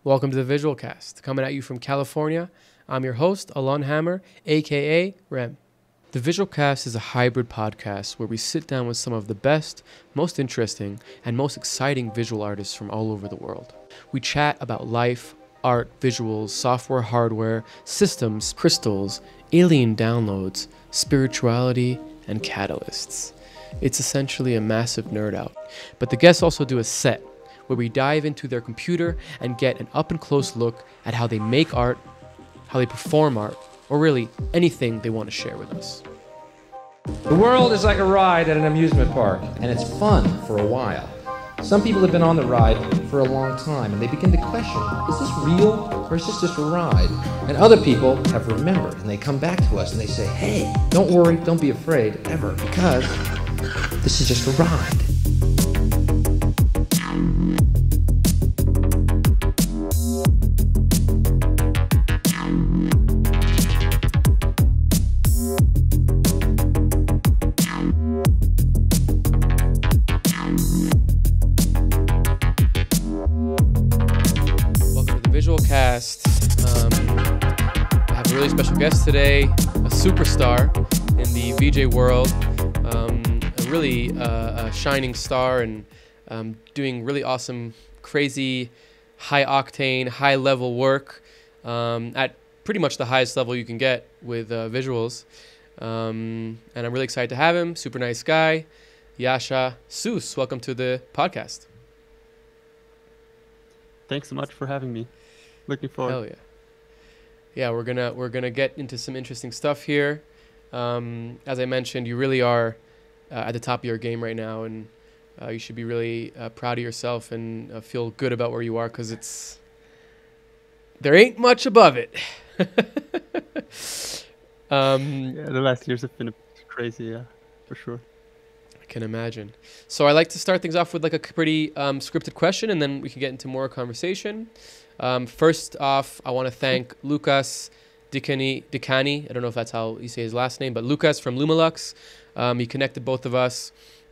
Welcome to the Visual Cast, coming at you from California. I'm your host, Alon Hammer, aka Rem. The Visual Cast is a hybrid podcast where we sit down with some of the best, most interesting, and most exciting visual artists from all over the world. We chat about life, art, visuals, software, hardware, systems, crystals, alien downloads, spirituality, and catalysts. It's essentially a massive nerd out. But the guests also do a set where we dive into their computer and get an up-and-close look at how they make art, how they perform art, or really anything they want to share with us. The world is like a ride at an amusement park, and it's fun for a while. Some people have been on the ride for a long time, and they begin to question, is this real, or is this just a ride? And other people have remembered, and they come back to us and they say, hey, don't worry, don't be afraid, ever, because this is just a ride. I have a really special guest today, a superstar in the VJ world, a shining star, and doing really awesome, crazy, high-octane, high-level work at pretty much the highest level you can get with visuals. And I'm really excited to have him. Super nice guy, Jascha Suess. Welcome to the podcast. Thanks so much for having me. Looking forward. Hell yeah. Yeah, we're gonna get into some interesting stuff here. As I mentioned, you really are at the top of your game right now, and you should be really proud of yourself and feel good about where you are, because there ain't much above it. Yeah, the last years have been a bit crazy, yeah, for sure. I can imagine. So I like to start things off with like a pretty scripted question, and then we can get into more conversation. First off, I want to thank Lucas Dicani. I don't know if that's how you say his last name, but Lucas from Lumalux. He connected both of us.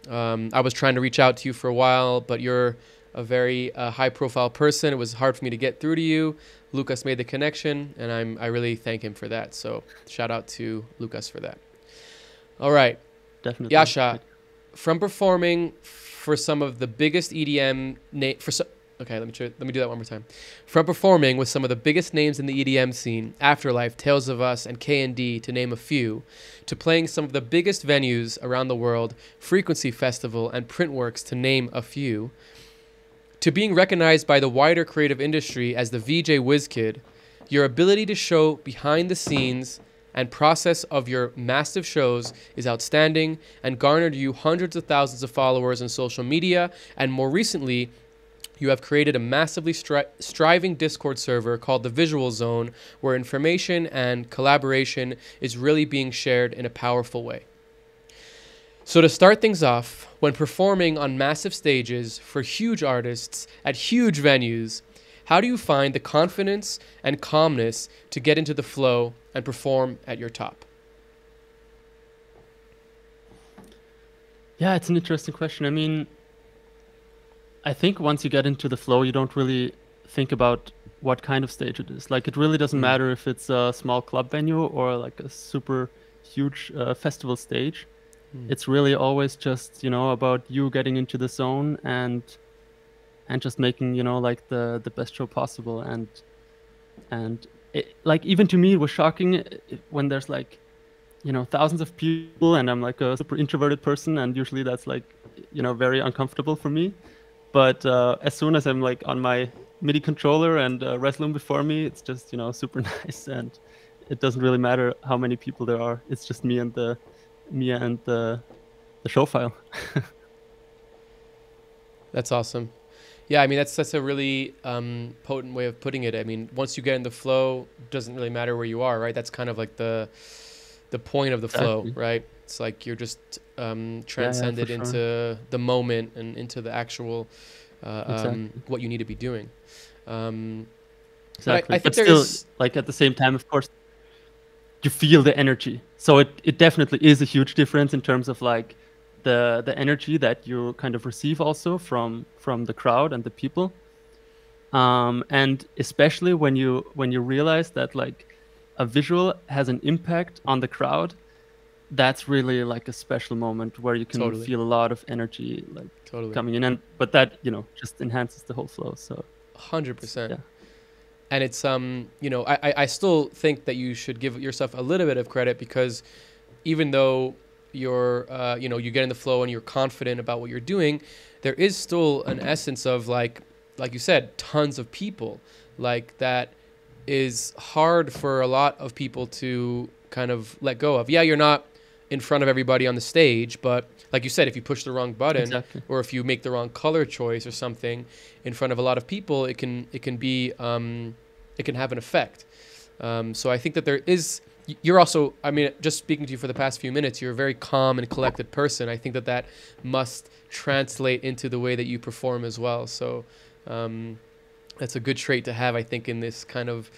I was trying to reach out to you for a while, but you're a very high-profile person. It was hard for me to get through to you. Lucas made the connection, and I really thank him for that. So shout out to Lucas for that. All right. Definitely. Jascha, from performing for some of the biggest EDM Okay, let me do that one more time. From performing with some of the biggest names in the EDM scene, Afterlife, Tales of Us, and K&D, to name a few, to playing some of the biggest venues around the world, Frequency Festival and Printworks, to name a few, to being recognized by the wider creative industry as the VJ Whizzkid, your ability to show behind the scenes and process of your massive shows is outstanding and garnered you hundreds of thousands of followers on social media, and more recently, you have created a massively striving Discord server called the Visual Zone, where information and collaboration is really being shared in a powerful way. So to start things off, when performing on massive stages for huge artists at huge venues, how do you find the confidence and calmness to get into the flow and perform at your top? Yeah, it's an interesting question. I mean, I think once you get into the flow, you don't really think about what kind of stage it is. Like, it really doesn't matter if it's a small club venue or like a super huge festival stage. It's really always just, about you getting into the zone and just making, like the best show possible. And it, like, even to me, it was shocking when there's like, thousands of people, and I'm like a super introverted person, and usually that's like, very uncomfortable for me. But as soon as I'm like on my MIDI controller and Resloom before me, it's just, super nice, and it doesn't really matter how many people there are. It's just me and the show file. That's awesome. Yeah, I mean, that's a really potent way of putting it. I mean, once you get in the flow, it doesn't really matter where you are, right? That's kind of like the point of the flow, right? It's like you're just transcended into the moment and into the actual what you need to be doing. Exactly. I think still, like, at the same time, of course, you feel the energy. So it definitely is a huge difference in terms of like the energy that you kind of receive also from the crowd and the people. And especially when you realize that like a visual has an impact on the crowd, that's really like a special moment where you can Totally. feel a lot of energy like Totally. coming in, and but that, you know, just enhances the whole flow. So 100%. yeah. And it's you know, I still think that you should give yourself a little bit of credit, because even though you're you know, you get in the flow and you're confident about what you're doing, there is still an essence of like you said, tons of people, like that is hard for a lot of people to kind of let go of. Yeah, you're not in front of everybody on the stage, but like you said, if you push the wrong button, Exactly. or if you make the wrong color choice or something in front of a lot of people, it can be it can have an effect. So I think that there is, you're also, I mean, just speaking to you for the past few minutes, you're a very calm and collected person. I think that that must translate into the way that you perform as well. So that's a good trait to have, I think, in this kind of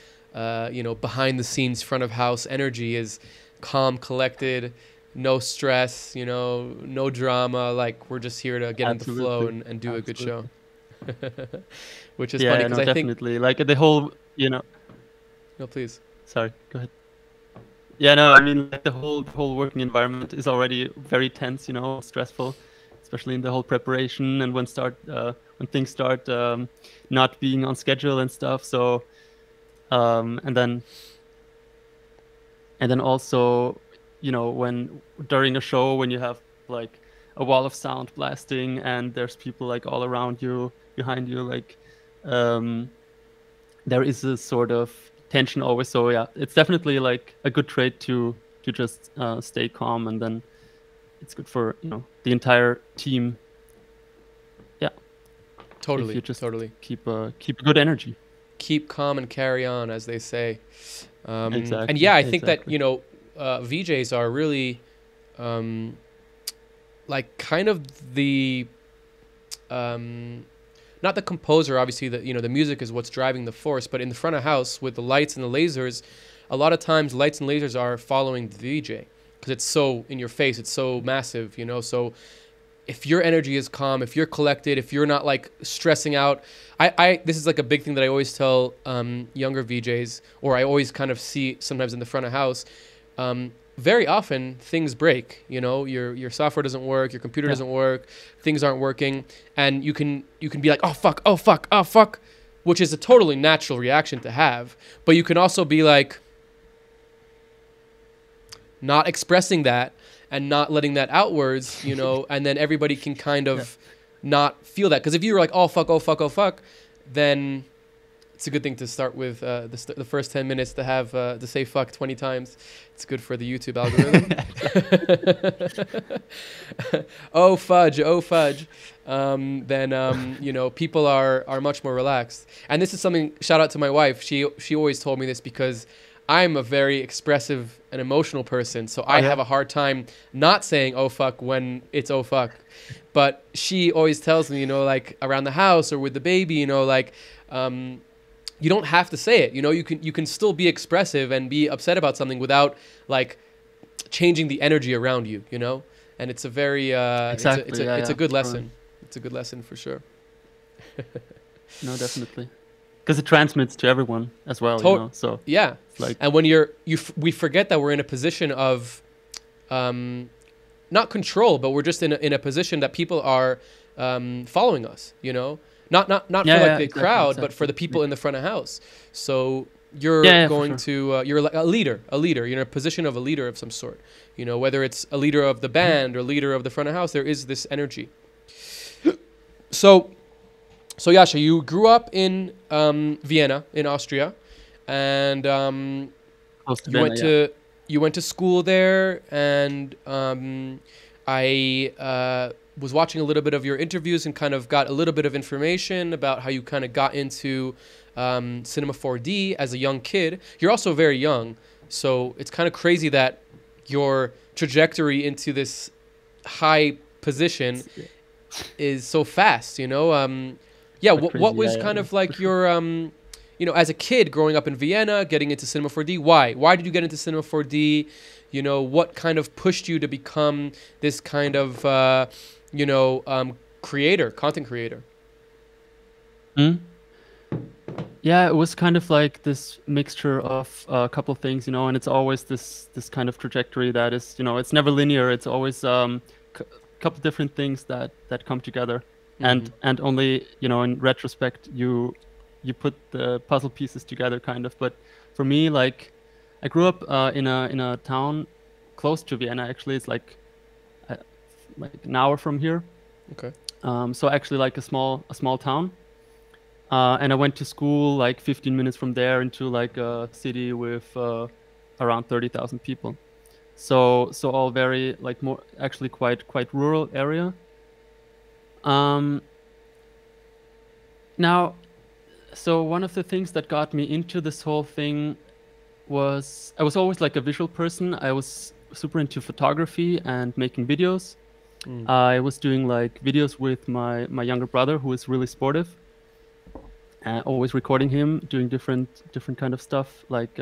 you know, behind the scenes, front of house energy, is calm, collected, no stress, you know, no drama. Like, we're just here to get in the flow and do a good show. Which is funny, because no, I think, definitely like the whole, you know. no, please. Sorry, go ahead. Yeah, no, I mean, like the whole working environment is already very tense, you know, stressful, especially in the whole preparation and when things start not being on schedule and stuff. So, and then also, you know, when during a show, when you have like a wall of sound blasting and there's people like all around you, behind you, like there is a sort of tension always. So yeah, it's definitely like a good trait to just stay calm, and then it's good for, you know, the entire team. Yeah, Totally. if you just Totally. keep a good energy. Keep calm and carry on, as they say. Exactly. And yeah, I think that, Exactly. you know, VJs are really like kind of the not the composer, obviously, that, you know, the music is what's driving the force, but in the front of house with the lights and the lasers, a lot of times lights and lasers are following the VJ, because it's so in your face, it's so massive, you know. So if your energy is calm, if you're collected, if you're not like stressing out, I this is like a big thing that I always tell younger VJs, or I always kind of see sometimes in the front of house. Very often things break, you know, your software doesn't work, your computer doesn't work, things aren't working, and you can be like, oh fuck, which is a totally natural reaction to have. But you can also be like not expressing that and not letting that outwards, you know, and then everybody can kind of not feel that. Because if you were like, oh fuck, then it's a good thing to start with the first 10 minutes to have to say fuck 20 times. It's good for the YouTube algorithm. oh fudge. Then you know, people are much more relaxed. And this is something, shout out to my wife. She always told me this, because I'm a very expressive and emotional person, so I have a hard time not saying oh fuck when it's oh fuck. But she always tells me, you know, like around the house or with the baby, you know, like you don't have to say it. You know, you can still be expressive and be upset about something without like changing the energy around you, you know. And it's a very Exactly. it's a good lesson. It's a good lesson for sure. No, definitely. Because it transmits to everyone as well, you know? So yeah, like, and when we forget that we're in a position of not control, but we're just in a position that people are following us, you know, not for the crowd, but for the people in the front of house. So you're going to you're like a leader. You're in a position of a leader of some sort, you know, whether it's a leader of the band or leader of the front of house. There is this energy. So Jascha, you grew up in Vienna, in Austria, and you went to school there, and I was watching a little bit of your interviews and kind of got a little bit of information about how you kind of got into Cinema 4D as a young kid. You're also very young, so it's kind of crazy that your trajectory into this high position is so fast, you know. Yeah, what was kind of like your, you know, as a kid growing up in Vienna, getting into Cinema 4D? Why did you get into Cinema 4D? You know, what kind of pushed you to become this kind of, you know, content creator? Yeah, it was kind of like this mixture of a couple of things, and it's always this kind of trajectory that is, it's never linear. It's always a couple different things that come together, and only in retrospect you put the puzzle pieces together, kind of. But for me, like, I grew up in a town close to Vienna. Actually, it's like an hour from here. Okay. So actually, like a small town. And I went to school like 15 minutes from there into like a city with around 30,000 people. So all very like more actually quite rural area. Now, so one of the things that got me into this whole thing was I was always like a visual person. I was super into photography and making videos. I was doing like videos with my younger brother, who is really sportive. Always recording him doing different kind of stuff, like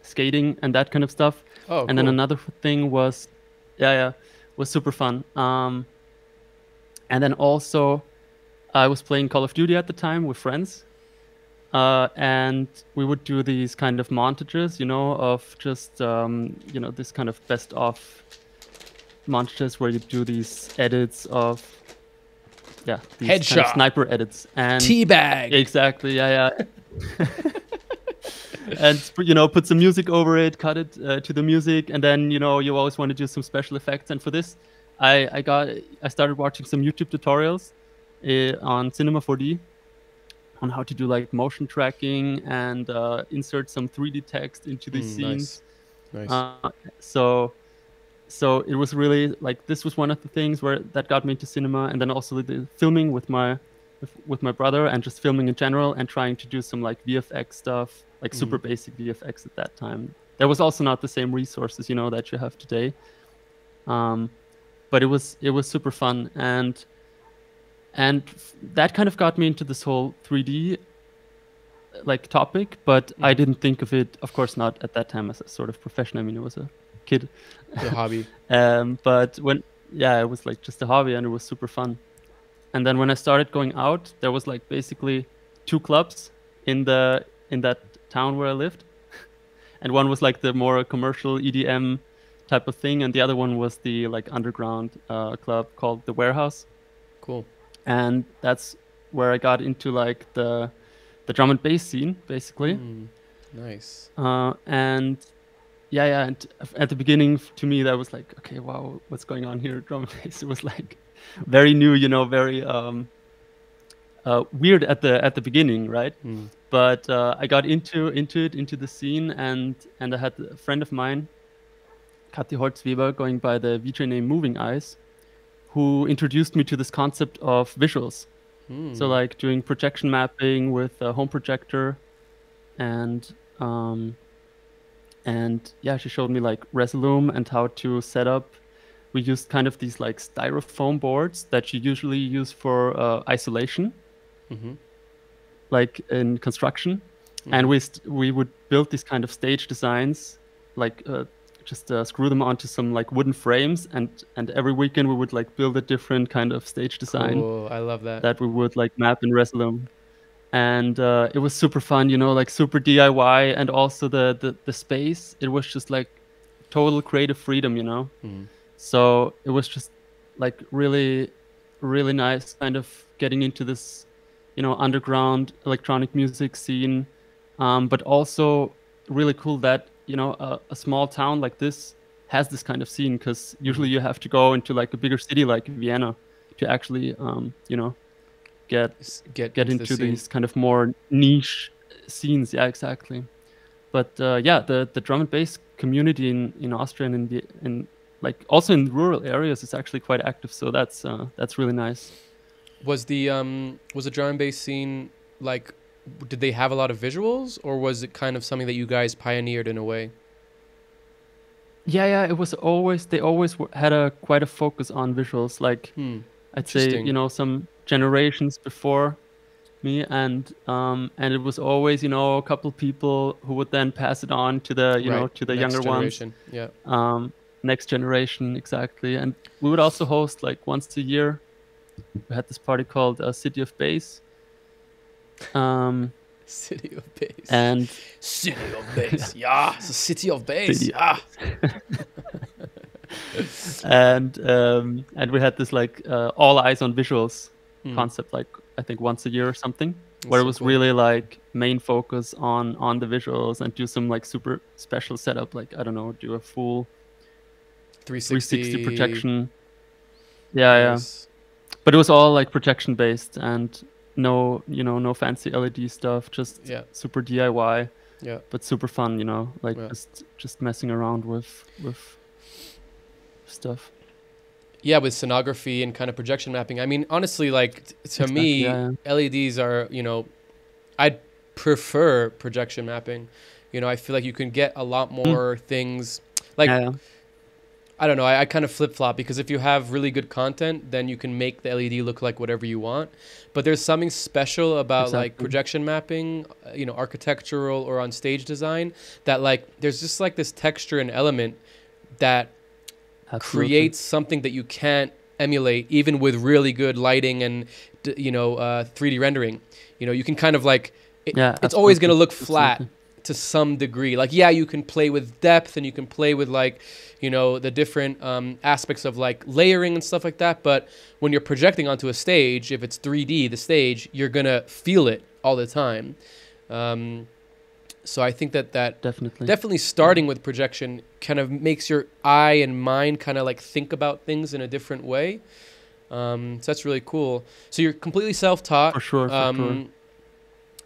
skating and that kind of stuff. Oh, and then another thing was was super fun. And then also I was playing Call of Duty at the time with friends, and we would do these kind of montages, of just this kind of best of montages where you do these edits of these headshot, kind of sniper edits and teabag. Exactly, yeah. And put some music over it, cut it to the music, and then you always want to do some special effects. And for this, I started watching some YouTube tutorials on Cinema 4D on how to do like motion tracking and insert some 3D text into these scenes. Nice. So it was really like this was one of the things that got me into cinema, and then also the filming with my brother and just filming in general and trying to do some like VFX stuff, like super basic VFX at that time. There was also not the same resources, that you have today. But it was super fun, and that kind of got me into this whole 3D like topic, but I didn't think of it, of course, not at that time as a sort of profession. I mean, it was a kid, a hobby. But when it was like just a hobby, and it was super fun. And then when I started going out, there was like basically 2 clubs in that town where I lived, and one was like the more commercial EDM type of thing, and the other one was the like underground club called the Warehouse. Cool. And that's where I got into like the drum and bass scene, basically. Nice. And and at the beginning, to me, that was like, okay, wow, what's going on here? Drum and bass. It was like very new, very weird at the beginning, right? But I got into the scene, and I had a friend of mine, Kathi Holzweber, going by the VJ name Moving Eyes, who introduced me to this concept of visuals. So like doing projection mapping with a home projector, and she showed me like Resolume and how to set up. We used kind of these like styrofoam boards that you usually use for isolation, like in construction. And we would build these kind of stage designs, like just screw them onto some like wooden frames, and every weekend we would like build a different kind of stage design. Cool. I love that. That we would like map in Resolume. And it was super fun, like super DIY, and also the space, it was just like total creative freedom, So it was just like really, really nice kind of getting into this, underground electronic music scene, but also really cool that, a small town like this has this kind of scene, because usually you have to go into like a bigger city like Vienna to actually, get into these kind of more niche scenes. Yeah, exactly. But the drum and bass community in Austria and in like also in rural areas is actually quite active. So that's really nice. Was the drum and bass scene like? Did they have a lot of visuals, or was it kind of something that you guys pioneered in a way? Yeah. It was always they always had quite a focus on visuals. Like I'd say some generations before me, and it was always a couple people who would then pass it on to the to the younger generation. Ones. Next generation, exactly. And we would also host like once a year. We had this party called City of Bass. City of Bass. And City of Bass. Yeah, it's a city of bass. City of Yeah. and we had this like all eyes on visuals concept, like I think once a year or something, where it was really like main focus on the visuals and do some like super special setup, like I don't know, do a full 360 projection. Nice. But it was all like projection based and no fancy LED stuff, just super DIY. Yeah. But super fun, like just messing around with stuff. Yeah, with scenography and kind of projection mapping. I mean, honestly, like to me, LEDs are, I'd prefer projection mapping. I feel like you can get a lot more things. Like, I don't know, I kind of flip-flop, because if you have really good content, then you can make the LED look like whatever you want. But there's something special about like projection mapping, architectural or on stage design, that like there's just like this texture and element that creates something that you can't emulate even with really good lighting and 3D rendering. You can kind of like it's always going to look flat to some degree. Like, you can play with depth and you can play with like the different aspects of like layering and stuff like that, but when you're projecting onto a stage, if it's 3D, the stage, you're gonna feel it all the time. So I think that definitely starting with projection kind of makes your eye and mind kind of like think about things in a different way. So that's really cool. So you're completely self-taught. For sure.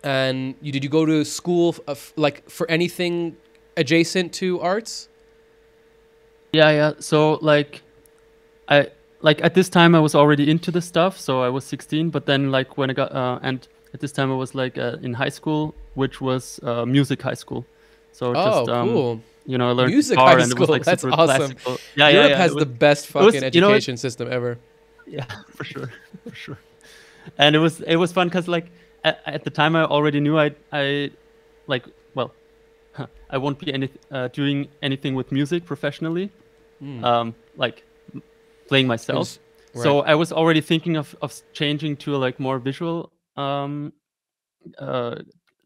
And did you go to school like for anything adjacent to arts? Yeah. So like at this time I was already into the stuff. So I was 16, but then like when I got and at this time I was like in high school, which was music high school. So cool. I learned music guitar, high and it was school. like That's super awesome. classical. Europe has the best fucking education system ever. Yeah, for sure. And it was fun because like at the time I already knew I won't be doing anything with music professionally, like playing myself. Right. So I was already thinking of changing to a like more visual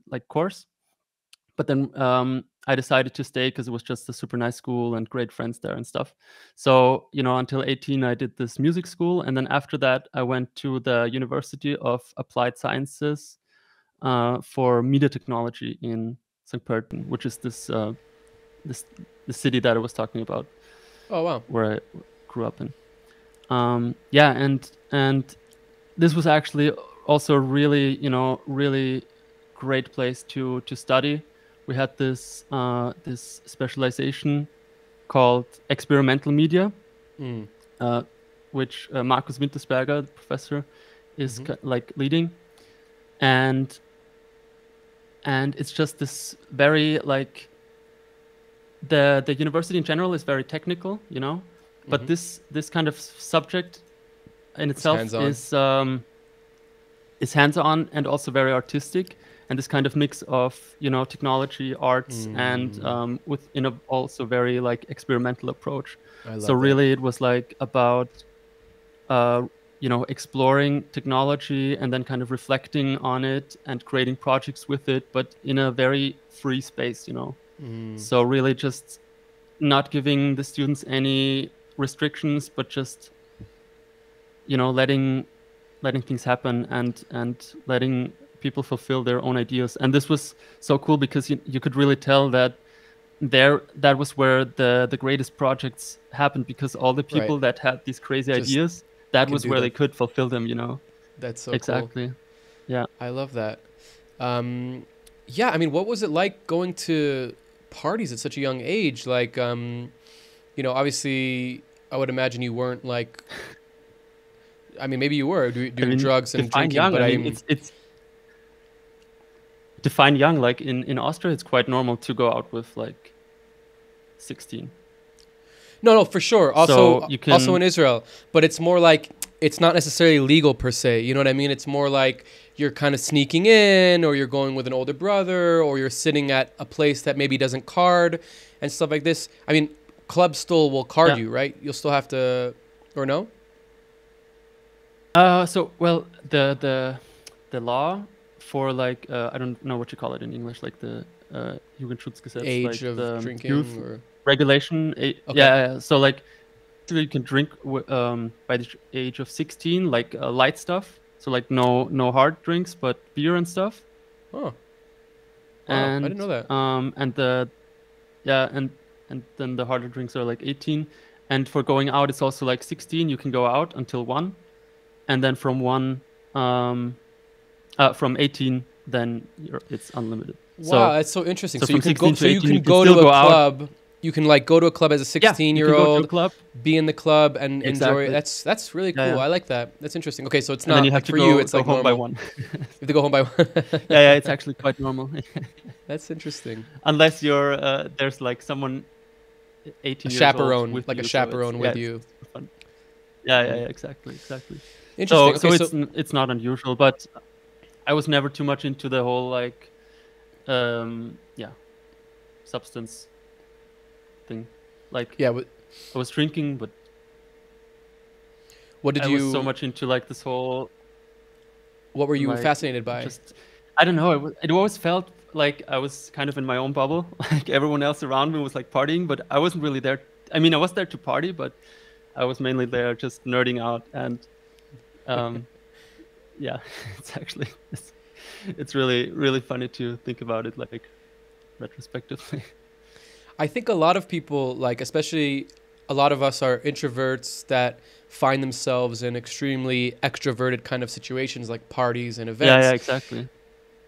like course, but then I decided to stay because it was just a super nice school and great friends there and stuff. So until 18 I did this music school, and then after that I went to the University of Applied Sciences for media technology in St. Pölten, which is the city that I was talking about. Oh wow! Where I grew up in. And this was actually also really really great place to study. We had this specialization called experimental media, which Markus Wintersberger, the professor, is like leading, and it's just this very like the university in general is very technical, but this kind of subject in itself is hands-on and also very artistic, and this kind of mix of technology, arts, and with also very like experimental approach. So really it was like about exploring technology and then kind of reflecting on it and creating projects with it, but in a very free space, So really just not giving the students any restrictions, but just letting things happen and letting people fulfill their own ideas. And this was so cool because you could really tell that that was where the greatest projects happened, because all the people that had these crazy ideas, that was where they could fulfill them, That's so exactly cool. Yeah, I love that. I mean, what was it like going to parties at such a young age? Like obviously I would imagine you weren't like, I mean, maybe you were doing drugs and drinking, young, but it's define young. Like in Austria, it's quite normal to go out with like 16. No, for sure. Also in Israel, but it's more like it's not necessarily legal per se. You know what I mean? It's more like you're kind of sneaking in, or you're going with an older brother, or you're sitting at a place that maybe doesn't card and stuff like this. I mean, clubs still will card you, right? You'll still have to, or no? So well, the law for like I don't know what you call it in English, like the Jugendschutzgesetz, Age like of the drinking youth or regulation. Okay. Yeah, so like actually you can drink by the age of 16, like light stuff. So like no hard drinks, but beer and stuff. oh wow, I didn't know that. And the and then the harder drinks are like 18. And for going out, it's also like 16. You can go out until 1, and then from 1, from 18, then it's unlimited. Wow, that's so interesting. So So you from can go. 16 to So you 18, can you can go to still a go out. club. You can like go to a club as a Yeah, you can go to a 16-year-old, club, be in the club and enjoy it. Exactly. That's really cool. Yeah, yeah. I like that. That's interesting. Okay, so it's and not then you have like to for go, you. It's go like home by normal. 1. You have to go home by 1. Yeah, it's actually quite normal. That's interesting. Unless you're there's like someone 18 A years old chaperone, with like a you, so chaperone with it's you. fun. Yeah, exactly. Interesting. So Okay, it's not unusual, but I was never too much into the whole like substance thing. Like yeah. I was drinking, but What did I you? was so much into like this whole What were you like fascinated by? just I don't know. It always felt like I was kind of in my own bubble. Like everyone else around me was like partying, but I wasn't really there. I mean, I was there to party, but I was mainly there just nerding out. And yeah, it's actually it's really funny to think about it like retrospectively. I think a lot of people, like especially a lot of us, are introverts that find themselves in extremely extroverted kind of situations like parties and events. Yeah, exactly.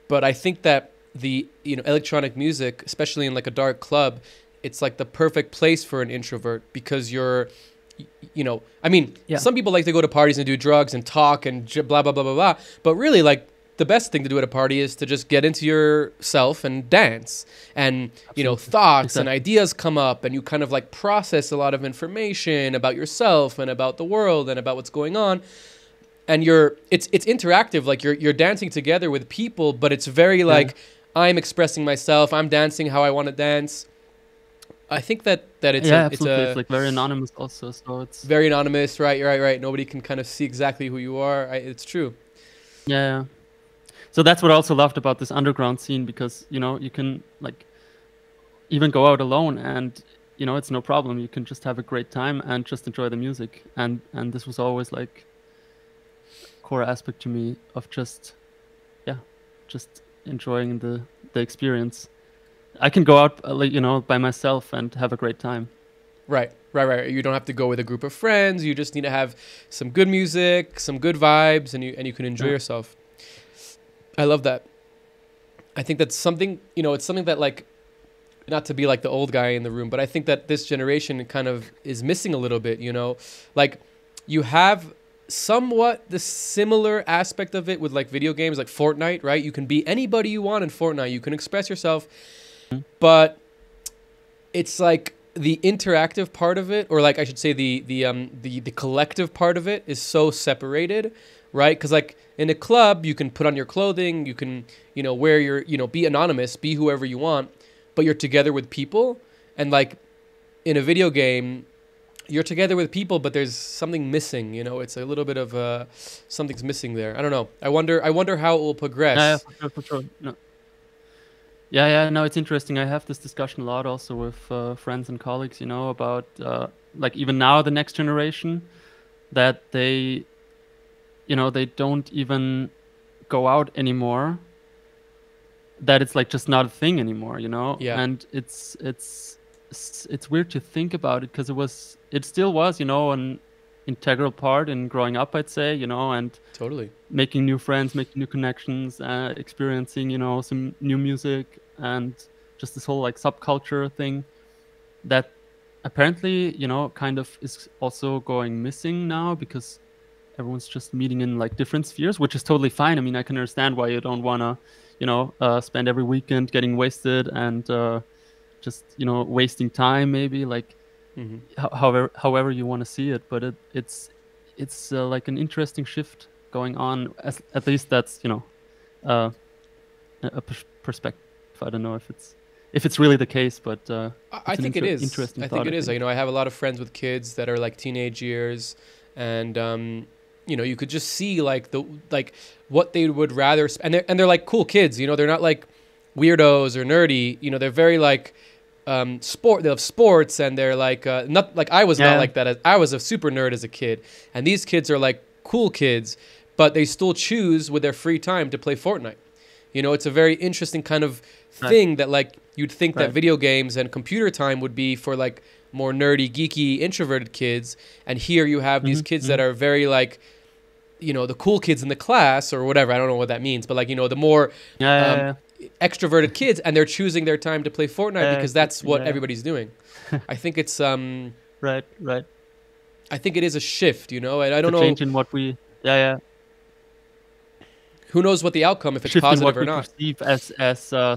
But I think that the electronic music, especially in like a dark club, it's like the perfect place for an introvert because you're, I mean, Yeah. some people like to go to parties and do drugs and talk and blah blah blah blah blah. But really, like the best thing to do at a party is to just get into yourself and dance, and thoughts and ideas come up, and you kind of like process a lot of information about yourself and about the world and about what's going on. And it's interactive, like you're dancing together with people, but it's very like I'm expressing myself, I'm dancing how I want to dance. I think that it's absolutely. It's like very anonymous also, so it's very anonymous, right? You're right. Nobody can kind of see exactly who you are. It's true. Yeah. So that's what I also loved about this underground scene, because you can like even go out alone and it's no problem. You can just have a great time and just enjoy the music. And this was always like core aspect to me of just enjoying the experience. I can go out by myself and have a great time. Right. You don't have to go with a group of friends. You just need to have some good music, some good vibes, and you can enjoy yourself. I love that. I think that's something, it's something that, like, not to be like the old guy in the room, but I think that this generation kind of is missing a little bit, like you have somewhat the similar aspect of it with like video games like Fortnite, right? You can be anybody you want in Fortnite. You can express yourself, but it's like the interactive part of it, or like I should say the collective part of it is so separated, right? Because like in a club, you can put on your clothing, you can, wear your, be anonymous, be whoever you want, but you're together with people. And like in a video game, you're together with people, but there's something missing, it's a little bit of something's missing there. I don't know. I wonder how it will progress. Yeah, for sure. No. Yeah, no, it's interesting. I have this discussion a lot also with friends and colleagues, about like even now the next generation, that they don't even go out anymore, that it's like just not a thing anymore, Yeah. And it's weird to think about it, because it still was an integral part in growing up, I'd say, and Totally making new friends, making new connections, experiencing some new music, and just this whole like subculture thing that apparently kind of is also going missing now, because everyone's just meeting in like different spheres, which is totally fine. I mean, I can understand why you don't want to spend every weekend getting wasted and just wasting time, maybe like however you want to see it. But it's like an interesting shift going on, at least that's a perspective. I don't know if it's really the case, but I think it is. Interesting I think thought, it is. I have a lot of friends with kids that are like teenage years, and you could just see like what they would rather, and they're like cool kids, they're not like weirdos or nerdy, they're very like they love sports, and they're like not like I was not like that. I was a super nerd as a kid, and these kids are like cool kids, but they still choose with their free time to play Fortnite. It's a very interesting kind of thing that like you'd think that video games and computer time would be for like more nerdy, geeky, introverted kids, and here you have these kids that are very like, the cool kids in the class or whatever. I don't know what that means, but like the more extroverted kids, and they're choosing their time to play Fortnite because that's what everybody's doing. I think it's right. I think it is a shift, and I don't know. Change in what we Who knows what the outcome, if it's shift positive in what or we not. perceive as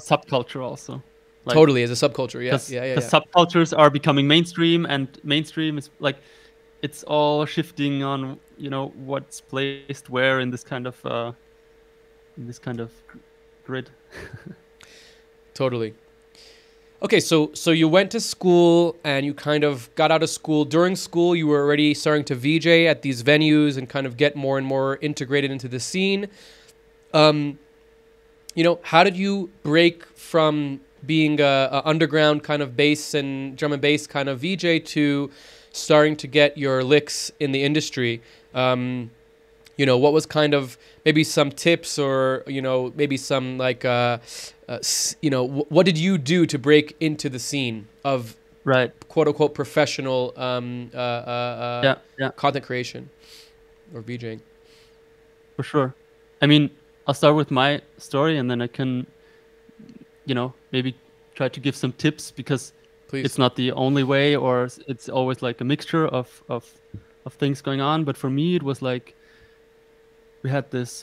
subculture also. Like, totally, as a subculture, yeah. Subcultures are becoming mainstream, and mainstream is like, it's all shifting on what's placed where in this kind of grid. Totally. Okay, so you went to school and you kind of got out of school. During school, you were already starting to VJ at these venues and kind of get more and more integrated into the scene. How did you break from being a underground kind of bass and drum and bass kind of VJ to starting to get your licks in the industry? What was kind of maybe some tips, or maybe some like what did you do to break into the scene of quote unquote professional content creation or VJing? For sure. I mean, I'll start with my story, and then I can maybe try to give some tips, because Please. It's not the only way, or it's always like a mixture of things going on. But for me, it was like, we had this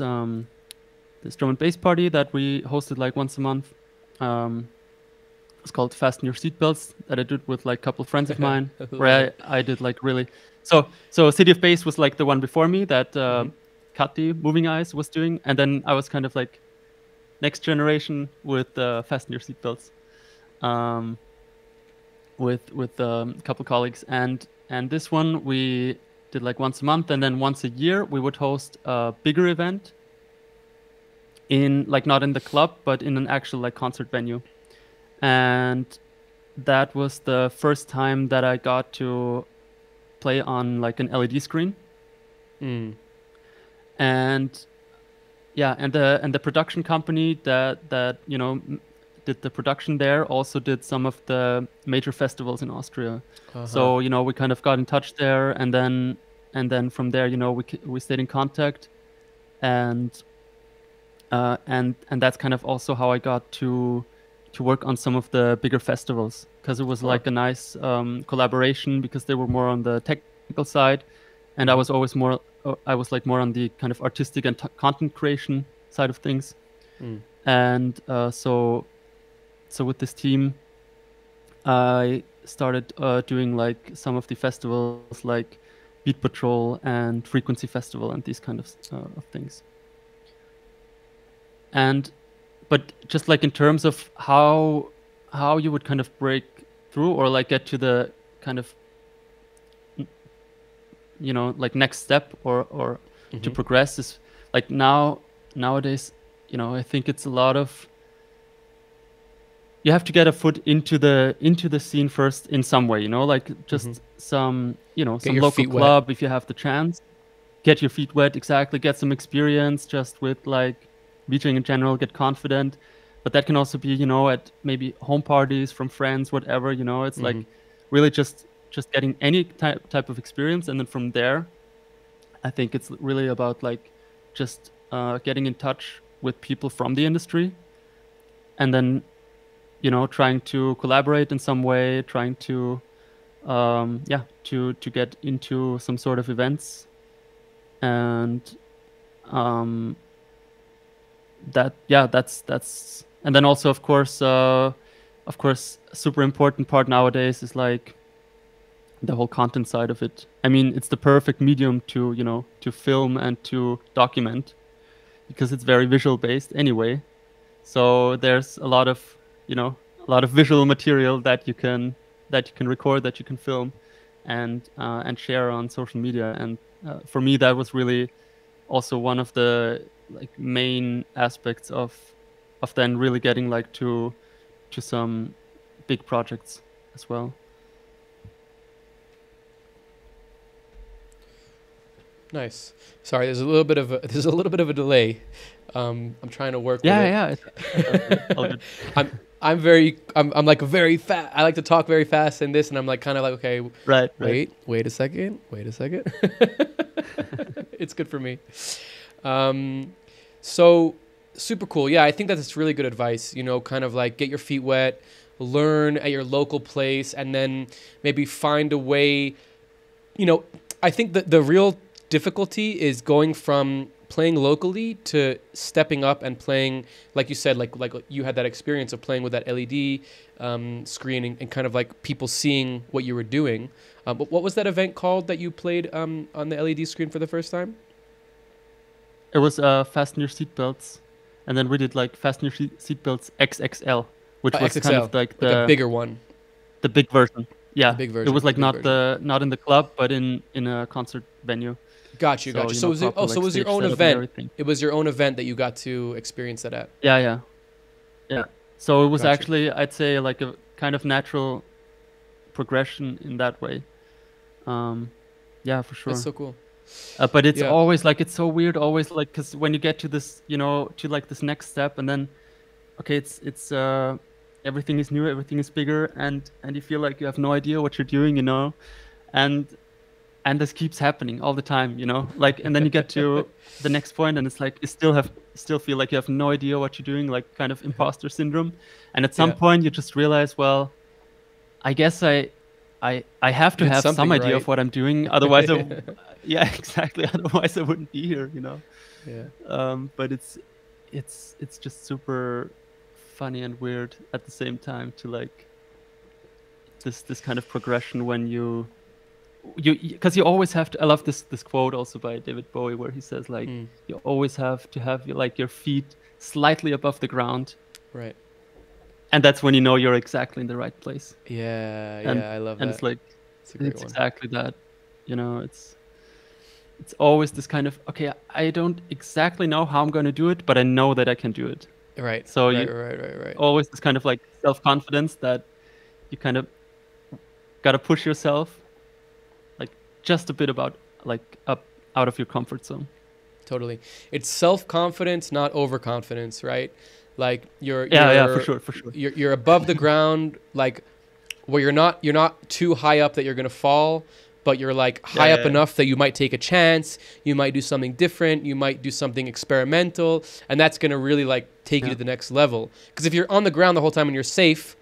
this drum and bass party that we hosted like once a month. It's called Fasten Your Seatbelts, that I did with like a couple of friends of mine, where I did like really. So City of Bass was like the one before me that Kati Moving Eyes was doing, and then I was kind of like next generation with Fasten Your Seatbelts, with a couple colleagues, and this one we did like once a month, and then once a year we would host a bigger event in like, not in the club, but in an actual like concert venue. And that was the first time that I got to play on like an LED screen. And yeah, and the production company that did the production there also did some of the major festivals in Austria. So we kind of got in touch there, and then from there we stayed in contact, and that's kind of also how I got to work on some of the bigger festivals, because it was like a nice collaboration, because they were more on the technical side, and I was always more more on the kind of artistic and content creation side of things. And so with this team, I started doing like some of the festivals like Beat Patrol and Frequency Festival and these kind of things. But just like in terms of how you would kind of break through, or like get to the kind of like next step, or to progress, is like nowadays I think it's a lot of, you have to get a foot into the scene first in some way, like just some some local club, if you have the chance, get your feet wet, exactly, get some experience just with like VJing in general, get confident. But that can also be at maybe home parties from friends, whatever, it's like really just getting any type of experience. And then from there, I think it's really about like just getting in touch with people from the industry, and then trying to collaborate in some way, trying to to get into some sort of events, and that's and then also of course a super important part nowadays is like the whole content side of it. I mean, it's the perfect medium to to film and to document, because it's very visual based anyway. So there's a lot of visual material that you can record, that you can film, and share on social media. And For me, that was really also one of the like main aspects of then really getting like to some big projects as well. Nice. Sorry, there's a little bit of a delay. I'm trying to work with it. I'm like very fast. I like to talk very fast in this, and I'm like kind of like, okay, right. Wait a second. It's good for me. So super cool. Yeah, I think that's really good advice. You know, kind of like get your feet wet, learn at your local place, and then maybe find a way. You know, I think that the real difficulty is going from playing locally to stepping up and playing, like you said, like you had that experience of playing with that LED screen and kind of like people seeing what you were doing. But what was that event called that you played on the LED screen for the first time? It was Fasten Your Seatbelts, and then we did like Fasten Your Seatbelts XXL, which was XXL, kind of like a bigger one, the big version. Yeah, the big version. It was like not in the club, but in a concert venue. Got you. So it was your own event. It was your own event that you got to experience that at. Yeah. So it was actually, I'd say, like a kind of natural progression in that way. Yeah, for sure. That's so cool. But it's always like, it's so weird. Always like, because when you get to this, to like this next step, and then, okay, it's everything is new, everything is bigger, and you feel like you have no idea what you're doing, and this keeps happening all the time, like, and then you get to the next point and it's like, you still feel like you have no idea what you're doing, like kind of imposter syndrome. And at some point you just realize, well, I guess I have to have some idea of what I'm doing. Otherwise, yeah, exactly. Otherwise I wouldn't be here, Yeah. But it's just super funny and weird at the same time to like this kind of progression when you because you always have to. I love this quote also by David Bowie where he says like you always have to have like your feet slightly above the ground, right? And that's when you know you're exactly in the right place. Yeah, I love that. And it's like it's exactly that, it's always this kind of, okay, I don't exactly know how I'm going to do it, but I know that I can do it. Right. So right. Always this kind of like self-confidence that you kind of got to push yourself just a bit up out of your comfort zone. Totally. It's self-confidence, not overconfidence, right? Like you're for sure. You're above the ground, like where you're not too high up that you're gonna fall, but you're like high up enough that you might take a chance, you might do something different, you might do something experimental, and that's gonna really like take you to the next level. Because if you're on the ground the whole time and you're safe,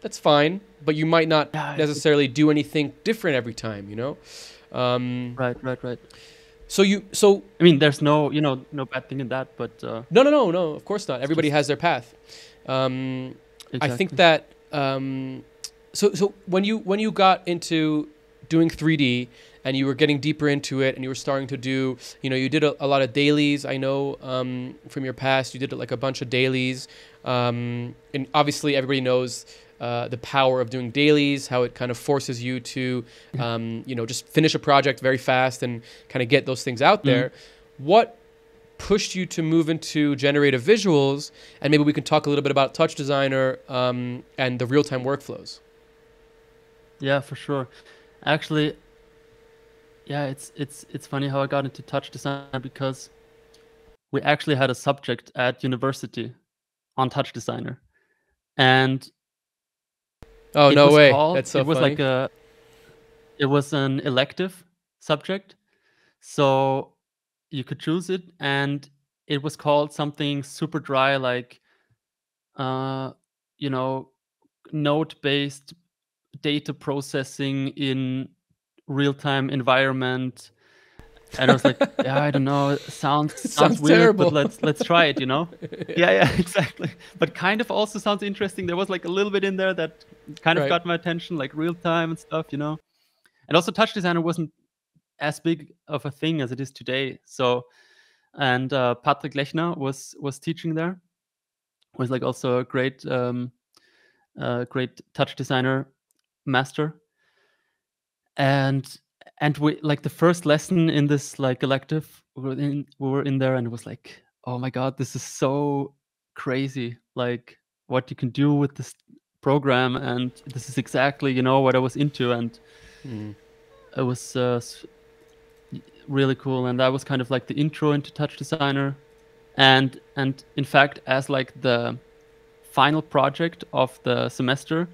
that's fine, but you might not necessarily do anything different every time, Right. So I mean, there's no bad thing in that, but no, of course not. Everybody has their path. Exactly. I think that so when you got into doing 3D and you were getting deeper into it and you were starting to do, you did a lot of dailies. I know from your past, you did like a bunch of dailies. And obviously everybody knows the power of doing dailies, how it kind of forces you to, just finish a project very fast and kind of get those things out there. What pushed you to move into generative visuals? And maybe we can talk a little bit about TouchDesigner and the real-time workflows. Yeah, for sure. Actually, yeah, it's funny how I got into TouchDesigner because we actually had a subject at university on TouchDesigner, and no way! That's so funny. It was an elective subject, so you could choose it, and it was called something super dry, like node-based data processing in real-time environment. And I was like, yeah, I don't know, it sounds weird, terrible. But let's try it, Yeah, exactly. But kind of also sounds interesting. There was like a little bit in there that kind of got my attention, like real time and stuff, And also TouchDesigner wasn't as big of a thing as it is today. So, and Patrick Lechner was teaching there. Was like also a great TouchDesigner master. And and we like the first lesson in this like elective, we were in there, and it was like, oh my god, this is so crazy, like what you can do with this program, and this is exactly, you know, what I was into, and it was really cool. And that was kind of like the intro into TouchDesigner, and in fact, as like the final project of the semester,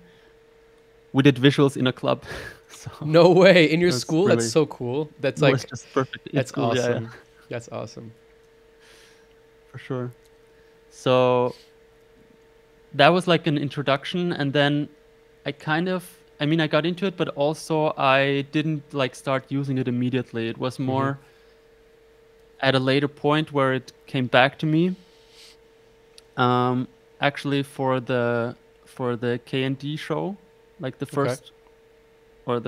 we did visuals in a club. So No way. In your that's school? really, That's so cool. That's it was like, just perfect. In that's school, yeah, awesome. That's awesome. for sure. So that was like an introduction, and then I got into it, but also I didn't like start using it immediately. It was more at a later point where it came back to me. Actually, for the K&D show, like the first, or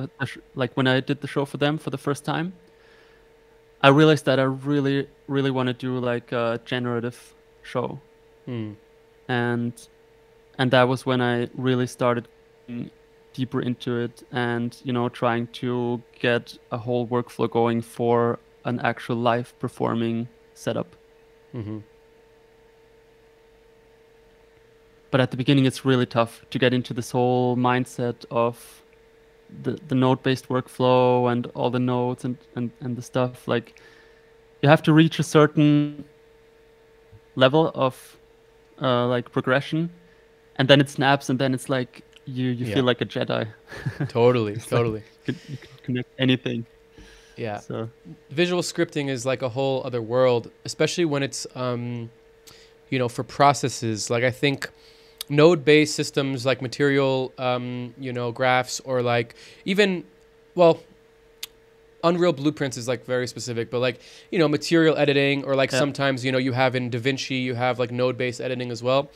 like when I did the show for them for the first time, I realized that I really, really want to do like a generative show, and that was when I really started getting deeper into it, and you know, trying to get a whole workflow going for an actual live performing setup. But at the beginning, it's really tough to get into this whole mindset of the node-based workflow and all the nodes and the stuff. Like, you have to reach a certain level of like progression, and then it snaps, and then it's like you feel like a Jedi. Totally. It's like you can connect anything. Yeah. So Visual scripting is like a whole other world, especially when it's you know, for processes. Like, I think node-based systems like material you know, graphs, or like even, well, Unreal Blueprints is like very specific, but like, you know, material editing, or like sometimes, you know, you have in DaVinci, you have like node-based editing as well.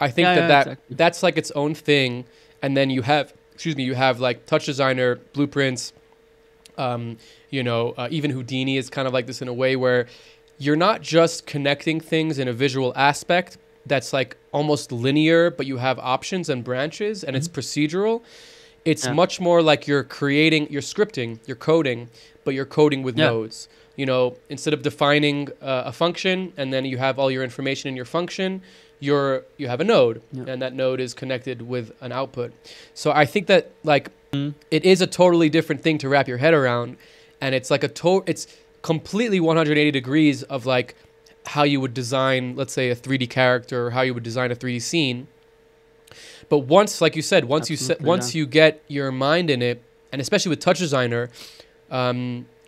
I think exactly. That's like its own thing. And then you have, you have like TouchDesigner, Blueprints, you know, even Houdini is kind of like this in a way where you're not just connecting things in a visual aspect that's like almost linear, but you have options and branches, and it's procedural. It's much more like you're scripting, you're coding, but you're coding with nodes. You know, instead of defining a function and then you have all your information in your function, you have a node, and that node is connected with an output. So I think that like it is a totally different thing to wrap your head around, and it's like it's completely 180 degrees of like how you would design, let's say, a 3D character, or how you would design a 3D scene. But once, like you said, once you get your mind in it, and especially with TouchDesigner,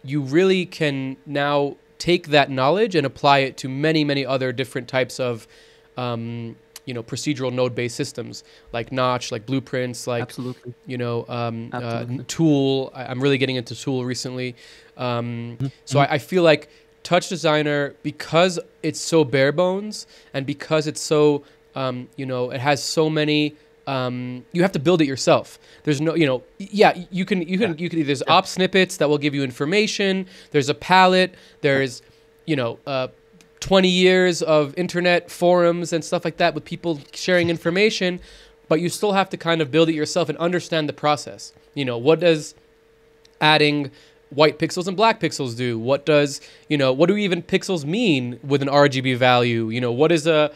you really can now take that knowledge and apply it to many, many other different types of, you know, procedural node-based systems, like Notch, like Blueprints, like, you know, Tool. I'm really getting into Tool recently. So I feel like TouchDesigner, because it's so bare bones, and because it's so, you know, it has so many, you have to build it yourself. There's no, you know, you can, there's op snippets that will give you information. There's a palette. There's, you know, 20 years of internet forums and stuff like that with people sharing information, but you still have to kind of build it yourself and understand the process. You know, what does adding white pixels and black pixels do? What does, you know, what do even pixels mean with an RGB value? You know, what is a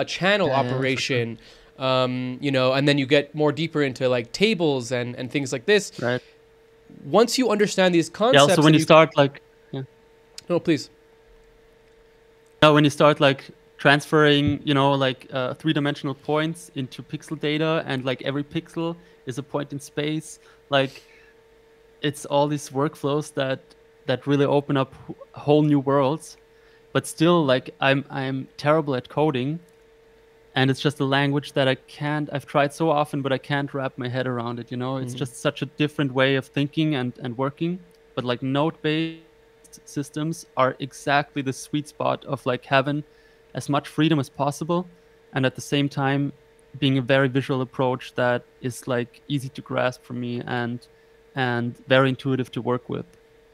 channel operation? You know, and then you get more deeper into like tables and things like this. Right. Once you understand these concepts. Yeah, also when you start like, No, please. Now when you start like transferring, you know, like 3-dimensional points into pixel data, and like every pixel is a point in space, like it's all these workflows that really open up whole new worlds. But still, like I'm terrible at coding, and it's just a language that I've tried so often, but I can't wrap my head around it, you know? It's just such a different way of thinking and working. But like node-based systems are exactly the sweet spot of like having as much freedom as possible, and at the same time being a very visual approach that is like easy to grasp for me and very intuitive to work with.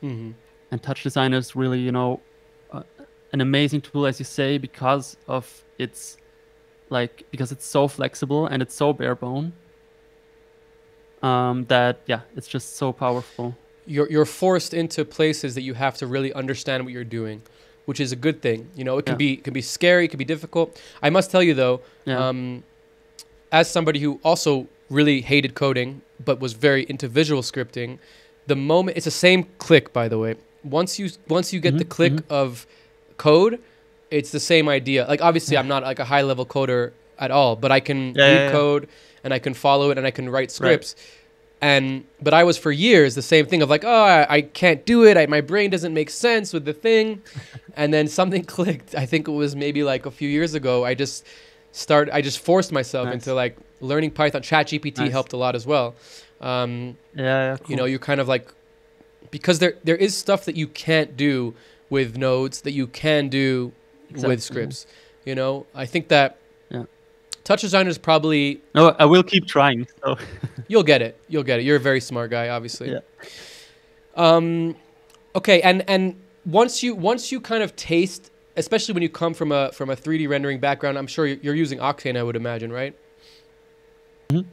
And TouchDesigner is really, you know, an amazing tool, as you say, because it's so flexible and it's so bare bone, that it's just so powerful. you're forced into places that you have to really understand what you're doing, which is a good thing. You know, it can be scary, it can be difficult. I must tell you though, as somebody who also really hated coding but was very into visual scripting, the moment it's the same click, by the way. Once you get the click of code, it's the same idea. Like obviously I'm not like a high level coder at all, but I can read code and I can follow it and I can write scripts. But I was for years the same thing of like, oh, I can't do it. My brain doesn't make sense with the thing. And then something clicked. I think it was maybe like a few years ago. I just forced myself into like learning Python. ChatGPT helped a lot as well. Cool. You know, you kind of like, because there is stuff that you can't do with nodes that you can do with scripts. You know, I think that TouchDesigner is probably... No, I will keep trying. So. You'll get it. You're a very smart guy, obviously. Yeah. Okay, and once you kind of taste, especially when you come from a 3D rendering background, I'm sure you're using Octane, I would imagine, right? Mm-hmm.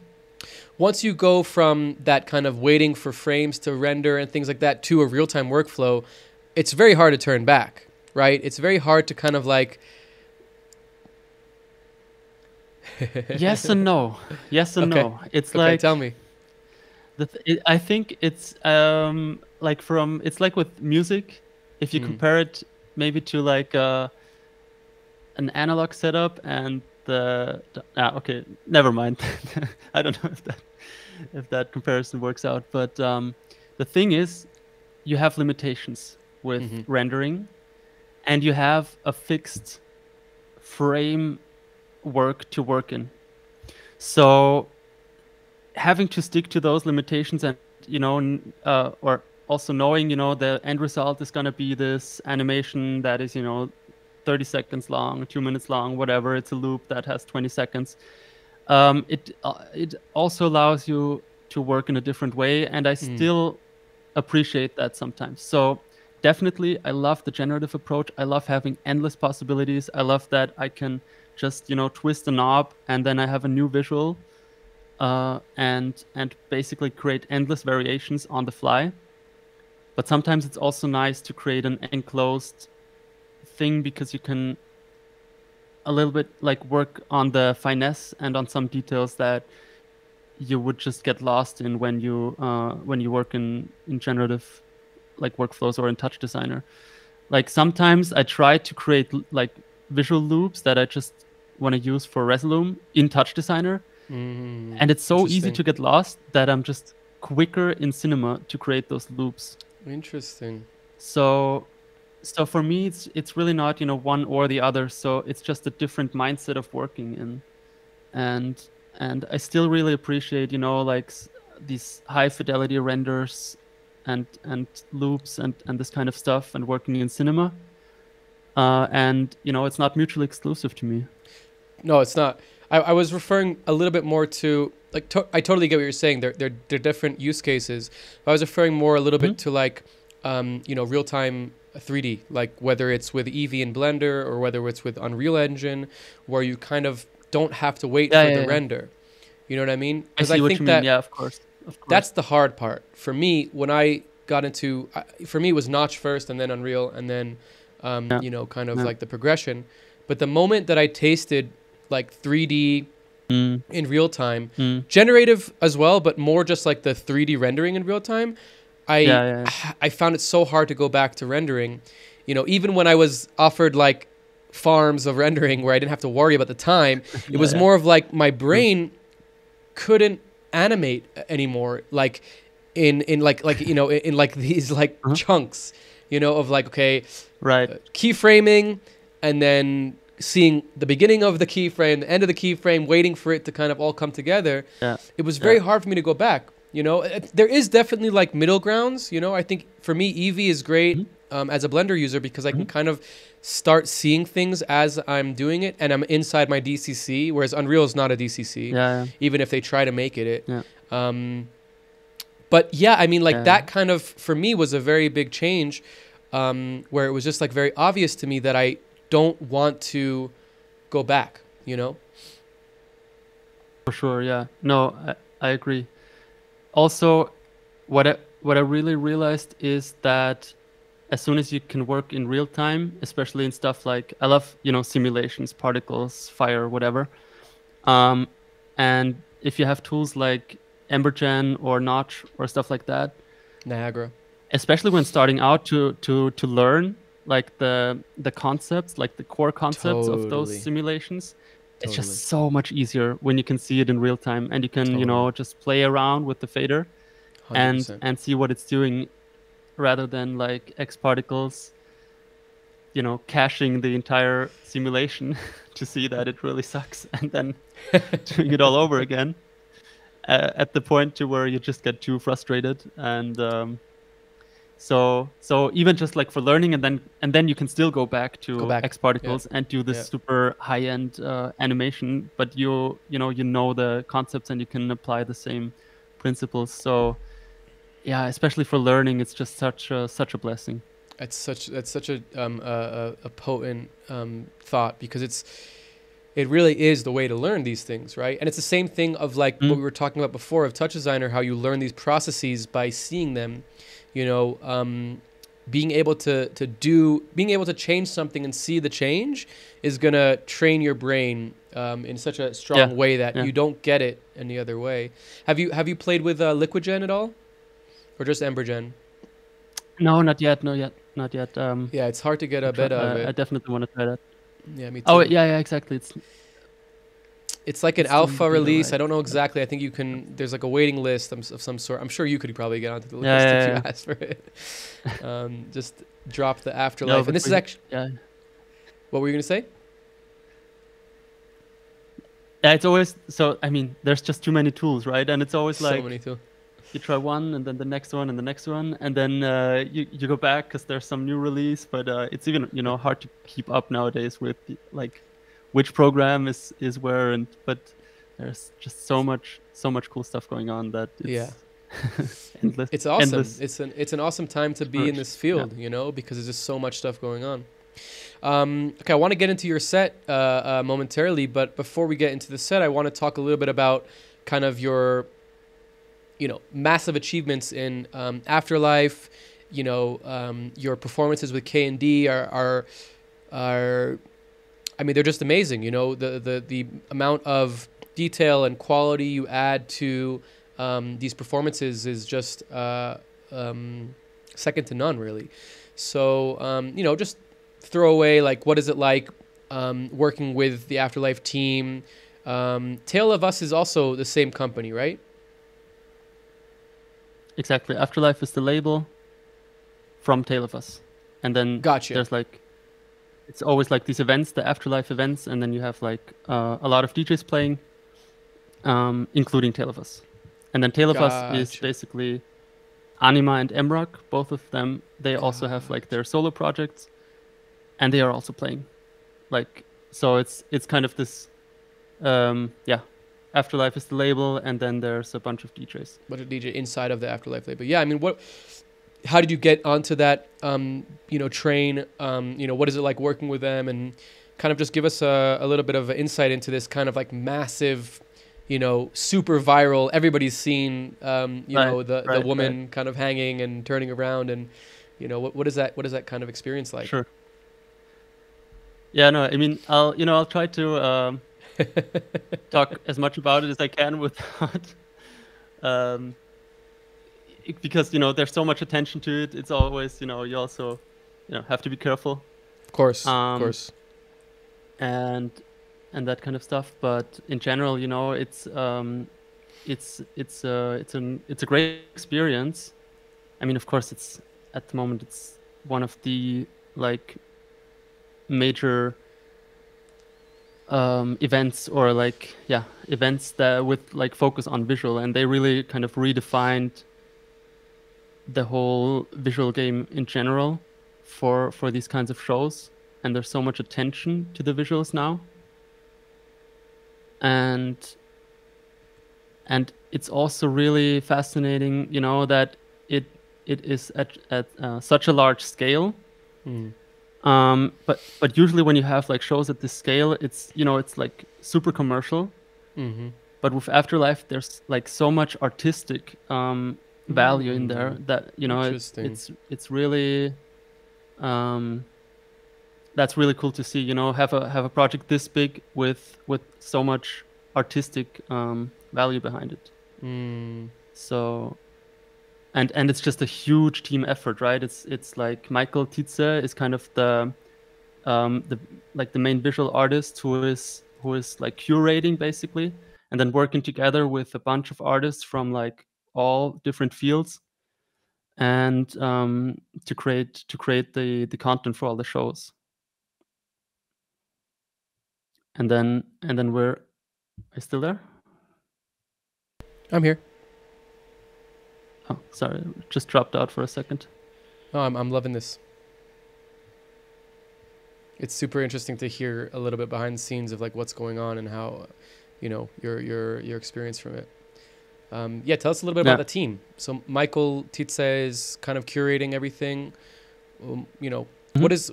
Once you go from that kind of waiting for frames to render and things like that to a real-time workflow, it's very hard to turn back, right? It's very hard to kind of like... Yes and no. Yes and no. It's like, tell me. I think it's it's like with music. If you compare it maybe to like an analog setup and okay, never mind. I don't know if that comparison works out. But the thing is, you have limitations with rendering, and you have a fixed frame work to work in. So having to stick to those limitations and, you know, or also knowing, you know, the end result is going to be this animation that is, you know, 30 seconds long, 2 minutes long, whatever. It's a loop that has 20 seconds. It also allows you to work in a different way. And I still appreciate that sometimes. So definitely, I love the generative approach. I love having endless possibilities. I love that I can just, you know, twist a knob and then I have a new visual and basically create endless variations on the fly. But sometimes it's also nice to create an enclosed thing because you can a little bit like work on the finesse and on some details that you would just get lost in when you work in generative like workflows or in TouchDesigner. Like sometimes I try to create like visual loops that I just want to use for Resolume in TouchDesigner. And it's so easy to get lost that I'm just quicker in Cinema to create those loops. Interesting. So for me, it's really not, you know, one or the other. So it's just a different mindset of working in. And I still really appreciate, you know, like these high fidelity renders and loops and this kind of stuff and working in Cinema. And, you know, it's not mutually exclusive to me. No, it's not. I was referring a little bit more to, like, I totally get what you're saying. They're different use cases. But I was referring more a little bit to, like, you know, real-time 3D, like whether it's with Eevee and Blender or whether it's with Unreal Engine, where you kind of don't have to wait for the render. You know what I mean? Because I think that, yeah, of course. That's the hard part. For me, when I got into, for me, it was Notch first and then Unreal and then, you know, kind of like the progression. But the moment that I tasted like 3D in real time, generative as well, but more just like the 3D rendering in real time, I found it so hard to go back to rendering. You know, even when I was offered like farms of rendering where I didn't have to worry about the time, it was more of like my brain couldn't animate anymore, like in like you know, in like these like chunks, you know, of like, okay, keyframing and then seeing the beginning of the keyframe, the end of the keyframe, waiting for it to kind of all come together. It was very hard for me to go back. You know, there is definitely like middle grounds. You know, I think for me, Eevee is great as a Blender user because I can kind of start seeing things as I'm doing it, and I'm inside my DCC, whereas Unreal is not a DCC, even if they try to make it. But yeah, I mean, like that kind of, for me, was a very big change where it was just like very obvious to me that I don't want to go back, you know? For sure, yeah. No, I agree. Also, what what I really realized is that as soon as you can work in real time, especially in stuff like, I love, simulations, particles, fire, whatever. And if you have tools like Embergen or Notch or stuff like that, Niagara. especially when starting out to learn like the concepts, like the core concepts of those Totally. simulations, it's Totally. just so much easier when you can see it in real time and you can, Totally. just play around with the fader 100%. and see what it's doing rather than like X particles, caching the entire simulation to see that it really sucks and then doing it all over again at the point to where you just get too frustrated. And so even just like for learning and then you can still go back to X particles and do this super high-end animation, but you know the concepts and you can apply the same principles. So yeah, especially for learning, it's just such a blessing. That's such a potent thought, because it really is the way to learn these things, right? And it's the same thing of like what we were talking about before of TouchDesigner, how you learn these processes by seeing them, being able to change something and see the change is gonna train your brain in such a strong way that you don't get it any other way. Have you played with LiquidGen at all, or just Embergen? No, not yet. Yeah, it's hard to get a bit of it. I definitely want to try that. Yeah, me too. Oh, yeah, exactly. It's like an alpha release. I don't know exactly. I think you can. There's like a waiting list of some sort. I'm sure you could probably get onto the list if you asked for it. Just drop the Afterlife. And this is actually. Yeah. What were you gonna say? Yeah, it's always so. I mean, there's just too many tools, right? And it's always like so many tools. You try one, and then the next one, and the next one, and then you go back because there's some new release. But it's even hard to keep up nowadays with like which program is where, but there's just so much cool stuff going on that it's endless. It's awesome. Endless. It's an awesome time to be in this field, because there's just so much stuff going on. Okay, I want to get into your set momentarily, but before we get into the set, I want to talk a little bit about kind of your massive achievements in Afterlife. Your performances with K&D are I mean, they're just amazing. The amount of detail and quality you add to these performances is just second to none, really. So just throw away, like, what is it like working with the Afterlife team? Tale of Us is also the same company, right? Exactly. Afterlife is the label from Tale of Us. And then there's like, it's always like these events, the Afterlife events, and then you have like a lot of DJs playing, including Tale of Us. And then Tale of Us is basically Anima and Emrock, both of them. They also have like their solo projects, and they are also playing. Like, so it's kind of this, Afterlife is the label, and then there's a bunch of DJs. Bunch of DJ inside of the Afterlife label. Yeah, I mean, how did you get onto that, train? What is it like working with them? And kind of just give us a little bit of an insight into this kind of like massive, super viral, everybody's seen, the woman kind of hanging and turning around. And, what is that kind of experience like? Sure. Yeah, no, I mean, I'll try to talk as much about it as I can without, because there's so much attention to it. It's always you also have to be careful. Of course, and that kind of stuff. But in general, it's a great experience. I mean, of course, it's at the moment it's one of the like major events or like events that with like focus on visual, and they really kind of redefined the whole visual game in general for these kinds of shows, and there's so much attention to the visuals now, and it's also really fascinating that it is at such a large scale. But usually when you have like shows at this scale, it's it's like super commercial. But with Afterlife, there's like so much artistic value in there that Interesting. it's really that's really cool to see, have a project this big with so much artistic value behind it. So and it's just a huge team effort, right? It's like Michael Tietze is kind of the main visual artist who is like curating basically, and then working together with a bunch of artists from like all different fields, and to create the content for all the shows. And then are you still there? I'm here. Oh, sorry, just dropped out for a second. Oh, I'm loving this. It's super interesting to hear a little bit behind the scenes of like what's going on and how, your experience from it. Yeah, tell us a little bit about the team. So Michael Tietze is kind of curating everything. What is?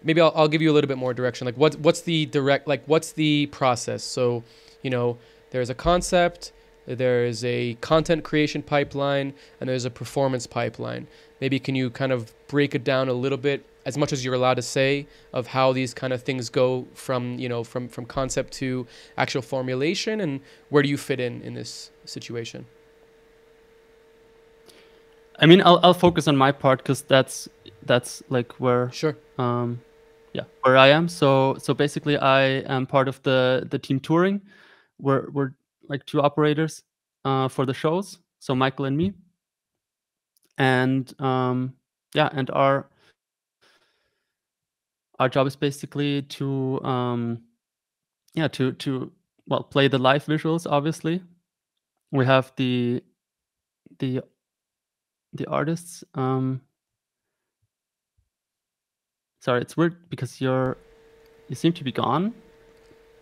Maybe I'll give you a little bit more direction. Like what's the process? So, there's a concept, there's a content creation pipeline, and there's a performance pipeline. Maybe can you kind of break it down a little bit, as much as you're allowed to say, of how these kind of things go from concept to actual formulation, and where do you fit in this situation? I mean, I'll focus on my part because that's like where Sure. Where I am. So basically, I am part of the team touring. We're like two operators for the shows. So Michael and me. And and our job is basically to play the live visuals. Obviously, we have the artists. Sorry, it's weird because you seem to be gone.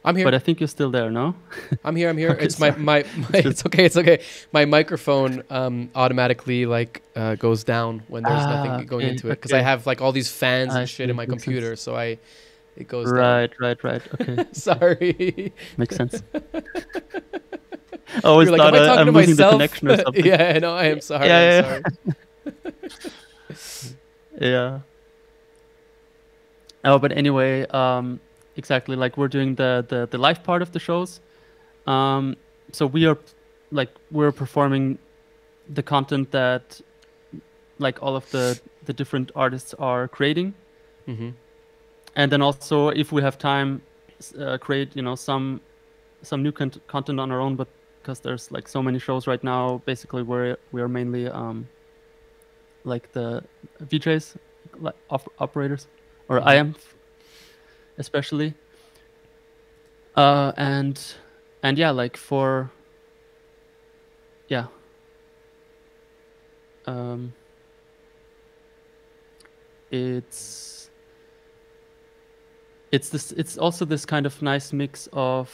I'm here. But I think you're still there, no? I'm here. Okay, It's my it's okay. My microphone automatically goes down when there's nothing going into it, because I have like all these fans and shit in my computer, so it goes down. Right. Okay. Sorry. Makes sense. I always You're thought am I talking I'm to losing the myself? connection or something. Yeah, no, I am sorry. Yeah. Sorry. Yeah. Oh, but anyway, exactly, like we're doing the live part of the shows. So we're performing the content that like all of the different artists are creating. Mm-hmm. And then also, if we have time, create some new content on our own, but because there's like so many shows right now, basically we are mainly like the VJs, like operators, or I am especially. And yeah, like for it's also this kind of nice mix of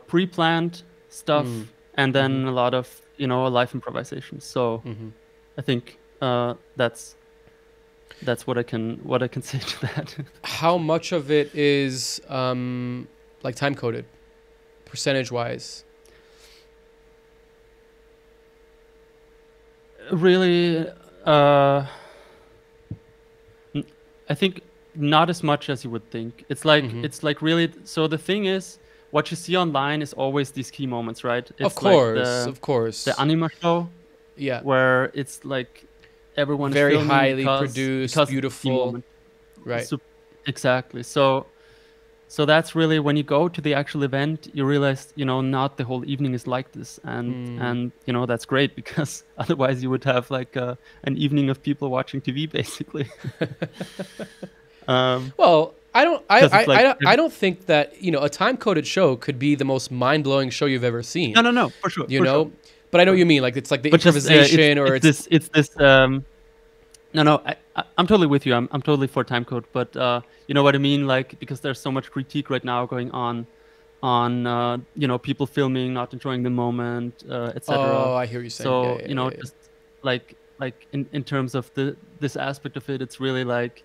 pre-planned stuff and then a lot of live improvisation. So I think that's what I can say to that. How much of it is like time coded, percentage wise? Really, I think not as much as you would think. It's like really. So the thing is, what you see online is always these key moments, right? It's of course. The anima show, where it's like everyone very is highly produced, beautiful, right? Exactly. So that's really, when you go to the actual event, you realize, not the whole evening is like this, and that's great, because otherwise you would have like an evening of people watching TV, basically. Well, I don't think that a time coded show could be the most mind blowing show you've ever seen. No, for sure. Sure. But I know what you mean. Like it's like the improvisation, it's this. No, I'm totally with you. I'm totally for time code, but you know what I mean? Like, because there's so much critique right now going on people filming, not enjoying the moment, etc. Oh, I hear you saying. So just like in terms of this aspect of it, it's really like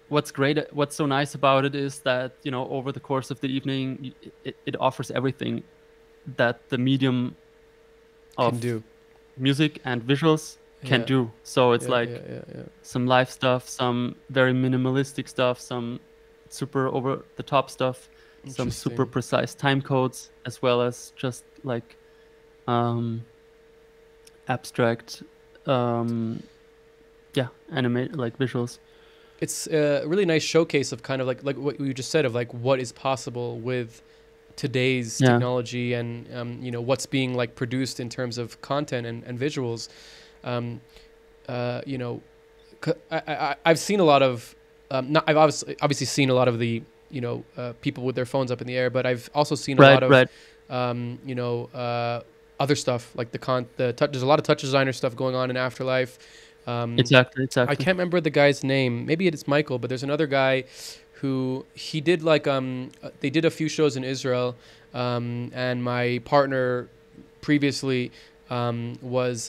what's so nice about it is that over the course of the evening it offers everything that the medium of do. music and visuals can Yeah. do. So it's like yeah. some live stuff, some very minimalistic stuff, some super over the top stuff, some super Interesting. precise time codes, as well as just like abstract animate like visuals. It's a really nice showcase of kind of like what you just said of like what is possible with today's technology and you know, what's being like produced in terms of content and visuals. You know, I've seen a lot of I've obviously seen a lot of the, you know, people with their phones up in the air, but I've also seen a lot of you know, other stuff like there's a lot of TouchDesigner stuff going on in Afterlife. Exactly. I can't remember the guy's name. Maybe it's Michael, but there's another guy who he did like they did a few shows in Israel, and my partner previously was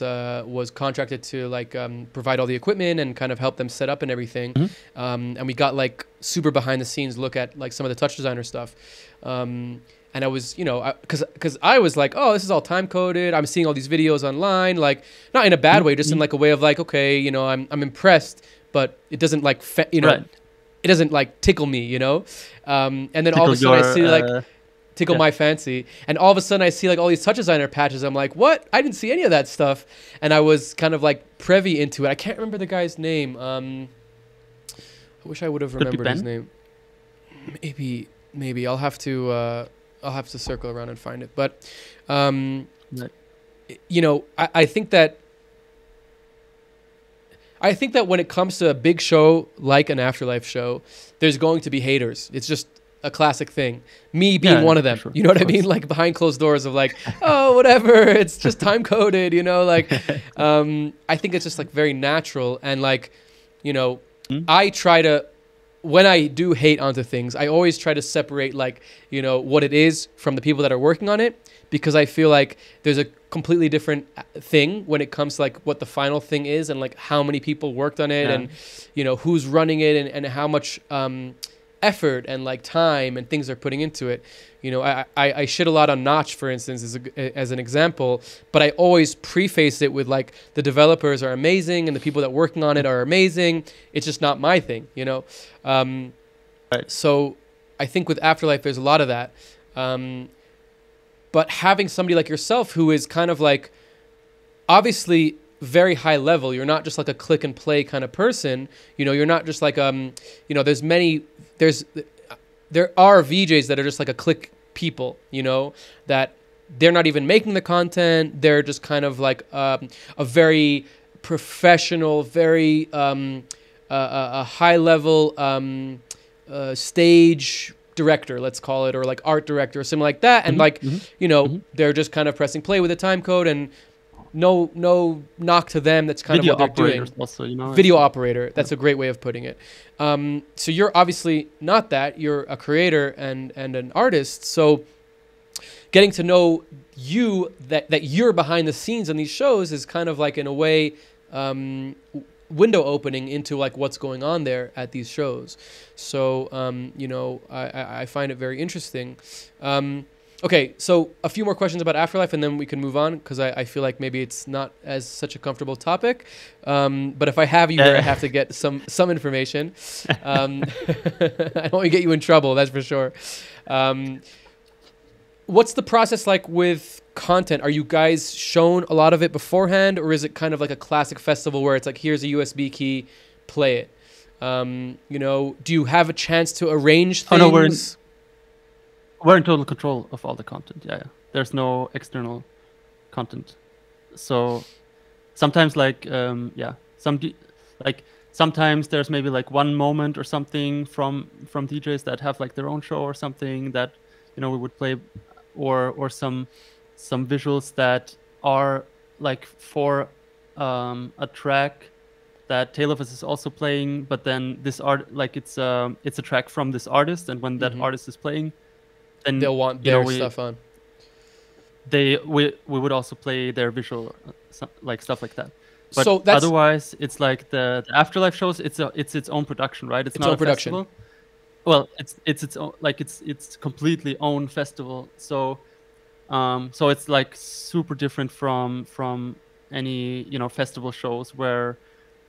contracted to like provide all the equipment and kind of help them set up and everything. And we got like super behind the scenes look at like some of the TouchDesigner stuff. And I was, you know, because I was like, oh, this is all time coded. I'm seeing all these videos online, like not in a bad way, just in like a way of like, okay, you know, I'm impressed, but it doesn't like, you know, it doesn't like tickle me, you know. And then tickle all of a sudden I see like tickle my fancy, and all of a sudden I see like all these TouchDesigner patches. I'm like, what? I didn't see any of that stuff, and I was kind of like privy into it. I can't remember the guy's name. I wish I would have remembered his name. Maybe I'll have to circle around and find it. But, you know, I think that when it comes to a big show like an Afterlife show, there's going to be haters. It's just a classic thing. Me being one of them. Sure, you know what I mean? Like behind closed doors of like, oh, whatever. It's just time coded, you know, like, I think it's just like very natural. And like, you know, I try to, when I do hate onto things, I always try to separate like, you know, what it is from the people that are working on it, because I feel like there's a completely different thing when it comes to like what the final thing is and like how many people worked on it and, you know, who's running it and how much effort and like time and things they're putting into it. You know, I shit a lot on Notch, for instance, as an example, but I always preface it with like the developers are amazing and the people that are working on it are amazing. It's just not my thing, you know. So I think with Afterlife, there's a lot of that. But having somebody like yourself who is kind of like obviously very high level, you're not just like a click and play kind of person. You know, you're not just like you know, there are VJs that are just like a click people, you know, that they're not even making the content. They're just kind of like a very professional, very a high level stage director, let's call it, or like art director or something like that. And like, you know, they're just kind of pressing play with a time code, and no knock to them. That's kind video of what they're doing. Also, you know, video operator. That's a great way of putting it. So you're obviously not that. You're a creator and an artist. So getting to know you, that you're behind the scenes on these shows, is kind of like in a way window opening into like what's going on there at these shows. So you know, I find it very interesting. Okay, so a few more questions about Afterlife, and then we can move on, because I feel like maybe it's not as such a comfortable topic. But if I have you here, I have to get some information. I don't want to get you in trouble, that's for sure. What's the process like with content? Are you guys shown a lot of it beforehand, or is it kind of like a classic festival where it's like, here's a USB key, play it? You know, do you have a chance to arrange things? Oh, no, we're in total control of all the content. Yeah. There's no external content. So sometimes like, sometimes there's maybe like one moment or something from DJs that have like their own show or something that, you know, we would play, or some visuals that are like for a track that Tale of Us is also playing, but then this art, like it's a track from this artist, and when that artist is playing, then they'll want their stuff on. We would also play their visual, like stuff like that. But so that's, otherwise, it's like the Afterlife shows. It's its own production, right? It's not own a production. Festival. Well, it's its own, like it's completely own festival. So So it's like super different from any festival shows where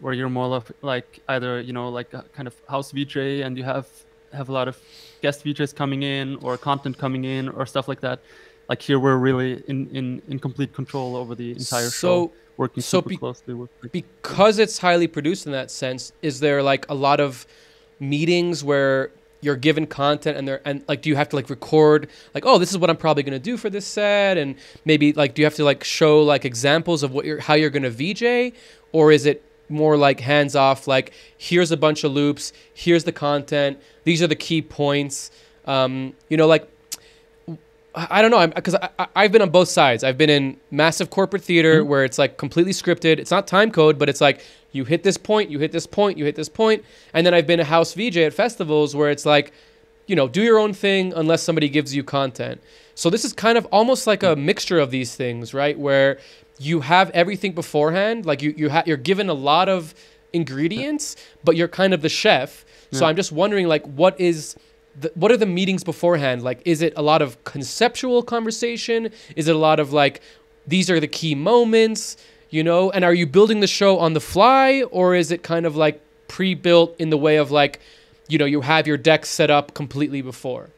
you're more like either like a kind of house VJ and you have a lot of guest VJs coming in or content coming in or stuff like that. Like here we're really in complete control over the entire show, working super closely with because it's highly produced in that sense. Is there like a lot of meetings where you're given content and like do you have to like record like, oh, this is what I'm probably going to do for this set, and maybe like do you have to like show like examples of how you're going to VJ, or is it more like hands off, like here's a bunch of loops, here's the content, these are the key points, like I don't know, because I've been on both sides. I've been in massive corporate theater where it's like completely scripted. It's not time code, but it's like you hit this point, you hit this point, you hit this point. And then I've been a house VJ at festivals where it's like, do your own thing unless somebody gives you content. So this is kind of almost like a mixture of these things, right? Where you have everything beforehand, like you're given a lot of ingredients, but you're kind of the chef. So I'm just wondering, like, what are the meetings beforehand? Like, is it a lot of conceptual conversation? Is it a lot of like, these are the key moments, and are you building the show on the fly, or is it kind of like pre-built in the way of like, you have your deck set up completely before?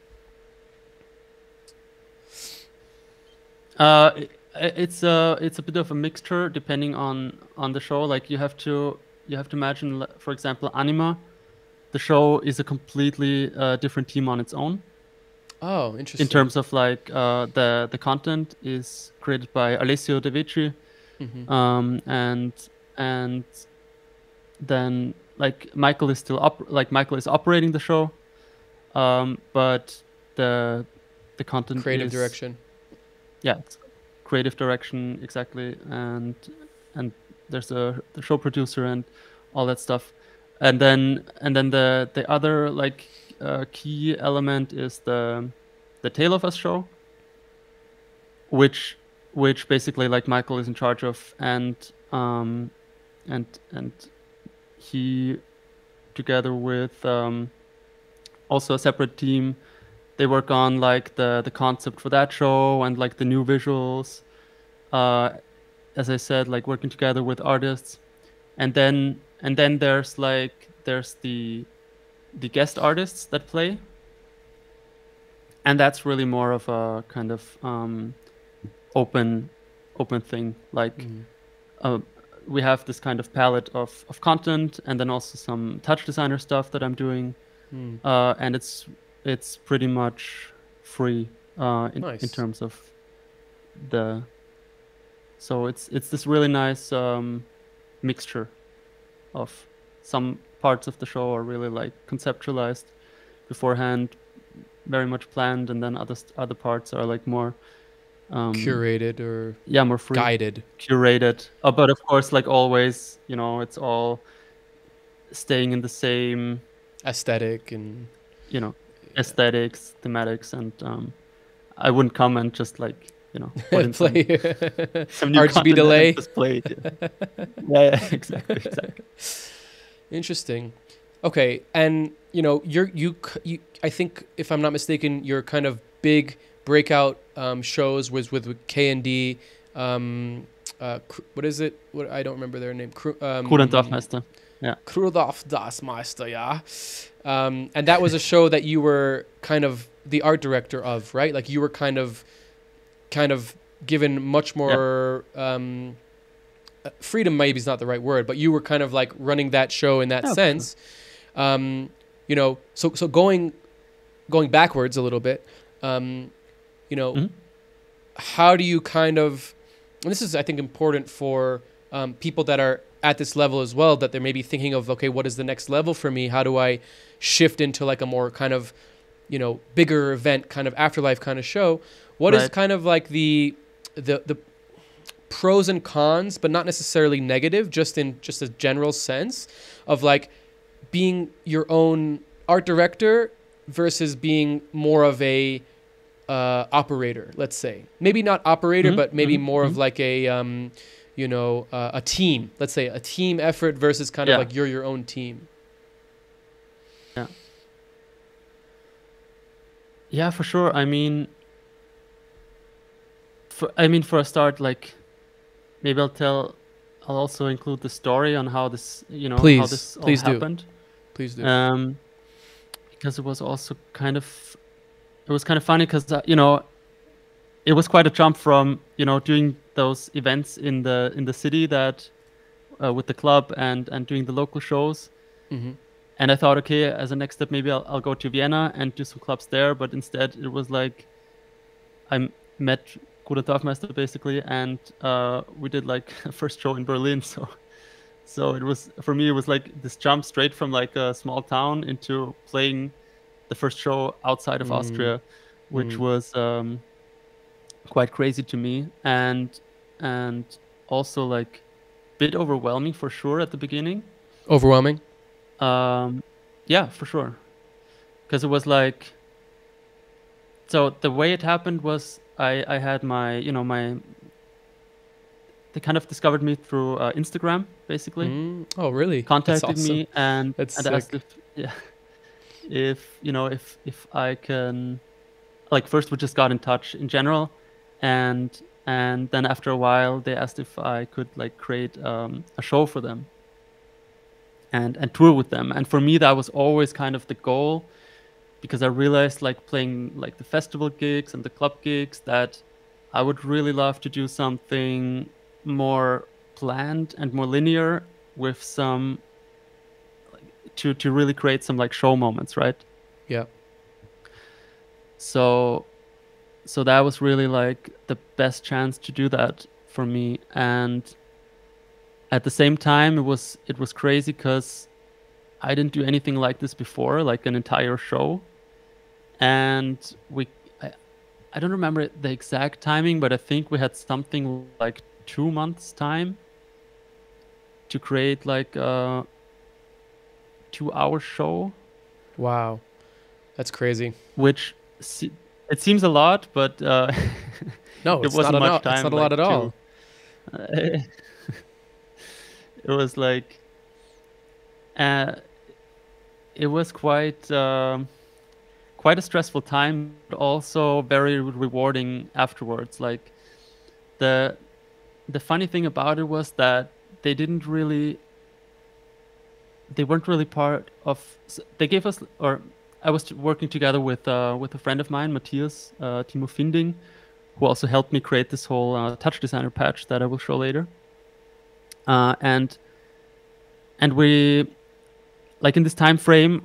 It's a bit of a mixture depending on the show. Like you have to imagine, for example, Anima. The show is a completely different team on its own. Oh, interesting. In terms of like the content is created by Alessio De Vecchi, and then like Michael is still Michael is operating the show, but the content creative direction. Yeah, it's creative direction exactly, and there's the show producer and all that stuff. And then the other like key element is the Tale of Us show, which basically like Michael is in charge of, and he together with also a separate team, they work on like the concept for that show and like the new visuals. As I said, like working together with artists, and then there's the guest artists that play, and that's really more of a kind of open thing. Like we have this kind of palette of content, and then also some TouchDesigner stuff that I'm doing, and it's pretty much free in terms of the. So it's this really nice mixture of some parts of the show are really like conceptualized beforehand, very much planned, and then other parts are like more curated or more free, guided, curated. But of course, like always, it's all staying in the same aesthetic and aesthetics, thematics, and I wouldn't come and just like put in play some new RGB delay. Just play it. Yeah, exactly. Interesting. Okay, and you I think if I'm not mistaken, your kind of big breakout shows was with K&D. What is it? What I don't remember their name. Krudendorfmeister. Yeah. Krudendorfmeister, yeah. And that was a show that you were kind of the art director of, right? Like you were kind of given much more freedom. Maybe is not the right word, but you were kind of like running that show in that sense. Sure. So going backwards a little bit, how do you kind of, and this is I think important for people that are at this level as well, that they're maybe thinking of, okay, what is the next level for me? How do I shift into like a more kind of, bigger event, kind of Afterlife kind of show? What is kind of like the pros and cons, but not necessarily negative, just a general sense of like being your own art director versus being more of a operator, let's say. Maybe not operator, but maybe more of like a a team. Let's say a team effort versus kind of like you're your own team. Yeah. Yeah, for sure. I mean, for a start, like maybe I'll also include the story on how this, how Please, this all please do. happened. Please do. Because it was also kind of funny because it was quite a jump from doing those events in the city that with the club and doing the local shows. Mm-hmm. And I thought, okay, as a next step, maybe I'll go to Vienna and do some clubs there. But instead, it was like I met Gute Dorfmeister basically, and we did like a first show in Berlin. So it was, for me, it was like this jump straight from like a small town into playing the first show outside of Austria, which was quite crazy to me, and also like a bit overwhelming for sure at the beginning. Overwhelming? Yeah, for sure. Because it was like, so the way it happened was I had my, they kind of discovered me through Instagram, basically. Oh, really? Contacted That's awesome. me and asked if I can, like, first we just got in touch in general, and then after a while they asked if I could like create a show for them and tour with them. And for me that was always kind of the goal, because I realized, like, playing like the festival gigs and the club gigs, that I would really love to do something more planned and more linear, with some to really create some like show moments, right? Yeah. So that was really like the best chance to do that for me. And at the same time, it was crazy because I didn't do anything like this before, like an entire show. And I don't remember the exact timing, but I think we had something like 2 months time to create like a 2-hour show. Wow. That's crazy. Which it seems a lot, but no, it wasn't much time. It's not a lot at all. It was like, it was quite a stressful time, but also very rewarding afterwards. Like the funny thing about it was that they weren't really part of. They gave us, or I was working together with a friend of mine, Matthias Timo Finding, who also helped me create this whole TouchDesigner patch that I will show later. And we, like, in this time frame,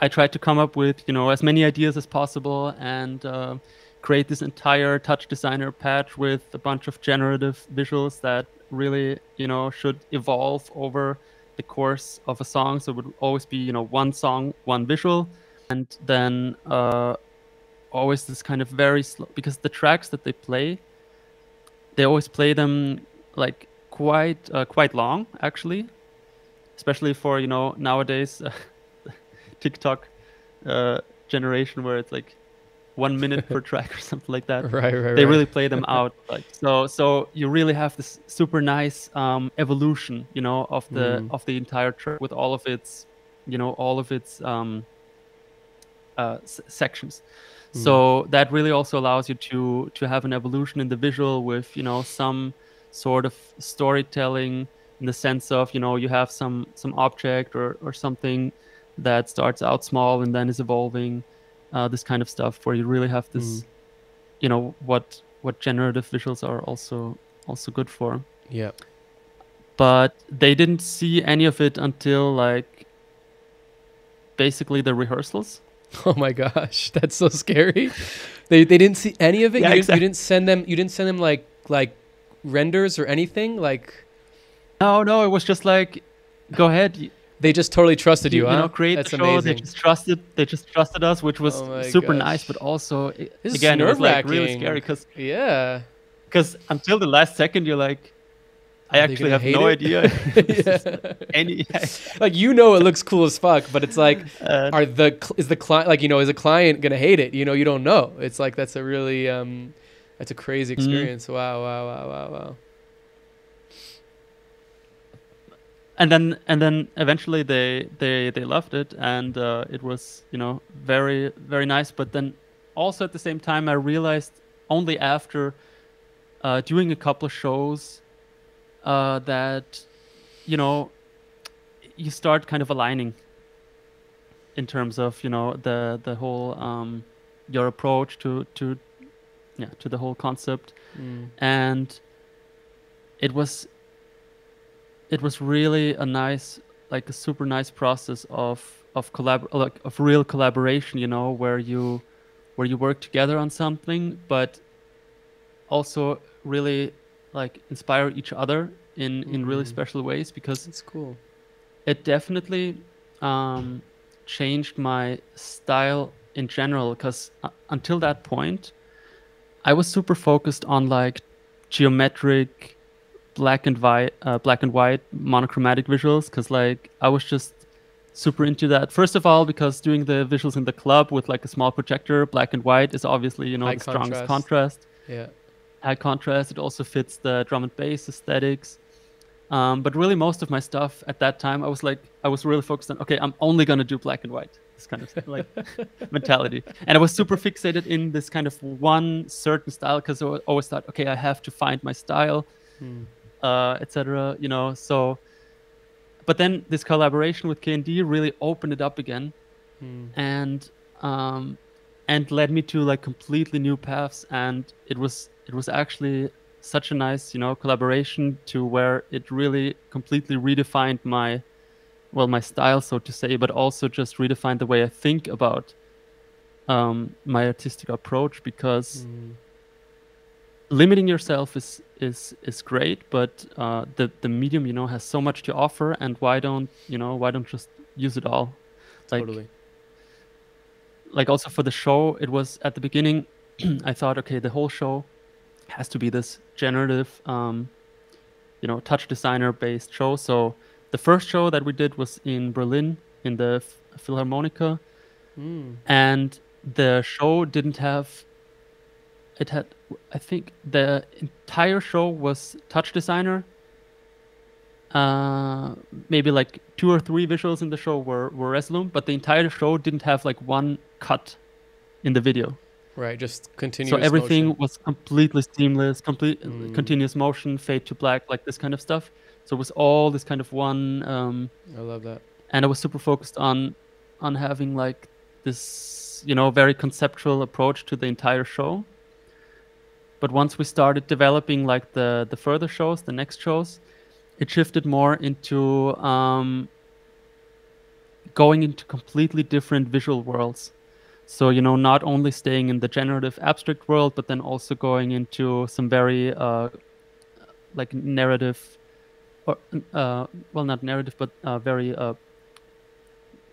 I tried to come up with as many ideas as possible and create this entire TouchDesigner patch with a bunch of generative visuals that really should evolve over the course of a song. So it would always be one song, one visual, and then always this kind of very slow, because the tracks that they always play them like quite long, actually, especially for nowadays TikTok generation, where it's like 1 minute per track or something like that. Right. They really play them out, like so you really have this super nice evolution of the entire track, with all of its sections. So that really also allows you to have an evolution in the visual, with some sort of storytelling, in the sense of you have some object or something that starts out small and then is evolving, this kind of stuff, where you really have this what generative visuals are also good for. Yeah. But they didn't see any of it until like basically the rehearsals. Oh my gosh, that's so scary. They didn't see any of it. Yeah, You didn't send them like renders or anything, like. No, it was just like, go ahead. They just totally trusted you, huh? Create That's the show. amazing. They just trusted us, which was super nice, but also again, it was like really scary because until the last second you're like, I actually have no idea. Like, it looks cool as fuck, but it's like, is the client, like, is a client gonna hate it? You don't know. It's like, that's a really that's a crazy experience. Wow. And then eventually they loved it, and it was very, very nice. But then also at the same time, I realized only after doing a couple of shows that, you know, you start kind of aligning in terms of, you know, the whole your approach to the whole concept. And it was really a nice, like a super nice process of real collaboration, you know, where you work together on something, but also really like inspire each other in really special ways, because That's cool. it definitely changed my style in general, because until that point I was super focused on like geometric black and white monochromatic visuals, because like I was just super into that. First of all, because doing the visuals in the club with like a small projector, black and white, is obviously, you know, High the strongest contrast. Yeah. High contrast. It also fits the drum and bass aesthetics. But really most of my stuff at that time, I was really focused on, okay, I'm only going to do black and white, this kind of like mentality. And I was super fixated in this kind of one certain style, because I always thought, okay, I have to find my style, etc. You know, so, but then this collaboration with K&D really opened it up again, and led me to like completely new paths. And it was actually such a nice, you know, collaboration, to where it really completely redefined my style, so to say, but also just redefined the way I think about my artistic approach, because limiting yourself is great, but the medium, you know, has so much to offer, and why don't just use it all? Totally. Like also for the show, it was at the beginning I thought, okay, the whole show has to be this generative, you know, TouchDesigner based show. So the first show that we did was in Berlin in the Philharmonica, and the show didn't have. It had, I think, the entire show was TouchDesigner. Maybe like 2 or 3 visuals in the show were Resolume, but the entire show didn't have like one cut in the video. Right, just continuous So everything motion. was completely seamless, continuous motion, fade to black, like this kind of stuff. So it was all this kind of one. I love that. And I was super focused on having like this, you know, very conceptual approach to the entire show. But once we started developing like the further shows, the next shows, it shifted more into going into completely different visual worlds. So, you know, not only staying in the generative abstract world, but then also going into some very like narrative, or well, not narrative, but very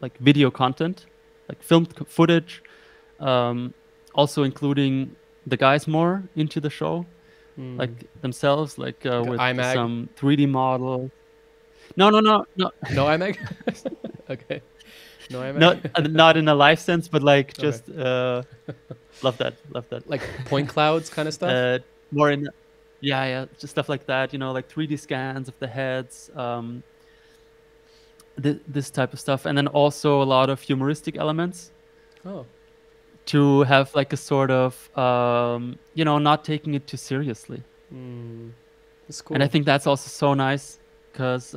like video content, like filmed footage, also including the guys more into the show, like themselves, like with iMag? some 3D model. No. No iMag? Okay. No iMag? Not in a live sense, but like Okay. just love that. Like point clouds kind of stuff? More in, yeah, just stuff like that. You know, like 3D scans of the heads, this type of stuff, and then also a lot of humoristic elements. Oh. To have like a sort of, you know, not taking it too seriously. That's cool. And I think that's also so nice, because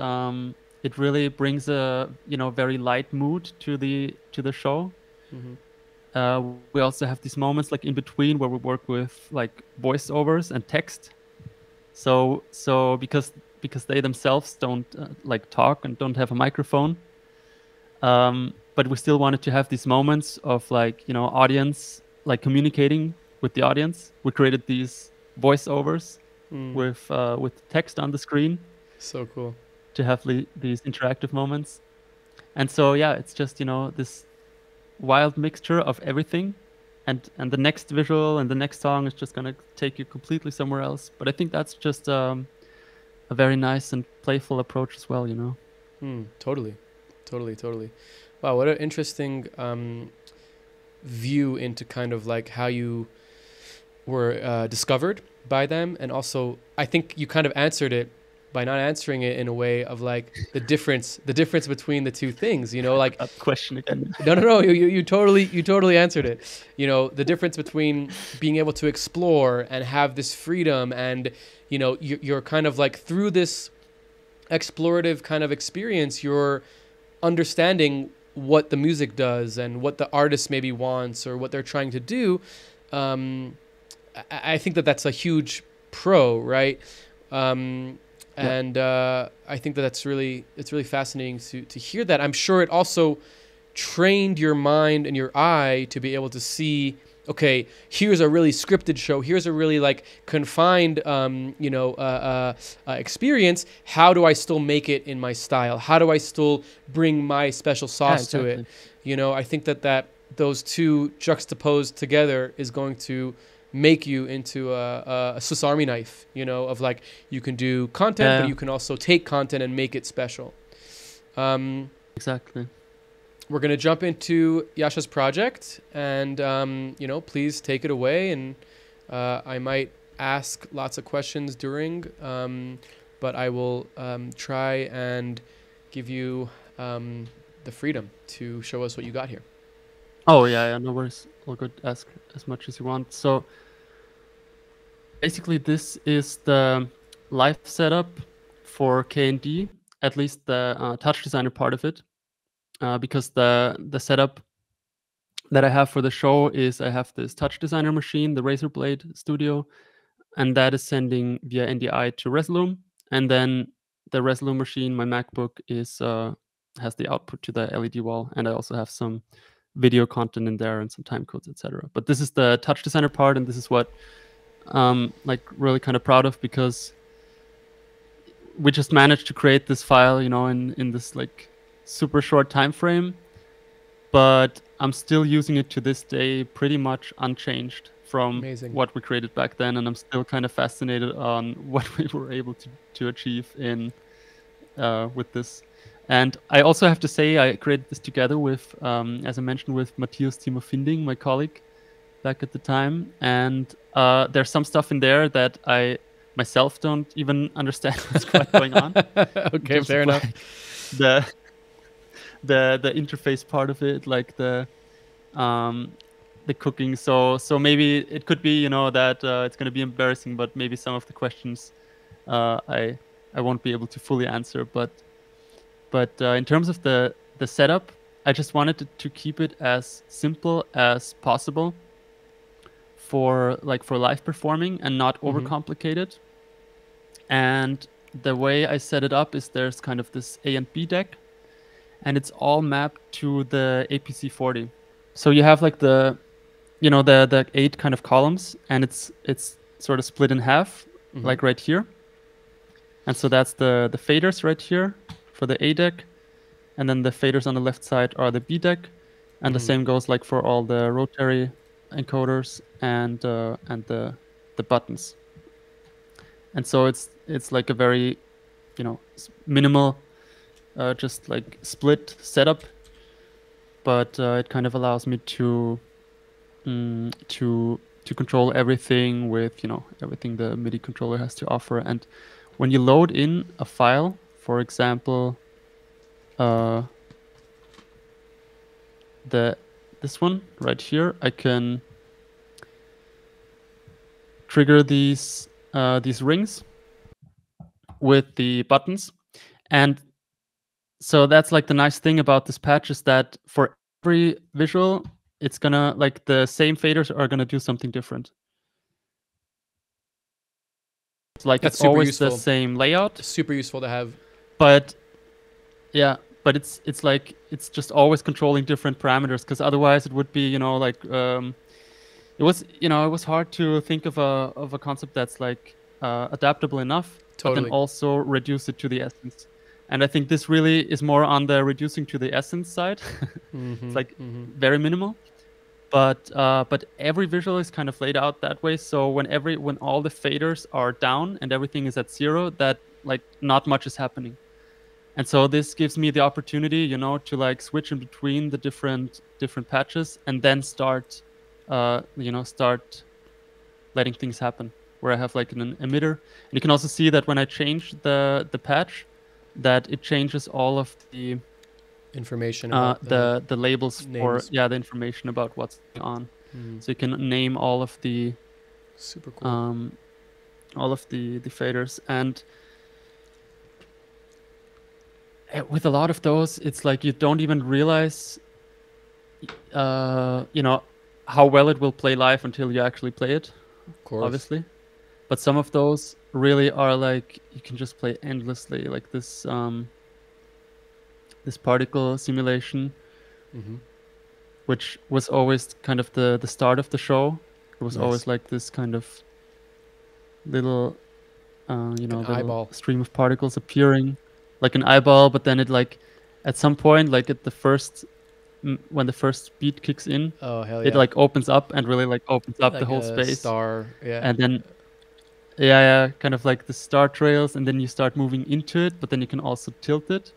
it really brings a, you know, very light mood to the show. We also have these moments like in between where we work with like voiceovers and text. So because they themselves don't like talk and don't have a microphone, but we still wanted to have these moments of like, you know, audience, like communicating with the audience. We created these voiceovers with text on the screen. So cool. To have these interactive moments. And so, yeah, it's just, you know, this wild mixture of everything. And the next visual and the next song is just going to take you completely somewhere else. But I think that's just a very nice and playful approach as well, you know? Totally. Wow, what an interesting view into kind of like how you were discovered by them. And also, I think you kind of answered it by not answering it in a way of like the difference between the two things, you know, like That question again. no, you totally answered it. You know, the difference between being able to explore and have this freedom, and you know, you're kind of like through this explorative kind of experience, you're understanding what the music does and what the artist maybe wants or what they're trying to do. I think that that's a huge pro, right? And I think that it's really fascinating to hear that. I'm sure it also trained your mind and your eye to be able to see, okay, here's a really scripted show, here's a really like confined experience. How do I still make it in my style? How do I still bring my special sauce to it? You know, I think that those two juxtaposed together is going to make you into a Swiss Army knife, you know, of like, you can do content, but you can also take content and make it special. Exactly. We're going to jump into Jascha's project, and, you know, please take it away. And I might ask lots of questions during, but I will try and give you the freedom to show us what you got here. Oh, yeah, no worries. All good. Ask as much as you want. So basically, this is the live setup for K&D, at least the TouchDesigner part of it. Because the setup that I have for the show is I have this TouchDesigner machine, the Razor Blade Studio, and that is sending via NDI to Resolume. And then the Resolume machine, my MacBook, is has the output to the LED wall, and I also have some video content in there and some time codes, etc. But this is the TouchDesigner part, and this is what like really kind of proud of, because we just managed to create this file, you know, in this like super short time frame, but I'm still using it to this day pretty much unchanged from what we created back then, and I'm still kind of fascinated on what we were able to achieve in with this. And I also have to say, I created this together with, as I mentioned, with Matthias Timo Finding, my colleague back at the time, and there's some stuff in there that I myself don't even understand what's quite going on. Okay, fair enough. The interface part of it, like the cooking. So maybe it could be, you know, that it's going to be embarrassing, but maybe some of the questions I won't be able to fully answer. But in terms of the setup, I just wanted to keep it as simple as possible for live performing and not overcomplicated. And the way I set it up is there's kind of this A and B deck, and it's all mapped to the APC40. So you have like the 8 kind of columns, and it's sort of split in half, like right here. And so that's the faders right here for the A deck, and then the faders on the left side are the B deck, and the same goes like for all the rotary encoders and the buttons. And so it's like a very, you know, minimal, just like split setup, but it kind of allows me to control everything with, you know, everything the MIDI controller has to offer. And when you load in a file, for example, this one right here, I can trigger these rings with the buttons. And so that's like the nice thing about this patch, is that for every visual, it's gonna, like, the same faders are gonna do something different. It's like it's always useful. The same layout. Super useful to have. But yeah, but it's like it's just always controlling different parameters, because otherwise it would be, you know, like it was hard to think of a concept that's like adaptable enough, but then also reduce it to the essence. And I think this really is more on the reducing to the essence side. It's like very minimal, but every visual is kind of laid out that way. So when all the faders are down and everything is at 0, that like not much is happening. And so this gives me the opportunity, you know, to like switch in between the different patches and then start letting things happen. where I have like an emitter. And you can also see that when I change the patch, that it changes all of the Information about the labels for names. the information about what's going on. Mm. So you can name all of the Super cool. the faders. And with a lot of those, it's like you don't even realize you know, how well it will play live until you actually play it, Of course. obviously. But some of those really are like, you can just play endlessly, like this this particle simulation, Mm-hmm. which was always kind of the start of the show. It was Nice. always like this kind of little you know, An little eyeball. stream of particles appearing like an eyeball, but then it like at some point, like at the first when the first beat kicks in, Oh hell yeah! it like opens up and really like opens up like the whole a space. Star, yeah. And then yeah, kind of like the star trails, and then you start moving into it, but then you can also tilt it.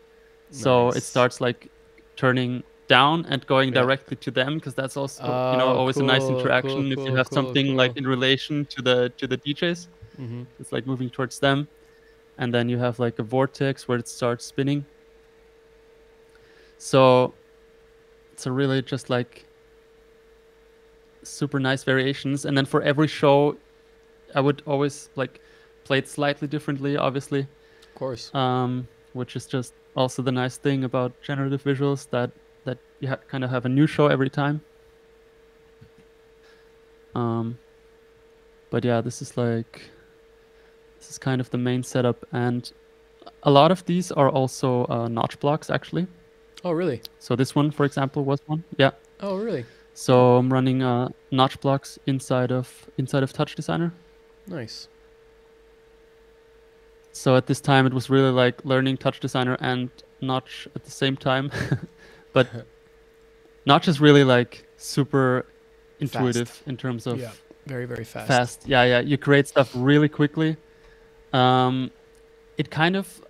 So it Nice. starts like turning down and going Yeah. directly to them, because that's also you know, Oh, always a nice cool, interaction cool, if you cool, have cool, something like cool. in relation to the DJs. Mm-hmm. It's like moving towards them, and then you have like a vortex where it starts spinning. So really just like super nice variations. And then for every show, I would always like play it slightly differently, obviously, Of course. which is just also the nice thing about generative visuals, that you kind of have a new show every time. But yeah, this is kind of the main setup, and a lot of these are also notch blocks actually. Oh really? So this one, for example, was one. Yeah. Oh really? So I'm running notch blocks inside of TouchDesigner. Nice. So at this time, it was really like learning TouchDesigner and Notch at the same time. But Notch is really like super intuitive in terms of Yeah. Very very fast. fast. Yeah. You create stuff really quickly. It kind of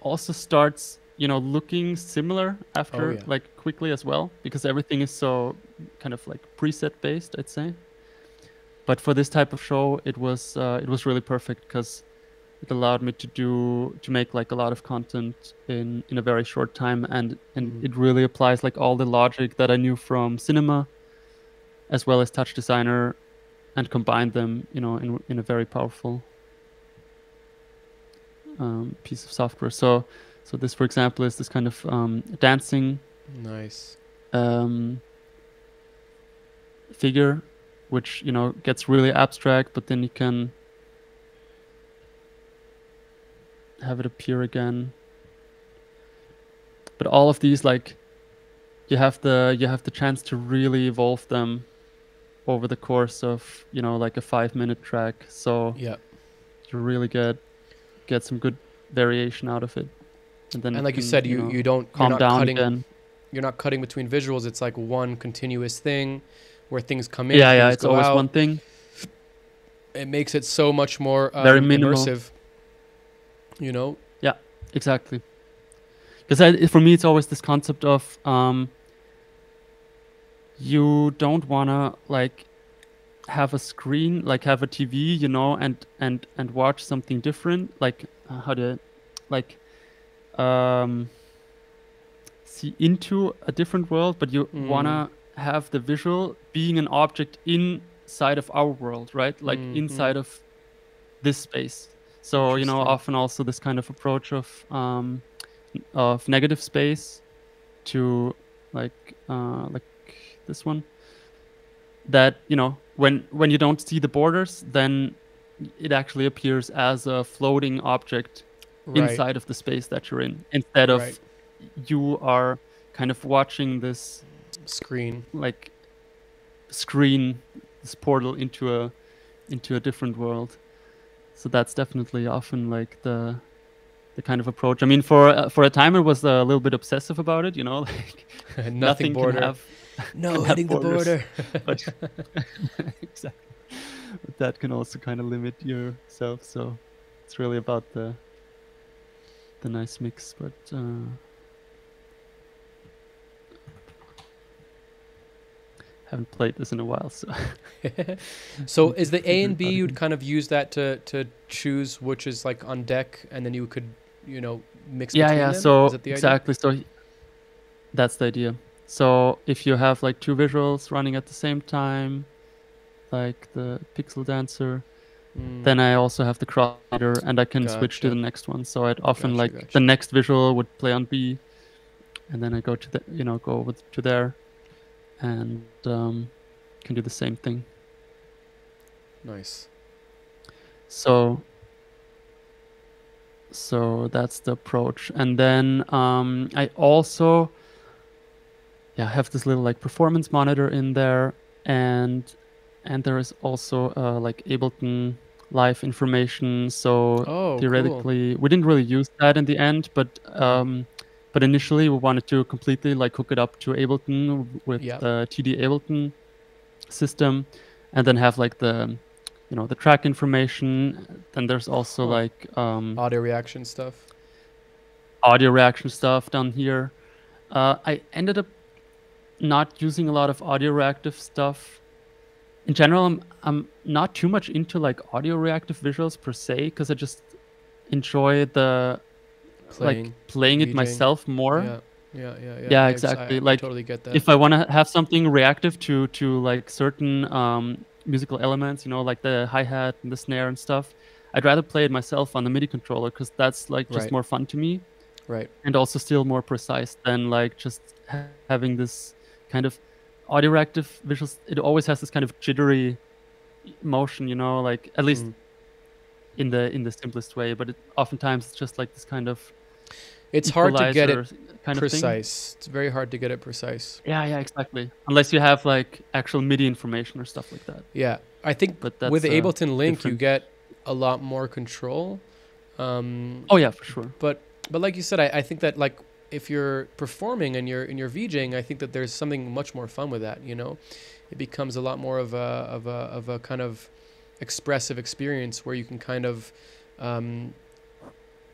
also starts, you know, looking similar after yeah. like quickly as well, because everything is so kind of like preset based, I'd say. But for this type of show, it was really perfect, because it allowed me to make like a lot of content in a very short time, and it really applies like all the logic that I knew from cinema as well as TouchDesigner, and combined them, you know, in a very powerful piece of software. So this, for example, is this kind of dancing Nice. figure, which, you know, gets really abstract, but then you can have it appear again. But all of these, like, you have the chance to really evolve them over the course of, you know, like a 5-minute track. So Yeah. you really get some good variation out of it. And then like you said, you don't calm you're not down cutting, again. You're not cutting between visuals. It's like one continuous thing where things come in. Yeah, things it's go always out. one thing. It makes it so much more Very minimal. immersive. You know? Yeah, exactly. Because for me, it's always this concept of you don't wanna like have a screen, like have a TV, you know, and watch something different. Like how do I, like see into a different world, but you wanna have the visual being an object inside of our world, right? Like inside of this space. So, you know, often also this kind of approach of negative space to like this one, that, you know, when you don't see the borders, then it actually appears as a floating object inside of the space that you're in, instead of you are kind of watching this screen, this portal into a different world. So that's definitely often like the kind of approach. I mean, for a time, it was a little bit obsessive about it, you know, like nothing border. can have hitting the border. But exactly. But that can also kind of limit yourself. So it's really about the nice mix. But haven't played this in a while, so. So is the A and B, you'd kind of use that to choose which is like on deck, and then you could, you know, mix between them? So Is that the idea? exactly. So that's the idea. So if you have like two visuals running at the same time, like the Pixel Dancer, then I also have the cross-fader, and I can switch to the next one. So I'd often the next visual would play on B, and then I go to the, you know, go over to there, and can do the same thing. Nice. So that's the approach. And then I also have this little like performance monitor in there, and there is also like Ableton Live information. So theoretically, we didn't really use that in the end, but initially we wanted to completely like hook it up to Ableton with the TD Ableton system, and then have like the, you know, the track information. Then there's also like audio reaction stuff down here. I ended up not using a lot of audio reactive stuff. In general, I'm not too much into like audio reactive visuals per se, because I just enjoy the playing it myself more. Yeah, exactly. I totally get that. If I want to have something reactive to like certain musical elements, you know, like the hi-hat and the snare and stuff, I'd rather play it myself on the MIDI controller, because that's like just more fun to me. Right. And also still more precise than like just having this kind of audio reactive visuals. It always has this kind of jittery motion, you know, like at least in the simplest way, but oftentimes it's just like this kind of, it's hard to get it kind precise. It's very hard to get it precise. Yeah, exactly. Unless you have like actual MIDI information or stuff like that. Yeah, I think with Ableton Link you get a lot more control. Oh yeah, for sure. But like you said, I think that like if you're performing and you're VJing, I think that there's something much more fun with that. You know, it becomes a lot more of a kind of expressive experience where you can kind of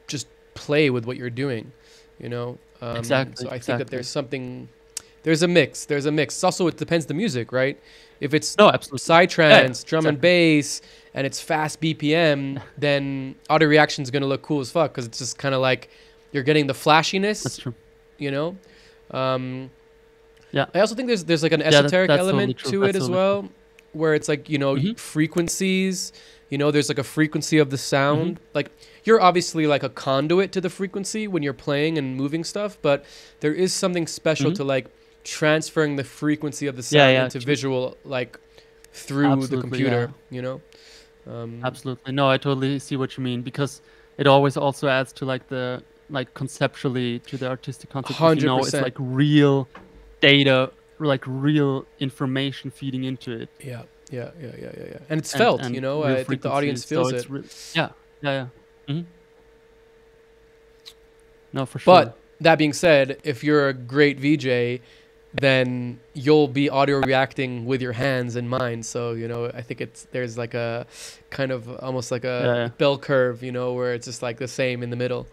just play with what you're doing. You know, exactly. So I think that there's a mix. It's also, it depends the music, right? If it's psytrance, drum and bass, and it's fast BPM, then audio reaction is gonna look cool as fuck, because it's just kind of like you're getting the flashiness. That's true. You know. Yeah. I also think there's like an esoteric element totally to it as well, where it's like, you know, frequencies. You know, there's like a frequency of the sound. Like you're obviously like a conduit to the frequency when you're playing and moving stuff, but there is something special to like transferring the frequency of the sound into visual, like through the computer. You know. Absolutely. No, I totally see what you mean, because it always also adds to like the conceptually to the artistic concept. 100%. You know, it's like real data, like real information feeding into it. Yeah. And it's felt, you know. I think the audience feels it. No, for sure. But that being said, if you're a great VJ, then you'll be audio reacting with your hands and mind. So, you know, I think there's like a kind of almost like a bell curve, you know, where it's just like the same in the middle.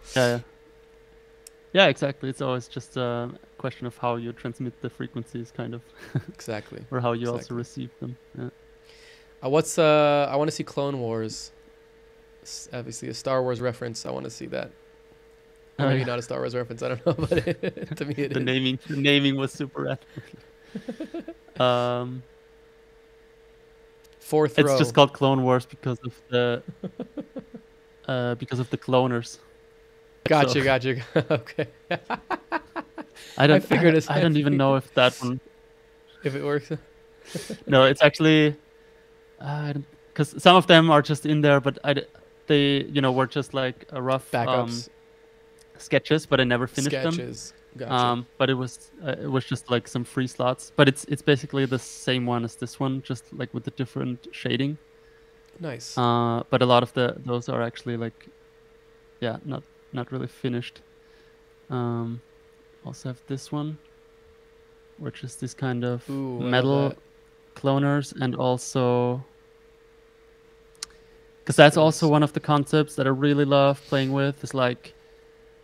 Yeah, exactly. It's always just a question of how you transmit the frequencies, kind of. Exactly. Or how you also receive them. Yeah. I want to see Clone Wars. Obviously a Star Wars reference. I want to see that. Or maybe not a Star Wars reference. I don't know, but to me it is. The naming was super rad. Fourth row. It's just called Clone Wars because of the cloners. Gotcha. Okay. I don't even know if that one. If it works. No, it's actually, because some of them are just in there, but they were just like a rough backups, sketches, but I never finished them. Gotcha. But it was just like some free slots, but it's basically the same one as this one, just like with the different shading. Nice. But a lot of those are actually like, not really finished. Also have this one, which is this kind of metal cloners, and also because that's also one of the concepts that I really love playing with, is like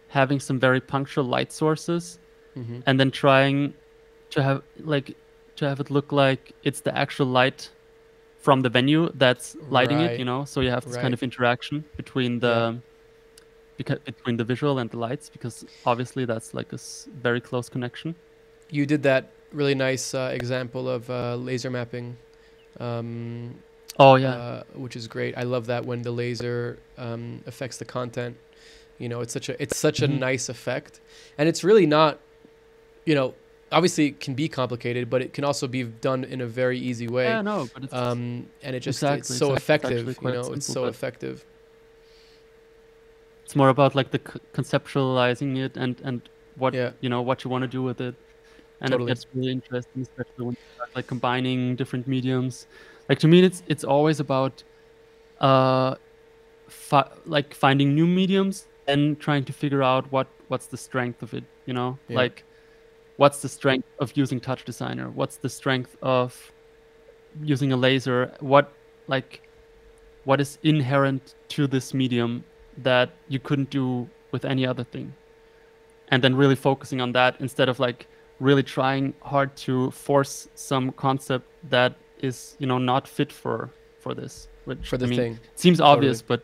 having some very punctual light sources, and then trying to have like to have it look like it's the actual light from the venue that's lighting it, Right. you know. So you have this kind Right. of interaction between between the visual and the lights, because obviously that's like a very close connection. You did that really nice example of laser mapping, Oh yeah, which is great. I love that when the laser affects the content. You know, it's such a Mhm. nice effect, and it's really not, you know, obviously it can be complicated, but it can also be done in a very easy way. yeah, no, but it's And it just exactly, it's so exactly. It's actually effective. You quite know, it's simple, so but effective. it's more about like the conceptualizing it and what Yeah, you know what you want to do with it, and it totally. gets really interesting, especially when you start like combining different mediums. Like to me, it's always about uh like finding new mediums and trying to figure out what's the strength of it, you know, Yeah. like what's the strength of using TouchDesigner, what's the strength of using a laser, what is inherent to this medium that you couldn't do with any other thing, and then really focusing on that instead of like really trying hard to force some concept that is, you know, not fit for this, which For the I mean thing. seems obvious, but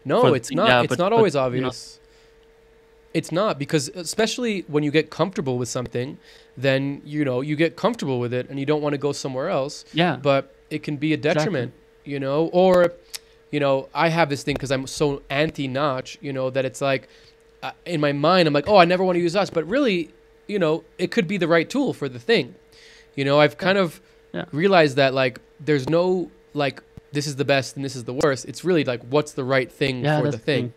No, for the it's thing, not. yeah, It's but not always you know, obvious. It's not, because especially when you get comfortable with something, then you know you get comfortable with it and you don't want to go somewhere else. yeah, But it can be a exactly. detriment, you know. Or, you know, I have this thing because I'm so anti-notch, you know, that it's like in my mind I'm like, oh, I never want to use us, but really, you know, it could be the right tool for the thing. You know, I've kind of Yeah. realized that like there's no like this is the best and this is the worst. It's really like what's the right thing Yeah, for that's the thing.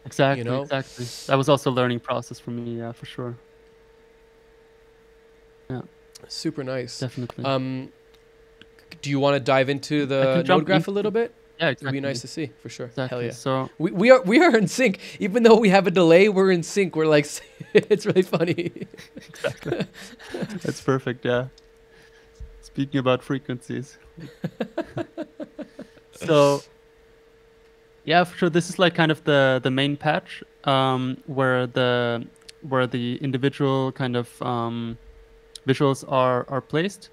Exactly, know? exactly. That was also a learning process for me, yeah, for sure. Yeah, Super nice. definitely. Do you want to dive into the can node jump graph a into- little bit? Yeah, It would be exactly. nice to see for sure. Exactly. Hell yeah. So We are in sync, even though we have a delay. We're in sync. We're like, it's really funny. that's perfect, yeah. Speaking about frequencies. So yeah, for sure. This is like kind of the main patch, where the individual kind of visuals are placed.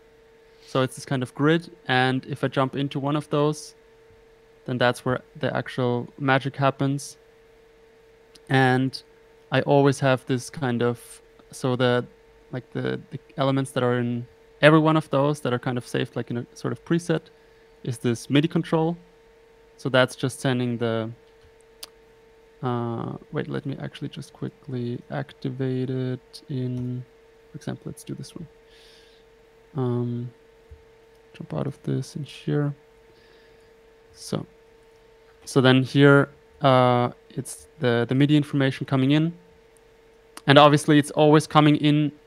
So it's this kind of grid, and if I jump into one of those, then that's where the actual magic happens. And I always have this kind of, so the elements that are in every one of those that are kind of saved like in a sort of preset is this MIDI control. So that's just sending the wait, let me actually just quickly activate it in, for example, let's do this one. Jump out of this in here. So then here it's the MIDI information coming in, and obviously it's always coming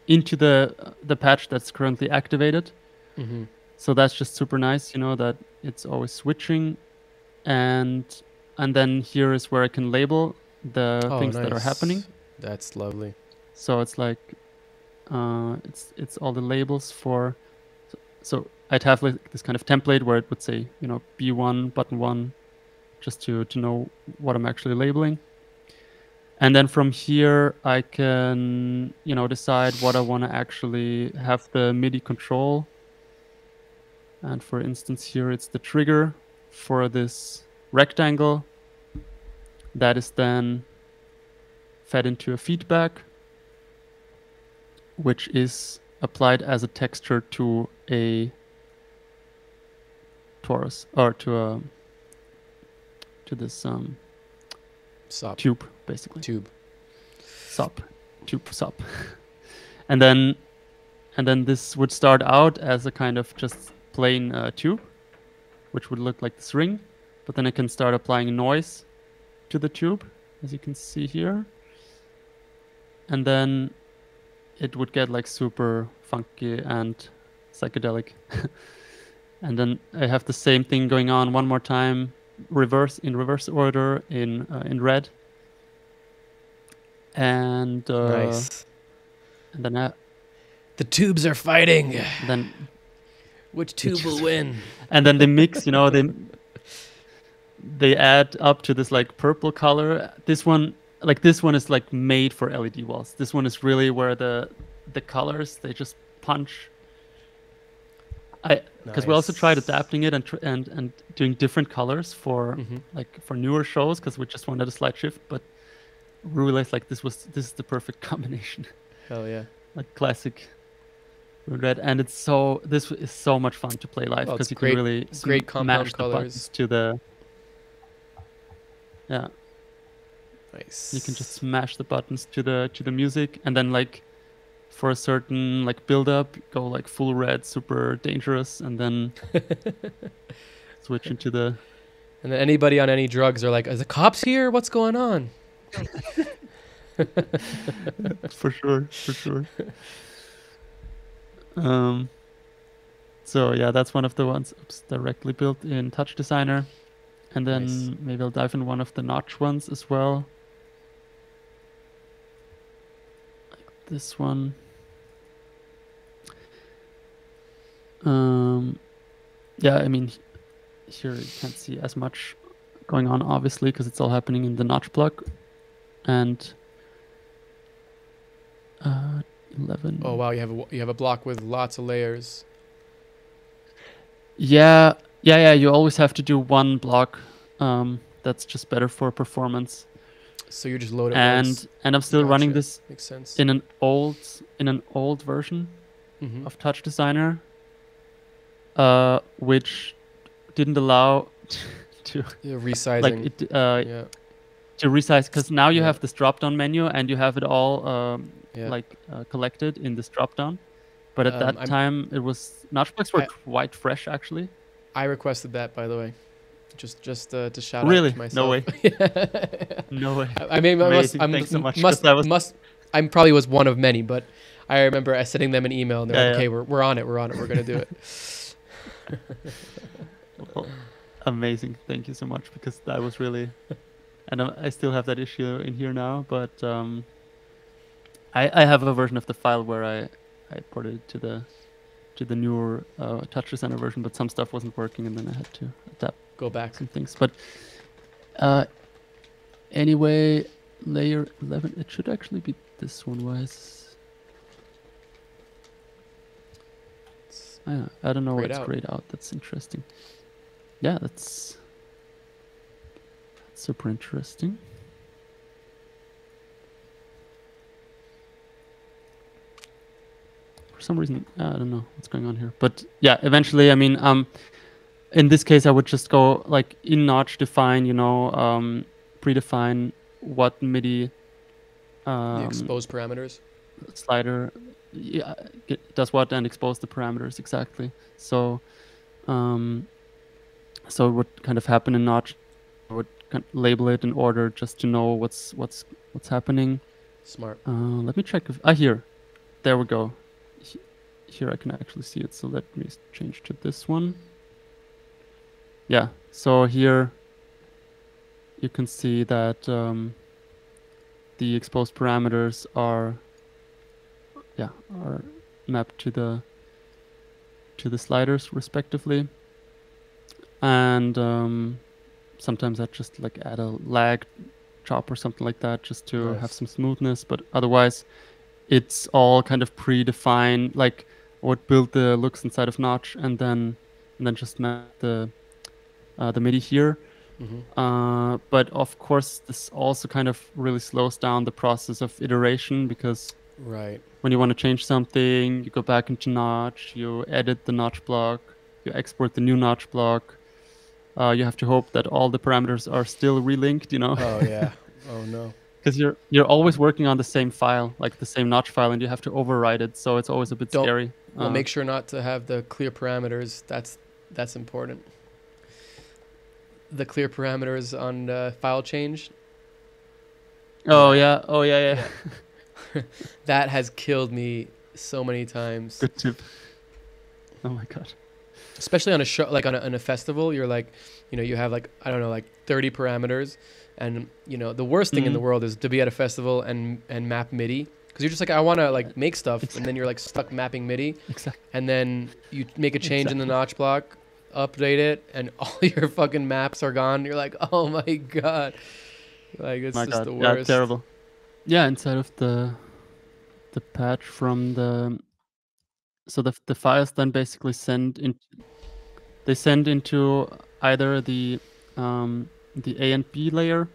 into the patch that's currently activated. Mm-hmm. So that's just super nice, you know, that it's always switching, and then here is where I can label the things that are happening. That's lovely. So it's like it's all the labels for. So I'd have like this kind of template where it would say, you know, B1 button 1, just to know what I'm actually labeling. And then from here I can, you know, decide what I want to actually have the MIDI control. And for instance, here it's the trigger for this rectangle that is then fed into a feedback, which is applied as a texture to a torus, or to this Sup. tube, basically. Tube. Sup. And then this would start out as a kind of just plain tube, which would look like this ring, but then I can start applying noise to the tube, as you can see here, and then it would get like super funky and psychedelic. And then I have the same thing going on one more time, in reverse order in red, and Nice. and then The tubes are fighting. then Which tube will win? and then they mix, you know, they add up to this like purple color. This one is like made for LED walls. This one is really where the colors, they just punch Because we also tried Nice. adapting it and doing different colors for Mm-hmm. like for newer shows because we just wanted a slight shift, but we realized like this is the perfect combination, Hell yeah. like classic red, and this is so much fun to play live Well, because it's you can really great compound smash the buttons colors. to the yeah. Nice. You can just smash the buttons to the music, and then like for a certain like build up, go like full red, super dangerous, and then switch into the. And then anybody on any drugs are like, "Is the cops here? What's going on?" For sure, for sure. So yeah, that's one of the ones directly built in TouchDesigner, and then Nice. maybe I'll dive in one of the notch ones as well. Like this one. Yeah, I mean, here you can't see as much going on, obviously, because it's all happening in the notch block. And 11. Oh wow, you have a block with lots of layers. Yeah. You always have to do one block. That's just better for performance. So you just load it once. And I'm still running Gotcha. this Makes sense. in an old version Mm-hmm. of TouchDesigner, which didn't allow to Resizing. like it Yeah. to resize, because now you Yeah. have this drop down menu and you have it all Yeah. collected in this drop down. But at that time, it was notch blocks were quite fresh actually. I requested that, by the way. Just to shout Really? out to myself. No way. Yeah. No way. I mean, Amazing. Thanks so much, 'cause I probably was one of many, but I remember sending them an email and they're Yeah, like, yeah. "Okay, we're on it. We're gonna do it." Well, amazing. Thank you so much, because that was really, and I still have that issue in here now, but I have a version of the file where I ported it to the newer TouchDesigner version, but some stuff wasn't working, and then I had to adapt Go back. some things. But anyway, layer 11, it should actually be this one. Why is I don't know why Grayed it's out. grayed out. That's interesting. Yeah, that's super interesting. For some reason, I don't know what's going on here. But yeah, eventually, I mean, in this case, I would just go like in Notch, define, predefine what MIDI The exposed parameters. slider does what, and expose the parameters exactly. So, so what kind of happen in Notch? I would label it in order just to know what's happening. Smart. Let me check if here, there we go. Here I can actually see it. So let me change to this one. Yeah. So here you can see that the exposed parameters are mapped to the sliders respectively, and sometimes I just like add a lag chop or something like that just to have some smoothness, but otherwise it's all kind of predefined. Like I would build the looks inside of Notch and then just map the MIDI here. Mm-hmm. But of course this also kind of really slows down the process of iteration, because Right. when you want to change something, you go back into Notch, you edit the Notch block, you export the new Notch block. You have to hope that all the parameters are still relinked, Oh yeah. Oh no. because you're always working on the same file, like the same Notch file, and you have to override it, so it's always a bit scary. Well, make sure not to have the clear parameters. That's important. The clear parameters on file change. Oh yeah. That has killed me so many times. Good tip. Oh my god. Especially on a show, like on a festival, you're like, you have like, I don't know, like 30 parameters, and the worst thing in the world is to be at a festival and map MIDI, because you're just like, I want to like make stuff, and then you're like stuck mapping MIDI, and then you make a change in the Notch block, update it, and all your fucking maps are gone. You're like, oh my god, like it's just the worst. Yeah, terrible. Yeah, inside of the patch from the So the files then basically send into either the A and B layer,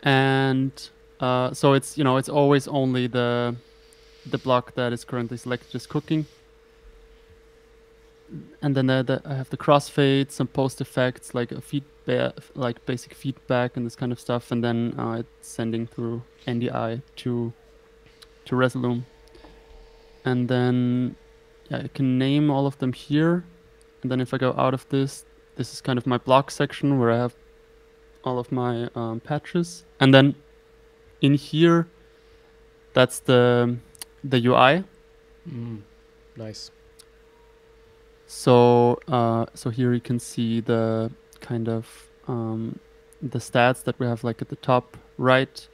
and so it's it's always only the block that is currently selected is cooking. And then I have the crossfade, some post effects like a feedback, like basic feedback and this kind of stuff, and then it's sending through NDI to Resolume. And then I can name all of them here. And then if I go out of this is kind of my block section where I have all of my patches. And then in here, that's the UI. Nice. So here you can see the kind of the stats that we have like at the top right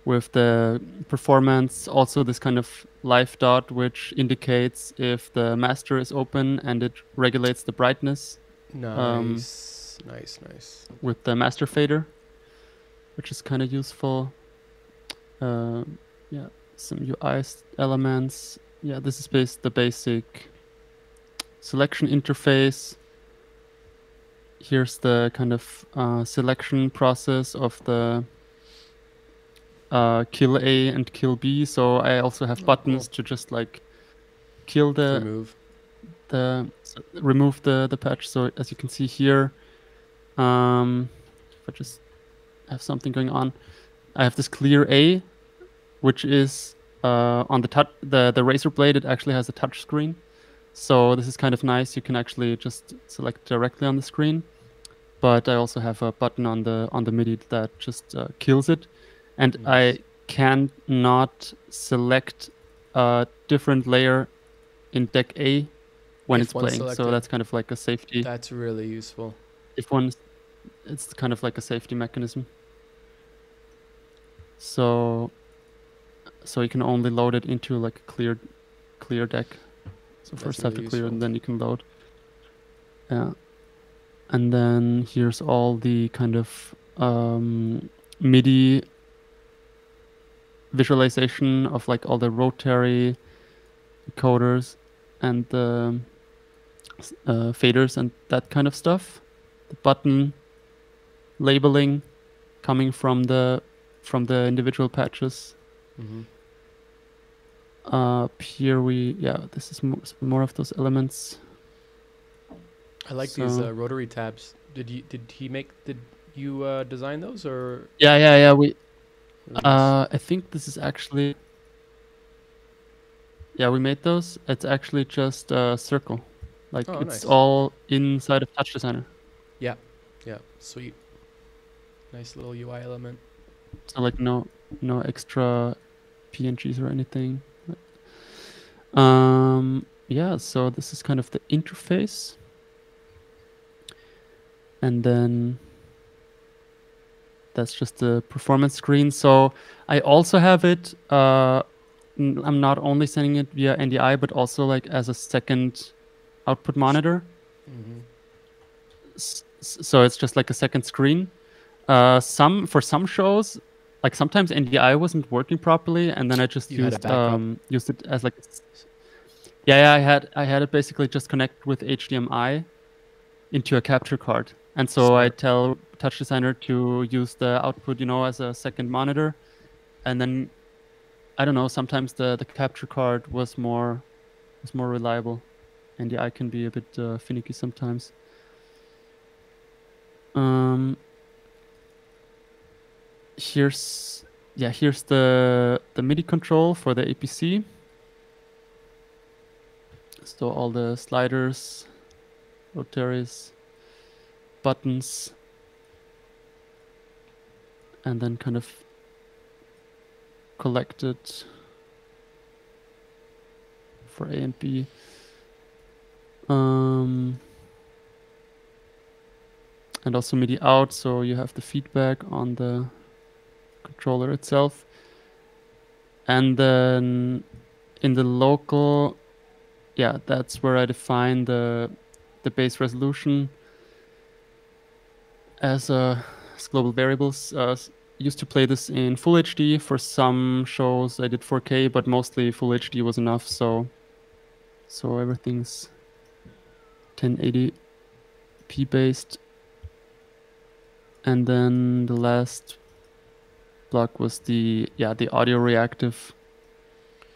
with the performance. Also this kind of live dot which indicates if the master is open, and it regulates the brightness. Nice. Nice. With the master fader, which is kind of useful. Yeah, some UI elements. Yeah, this is the basic selection interface. Here's the kind of selection process of the kill A and kill B. So I also have buttons to just like kill remove the patch. So as you can see here, if I just have something going on, I have this clear A, which is on the razor blade. It actually has a touch screen. So this is kind of nice. You can actually just select directly on the screen, but I also have a button on the MIDI that just kills it, and I cannot select a different layer in deck A when it's playing. Selected. So that's kind of like a safety. That's really useful. It's kind of like a safety mechanism. So you can only load it into like a clear deck. So first have to clear, and then you can load. Yeah. And then here's all the kind of MIDI visualization of like all the rotary coders and the faders and that kind of stuff. The button labeling coming from the individual patches. Here this is more of those elements. I like these rotary tabs. Did you design those, or? Yeah. I think this is actually. Yeah, we made those. It's actually just a circle, like it's all inside of TouchDesigner. Yeah, sweet. Nice little UI element. So like no extra PNGs or anything. Yeah, so this is kind of the interface. And then that's just the performance screen. So I also have it, I'm not only sending it via NDI, but also like as a second output monitor. So it's just like a second screen. For some shows, like sometimes NDI wasn't working properly, and then I just used it as like, I had it basically just connect with HDMI into a capture card, and so I tell TouchDesigner to use the output, as a second monitor, and then I don't know. Sometimes the capture card was more reliable. NDI can be a bit finicky sometimes. Here's the MIDI control for the APC. So all the sliders, rotaries, buttons, and then kind of collected for A and B. And also MIDI out, so you have the feedback on the controller itself. And then in the local, that's where I define the base resolution as global variables. Used to play this in Full HD. For some shows I did 4K, but mostly Full HD was enough. So So everything's 1080p based. And then the last block was the audio reactive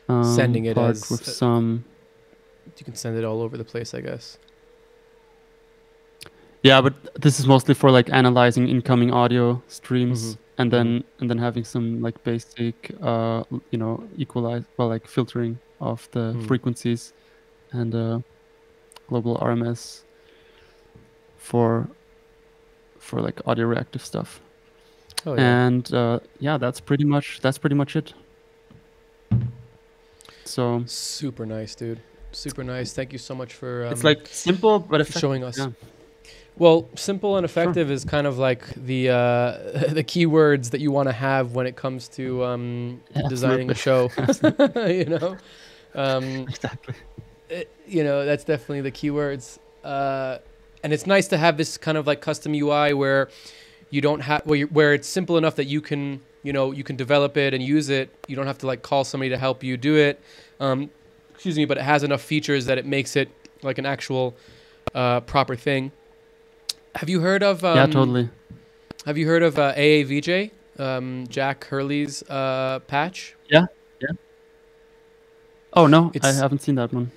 Sending it part as with some. you can send it all over the place, I guess. Yeah, but this is mostly for like analyzing incoming audio streams Mhm. and then having some like basic like filtering of the Mhm. frequencies and global RMS for like audio reactive stuff. Oh yeah. And that's pretty much it. So Super nice, dude. Super nice. Thank you so much for it's like simple but effective. showing us. Yeah. Well, simple and effective is kind of like the the keywords that you want to have when it comes to designing a show. You know, Exactly. you know, that's definitely the keywords. And it's nice to have this kind of like custom UI where you don't have where it's simple enough that you can develop it and use it. You don't have to like call somebody to help you do it. Excuse me, but it has enough features that it makes it like an actual proper thing. Have you heard of Yeah, totally. Have you heard of AAVJ, Jack Hurley's patch? Yeah. Oh no, I It's- haven't seen that one.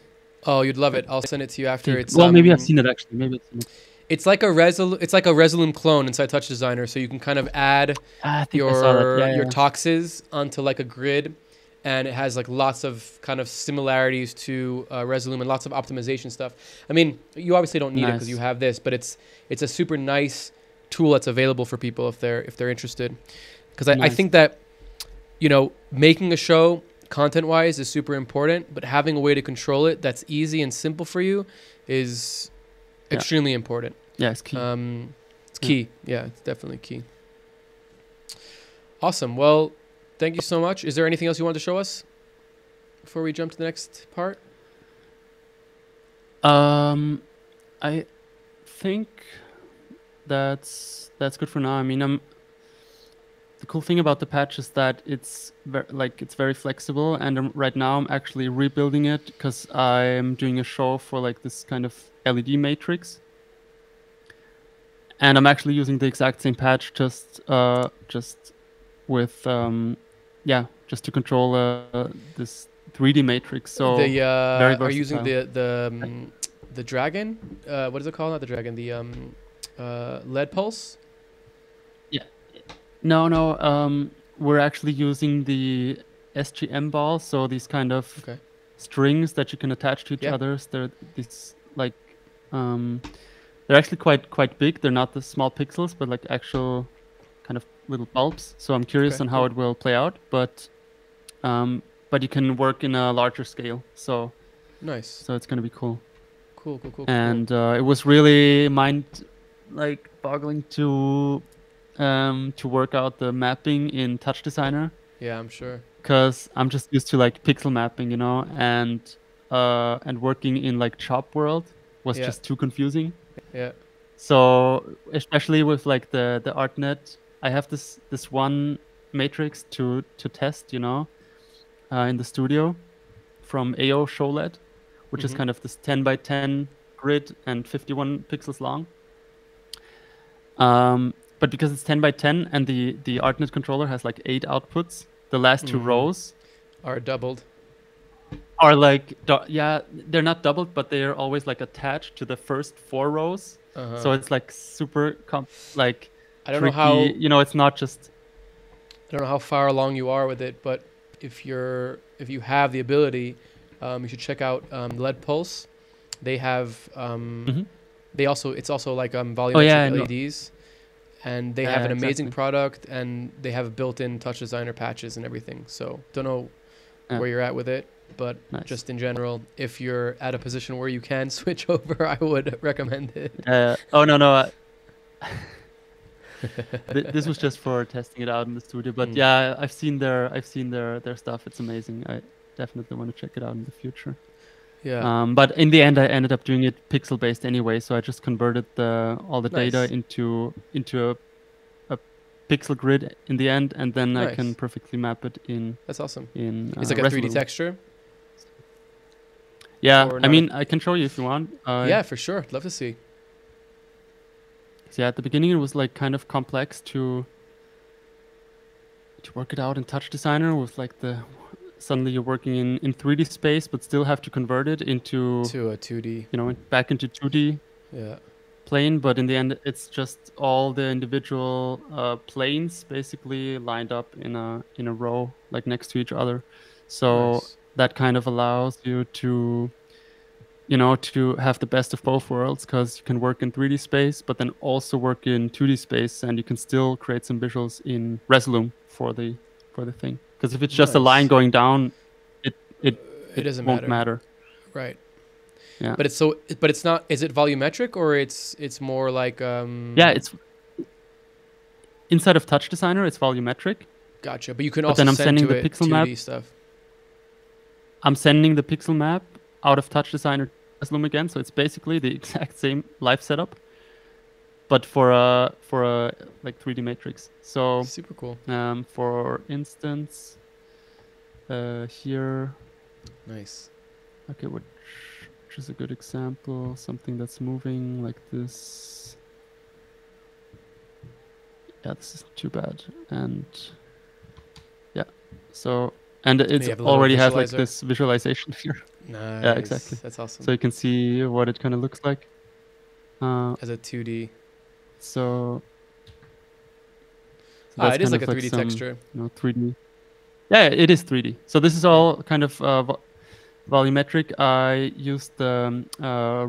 Oh, you'd love it. I'll send it to you after. It's Maybe I've seen it actually. Maybe I've seen it. It's like a Resolume clone inside TouchDesigner, so you can kind of add I think I saw that. your toxes onto like a grid, and it has like lots of kind of similarities to Resolume and lots of optimization stuff. I mean, you obviously don't need it because Nice. you have this, but it's a super nice tool that's available for people if they're interested. Because I Nice. think that making a show content-wise is super important, but having a way to control it that's easy and simple for you is extremely important. Yeah, it's key. It's key. Yeah, it's definitely key. Awesome. Well, thank you so much. Is there anything else you want to show us before we jump to the next part? I think that's good for now. I mean, the cool thing about the patch is that it's very flexible, and right now I'm actually rebuilding it because I'm doing a show for like this kind of LED matrix, and I'm actually using the exact same patch, just with just to control this 3D matrix. So Are very you using versatile. the dragon? What is it called? Not the dragon. The LED pulse. No, we're actually using the SGM ball, so these kind of Okay. strings that you can attach to each Yeah. other. They're these like they're actually quite big. They're not the small pixels, but like actual kind of little bulbs. So I'm curious Okay, on how it will play out, but you can work in a larger scale. So Nice. it's gonna be cool. Cool. And it was really boggling to work out the mapping in TouchDesigner, Yeah, I'm sure. because I'm just used to like pixel mapping, and working in like Chop World was Yeah. just too confusing. Yeah. So especially with like the ArtNet, I have this one matrix to test, in the studio from AO ShowLED, which is Mhm. kind of this 10 by 10 grid and 51 pixels long. But because it's 10 by 10 and the ArtNet controller has like 8 outputs, the last two Mhm. rows Are doubled. are like, they're not doubled, but they're always like attached to the first 4 rows. Uh-huh. So it's like super I don't know tricky. how It's not just. I don't know how far along you are with it, but if you have the ability, you should check out LED Pulse. They have Mhm. it's also like volumetric Oh, yeah, I know. LEDs, and they Yeah, have an amazing exactly. product, and they have built-in TouchDesigner patches and everything. So don't know Yeah. where you're at with it, but Nice. just in general, if you're at a position where you can switch over, I would recommend it. Oh no. This was just for testing it out in the studio, but Mm. yeah, I've seen their stuff. It's amazing. I definitely want to check it out in the future. Yeah. But in the end, I ended up doing it pixel based anyway, so I just converted all the data Nice. into a pixel grid in the end, and then I can Nice. perfectly map it in That's awesome. in. It's like a 3D Resolute. texture. Yeah, Or I not mean, I can show you if you want. yeah, for sure. Love to see. So yeah, at the beginning it was like kind of complex to work it out in TouchDesigner with like the suddenly you're working in 3D space, but still have to convert it into To a 2D. back into 2D Yeah. plane. But in the end, it's just all the individual planes basically lined up in a row, like next to each other. So Nice. that kind of allows you to to have the best of both worlds, because you can work in 3D space, but then also work in 2D space, and you can still create some visuals in Resolume for the thing. Because if it's just a line Nice. going down, it doesn't won't matter. Right. Yeah. But it's not. Is it volumetric or it's more like Yeah, it's inside of TouchDesigner. It's volumetric. Gotcha. But you can But also then I'm send sending to the it pixel 2D map. stuff. I'm sending the pixel map out of TouchDesigner to Resolume again, so it's basically the exact same live setup, but for a like 3D matrix. So Super cool. for instance, here, Nice. okay, which is a good example? Something that's moving like this. Yeah, this isn't too bad, and yeah, so. And it have a little already has like visualizer. this visualization here. Nice. Yeah, exactly. That's awesome. So you can see what it kind of looks like. As a 2D. So It is kind like a of 3D some, texture. 3D. Yeah, it is 3D. So this is all kind of volumetric. I used the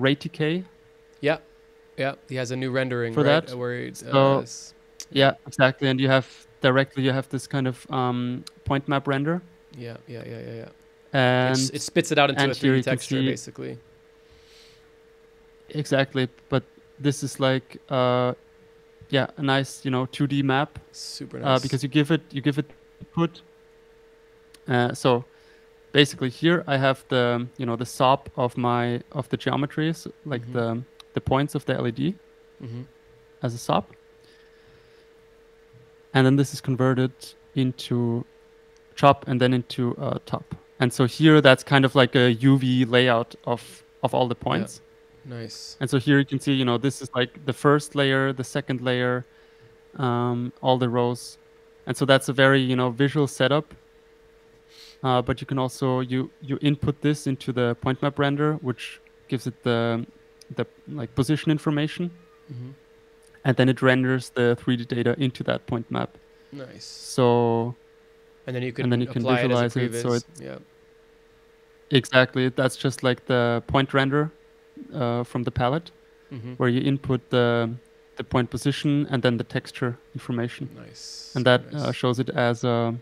ray decay. Yeah. Yeah. He has a new rendering For right? that. Where it, So yeah, exactly. And you have this kind of point map render. yeah. And It spits it out into a here 3D you can texture, see- basically. exactly. But this is like a nice 2D map. Super nice. Because you give it input. So basically here I have the the SOP of the geometries, like the points of the LED Mm-hmm. as a SOP, and then this is converted into chop and then into top. And so here that's kind of like a UV layout of all the points. Nice. And so here you can see, this is like the first layer, the second layer, all the rows. And so that's a very, visual setup. But you can also, you input this into the point map render, which gives it the like position information. Mm-hmm. And then it renders the 3D data into that point map. Nice. So And then you can visualize apply it as a it. So previs. it's Yeah. exactly, that's just like the point render from the palette, Mm-hmm. where you input the point position and then the texture information. Nice. And that Nice. shows it as a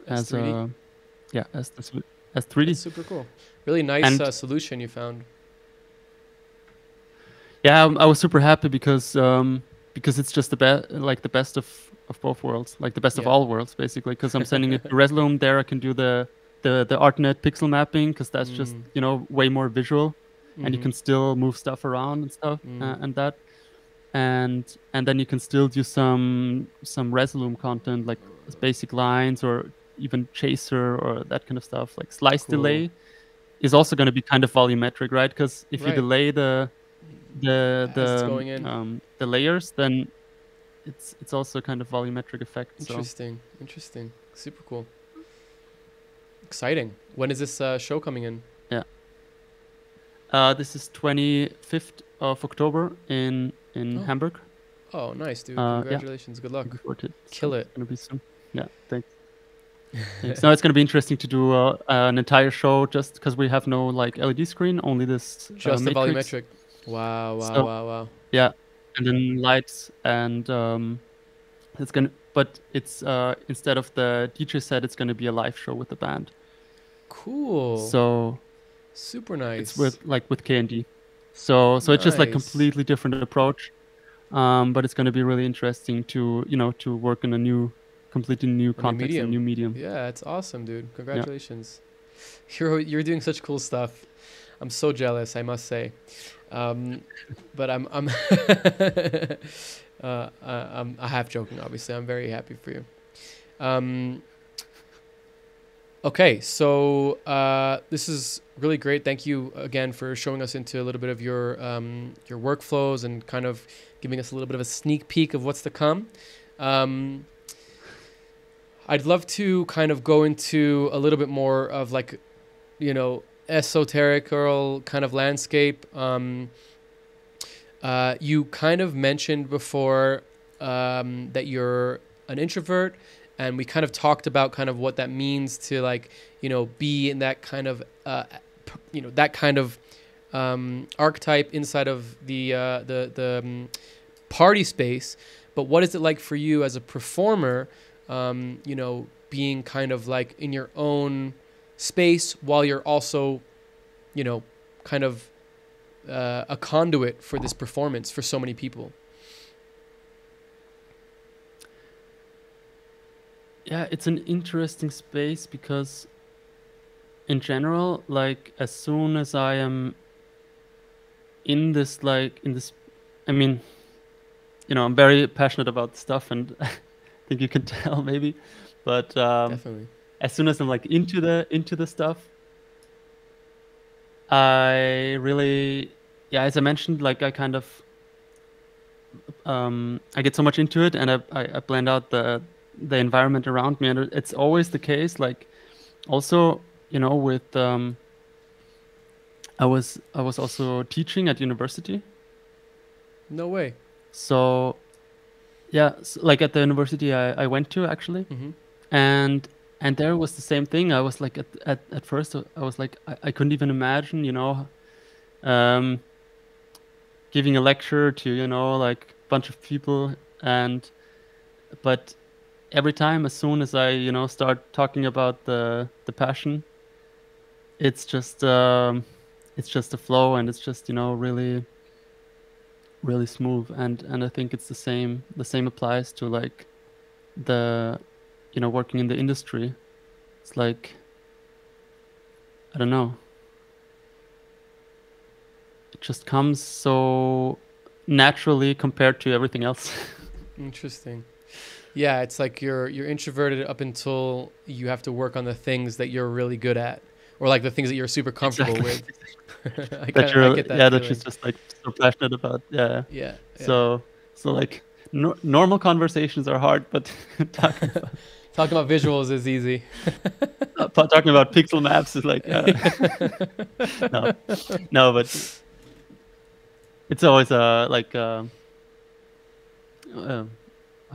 As 3D. as 3D. That's super cool. Really nice And- solution you found. Yeah, I was super happy because it's just the best of both worlds, like the best of Yeah. all worlds, basically. Because I'm sending it to Resolume. There I can do the ArtNet pixel mapping, because that's just way more visual, and you Mhm. can still move stuff around and stuff and that, and then you can still do some Resolume content like basic lines or even chaser or that kind of stuff. Like slice Cool. delay is also going to be kind of volumetric, right? Because if you Right. delay the As it's going in. the layers, then it's also kind of volumetric effect. So Interesting. Super cool. Exciting. When is this show coming in? this is 25th of October in Oh. Hamburg. Oh, nice, dude. Yeah. Congratulations. Good luck. Looking forward to it. Kill it. It's gonna be soon. Yeah, thanks. Thanks. No, it's gonna be interesting to do an entire show, just because we have no like LED screen, only this Just the matrix. volumetric. Wow. So- Yeah, and then lights and it's gonna. But it's instead of the DJ set, it's gonna be a live show with the band. Cool. So Super nice. it's with KND. So it's just like Nice. completely different approach. But it's gonna be really interesting to to work in a completely new context, medium. a new medium. Yeah, it's awesome, dude. Congratulations. You're doing such cool stuff. I'm so jealous, I must say. But I'm half joking, obviously. I'm very happy for you. Okay, so this is really great. Thank you again for showing us into a little bit of your workflows and kind of giving us a little bit of a sneak peek of what's to come. I'd love to kind of go into a little bit more of like, you know, esoterical kind of landscape. You kind of mentioned before that you're an introvert, and we kind of talked about kind of what that means to, like, you know, be in that kind of you know, that kind of archetype inside of the party space. But what is it like for you as a performer, you know, being kind of like in your own space while you're also, you know, kind of a conduit for this performance for so many people? Yeah, it's an interesting space because in general, like, as soon as I am in this, like, I mean, you know, I'm very passionate about stuff, and I think you can tell maybe, but Definitely. as soon as I'm like into the stuff, I really, yeah, as I mentioned, like, I kind of I get so much into it, and I blend out the environment around me, and it's always the case. Like, also, you know, with I was also teaching at university. No way. So yeah, like at the university I went to, actually, and there was the same thing. I was like, at first I was like, I couldn't even imagine, you know, giving a lecture to, you know, like a bunch of people, but every time, as soon as I, you know, start talking about the passion, it's just a flow, and it's just, you know, really, really smooth. And I think it's the same applies to, like, the, you know, working in the industry. It's like, I don't know, it just comes so naturally compared to everything else. Interesting. Yeah, it's like you're introverted up until you have to work on the things that you're really good at, or like the things that you're super comfortable with. I get that. Yeah, that feeling. she's just like so passionate about. Yeah. Yeah. So like normal conversations are hard, but talking about visuals is easy. talking about pixel maps is like no, but it's always like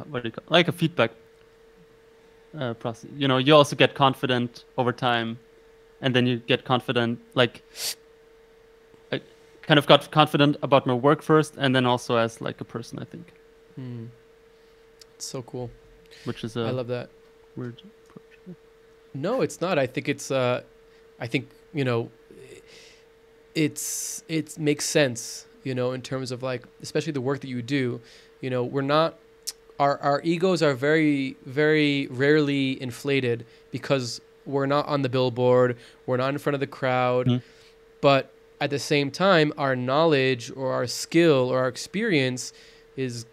what do you call, like a feedback process. You know, you also get confident over time, and then you get confident, like, I kind of got confident about my work first, and then also as like a person, I think. It's so cool. Which is I love that. Weird approach. No, it's not. I think it's I think, you know, it makes sense, you know, in terms of, like, especially the work that you do. You know, we're not, our egos are very, very rarely inflated because we're not on the billboard, we're not in front of the crowd, but at the same time, our knowledge or our skill or our experience is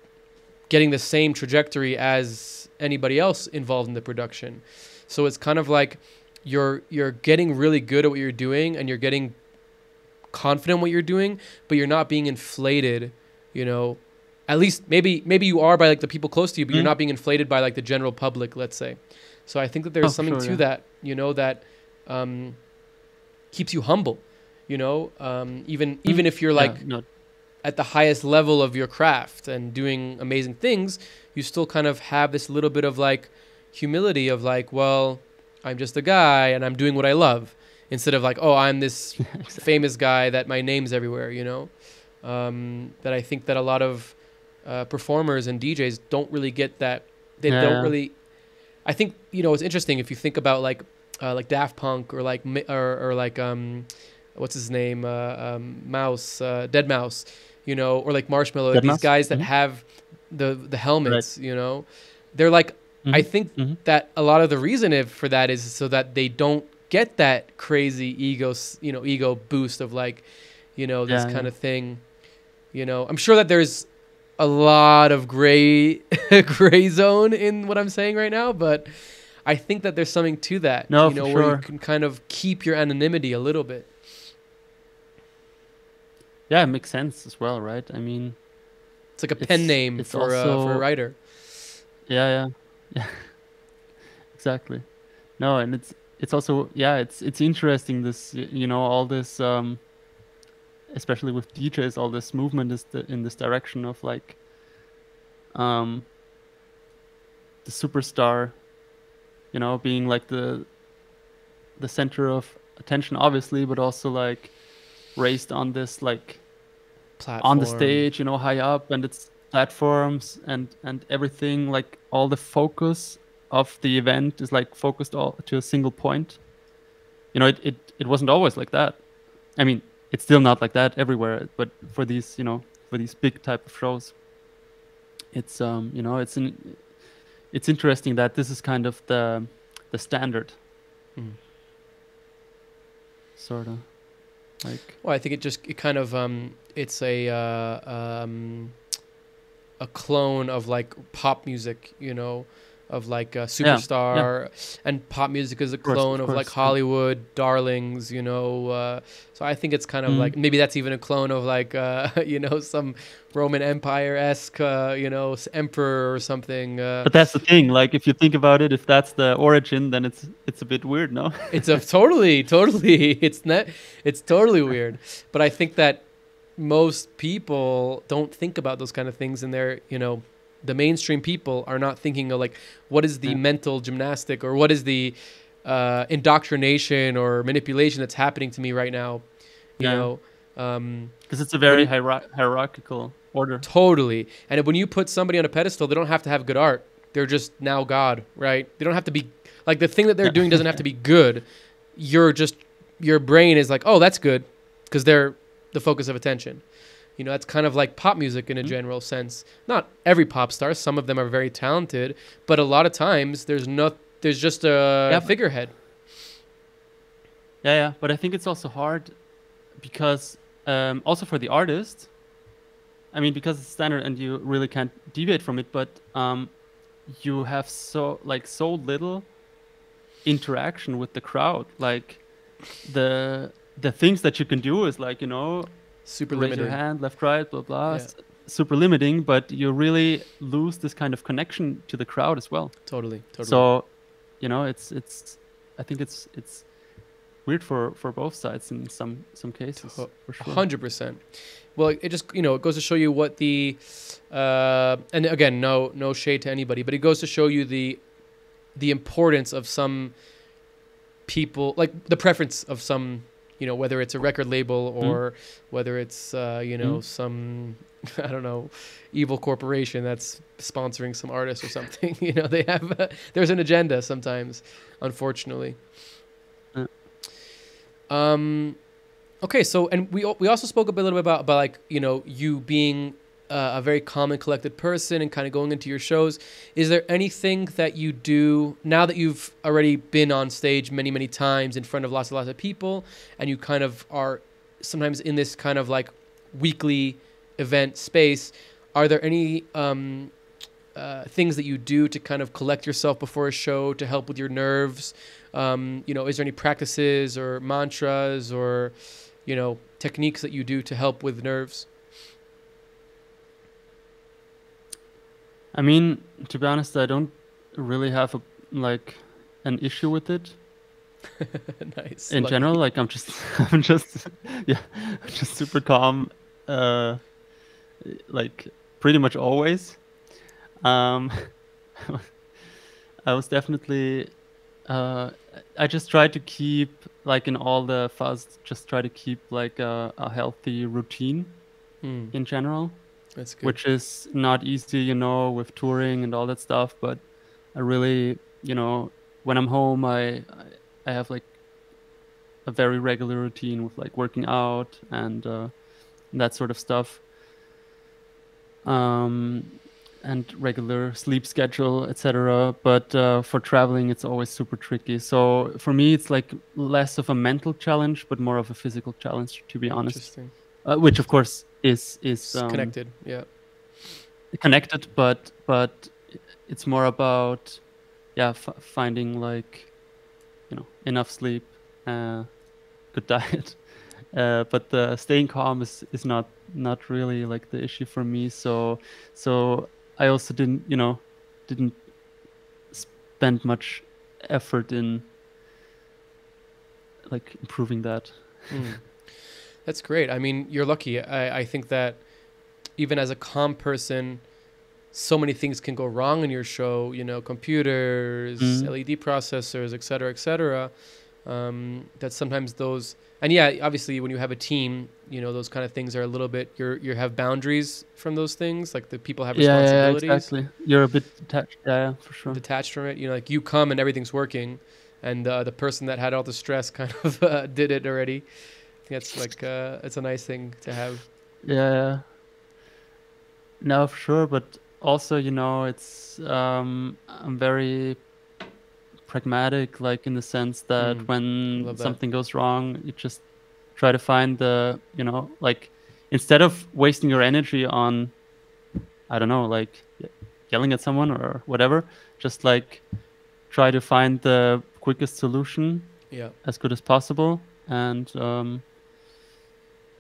getting the same trajectory as anybody else involved in the production. So it's kind of like you're getting really good at what you're doing, and you're getting confident in what you're doing, but you're not being inflated, you know. At least maybe you are by, like, the people close to you, but you're not being inflated by, like, the general public, let's say. So I think that there's something to that, you know, that keeps you humble, you know, even if you're like at the highest level of your craft and doing amazing things, you still kind of have this little bit of, like, humility of, like, well, I'm just a guy and I'm doing what I love, instead of like, oh, I'm this famous guy that my name's everywhere, you know. That I think that a lot of performers and DJs don't really get that. They don't really. I think, you know, it's interesting if you think about like Daft Punk or like what's his name, Mouse, Dead Mouse, you know, or like Marshmello. These guys that have the helmets, you know, they're like. I think that a lot of the reason for that is so that they don't get that crazy ego boost of, like, you know, this kind of thing. You know, I'm sure that there's a lot of gray zone in what I'm saying right now, but I think that there's something to that. No, you know, for where sure. you can kind of keep your anonymity a little bit. yeah, it makes sense as well, right? I mean, It's like a pen name it's for a writer. yeah, yeah, exactly. No, and it's also, yeah, it's interesting, this, you know, all this, especially with DJs, all this movement is in this direction of like the superstar, you know, being like the center of attention, obviously, but also like raised on this like Platform. on the stage, you know, high up, and it's platforms and everything, like all the focus of the event is like focused all to a single point. You know, it wasn't always like that. I mean, it's still not like that everywhere, but for these, you know, for these big type of shows, it's you know, it's interesting that this is kind of the standard. Sort of like, well, I think it kind of it's a clone of like pop music, you know, of like a Superstar, and pop music is a clone of like Hollywood darlings, you know. So I think it's kind of like, maybe that's even a clone of like you know, some Roman Empire-esque you know, emperor or something. But that's the thing, like if you think about it, if that's the origin, then it's a bit weird, no? It's a totally it's totally weird. But I think that most people don't think about those kind of things, and they're, you know, the mainstream people are not thinking of like, what is the mental gymnastic, or what is the indoctrination or manipulation that's happening to me right now, you know, because it's a very hierarchical order. Totally. And when you put somebody on a pedestal, they don't have to have good art. They're just now God, right? They don't have to be like, the thing that they're doing doesn't have to be good. Your brain is like, oh, that's good, because they're the focus of attention. You know, that's kind of like pop music in a general sense. Not every pop star, some of them are very talented, but a lot of times there's just a figurehead. Yeah, but I think it's also hard because also for the artist, I mean, because it's standard and you really can't deviate from it, but you have so little interaction with the crowd. Like the things that you can do is like, you know, super raise limited. your hand, left, right, blah, blah. Yeah. Super limiting, but you really lose this kind of connection to the crowd as well. Totally. So, you know, I think it's weird for both sides in some cases, for sure. 100%. Well, it just, you know, it goes to show you what the, and again, no shade to anybody, but it goes to show you the importance of some people, like the preference of some, you know, whether it's a record label or whether it's, you know, some, I don't know, evil corporation that's sponsoring some artist or something. You know, they have, there's an agenda sometimes, unfortunately. Okay, so, and we also spoke a little bit about like, you know, you being a very calm and collected person and kind of going into your shows. Is there anything that you do now that you've already been on stage many times in front of lots of people, and you kind of are sometimes in this kind of like weekly event space? Are there any things that you do to kind of collect yourself before a show to help with your nerves? You know, is there any practices or mantras or, you know, techniques that you do to help with nerves? I mean, to be honest, I don't really have an issue with it. Nice. In general, like I'm just super calm, like pretty much always. I was definitely, I just try to keep, like in all the fuzz, just try to keep like a healthy routine in general. That's good. Which is not easy, you know, with touring and all that stuff. But I really, you know, when I'm home, I have like a very regular routine with like working out and that sort of stuff. And regular sleep schedule, etc. But for traveling, it's always super tricky. So for me, it's like less of a mental challenge, but more of a physical challenge, to be honest. Interesting. Which of course is connected, yeah. Connected, but it's more about finding like, you know, enough sleep, good diet, But the staying calm is not really like the issue for me. So I also didn't spend much effort in like improving that. That's great. I mean, you're lucky. I think that even as a calm person, so many things can go wrong in your show, you know, computers, LED processors, et cetera, that sometimes those, and yeah, obviously when you have a team, you know, those kind of things are a little bit, you have boundaries from those things, like the people have responsibilities. Yeah, exactly. You're a bit detached. Yeah, for sure. Detached from it. You know, like you come and everything's working, and the person that had all the stress kind of did it already. I think that's like, it's a nice thing to have. Yeah. No, for sure. But also, you know, it's I'm very pragmatic, like in the sense that when something goes wrong, you just try to find the, you know, like instead of wasting your energy on, I don't know, like yelling at someone or whatever, just like try to find the quickest solution as good as possible.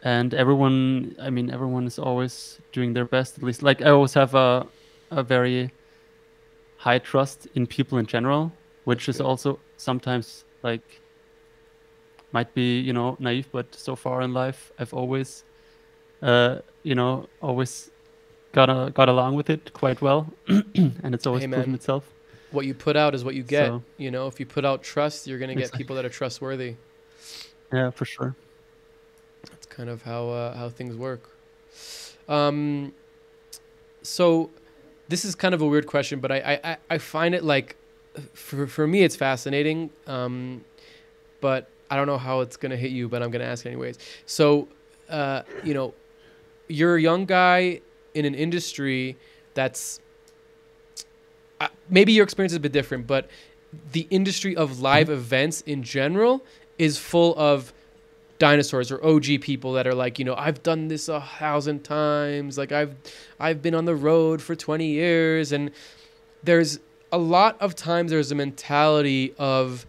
And everyone, I mean, everyone is always doing their best, at least. Like I always have a very high trust in people in general, which is also sometimes like might be, you know, naive, but so far in life, I've always, you know, always got along with it quite well, and it's always proven itself. What you put out is what you get. So, you know, if you put out trust, you're gonna get people that are trustworthy. Yeah, for sure. That's kind of how things work. So this is kind of a weird question, but I find it like, for me, it's fascinating. But I don't know how it's going to hit you, but I'm going to ask anyways. So, you know, you're a young guy in an industry that's, maybe your experience is a bit different, but the industry of live events in general is full of dinosaurs or OG people that are like, you know, I've done this 1,000 times. Like I've been on the road for 20 years. And there's a lot of times there's a mentality of,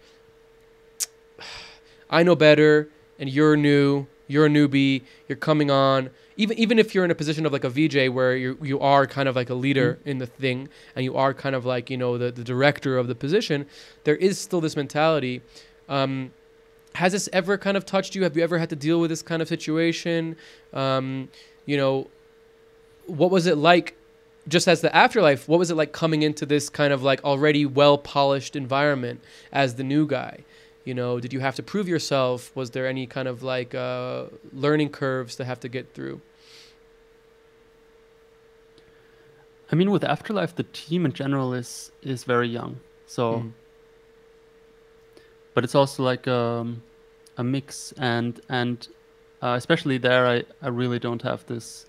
I know better and you're new, you're a newbie, you're coming on. Even if you're in a position of like a VJ where you are kind of like a leader in the thing and you are kind of like, you know, the director of the position, there is still this mentality. Has this ever kind of touched you? Have you ever had to deal with this kind of situation? You know, what was it like, just as the Afterlife, what was it like coming into this kind of like already well-polished environment as the new guy? You know, did you have to prove yourself? Was there any kind of like learning curves to have to get through? I mean, with Afterlife, the team in general is very young. So... But it's also like a mix, and especially there, I really don't have this.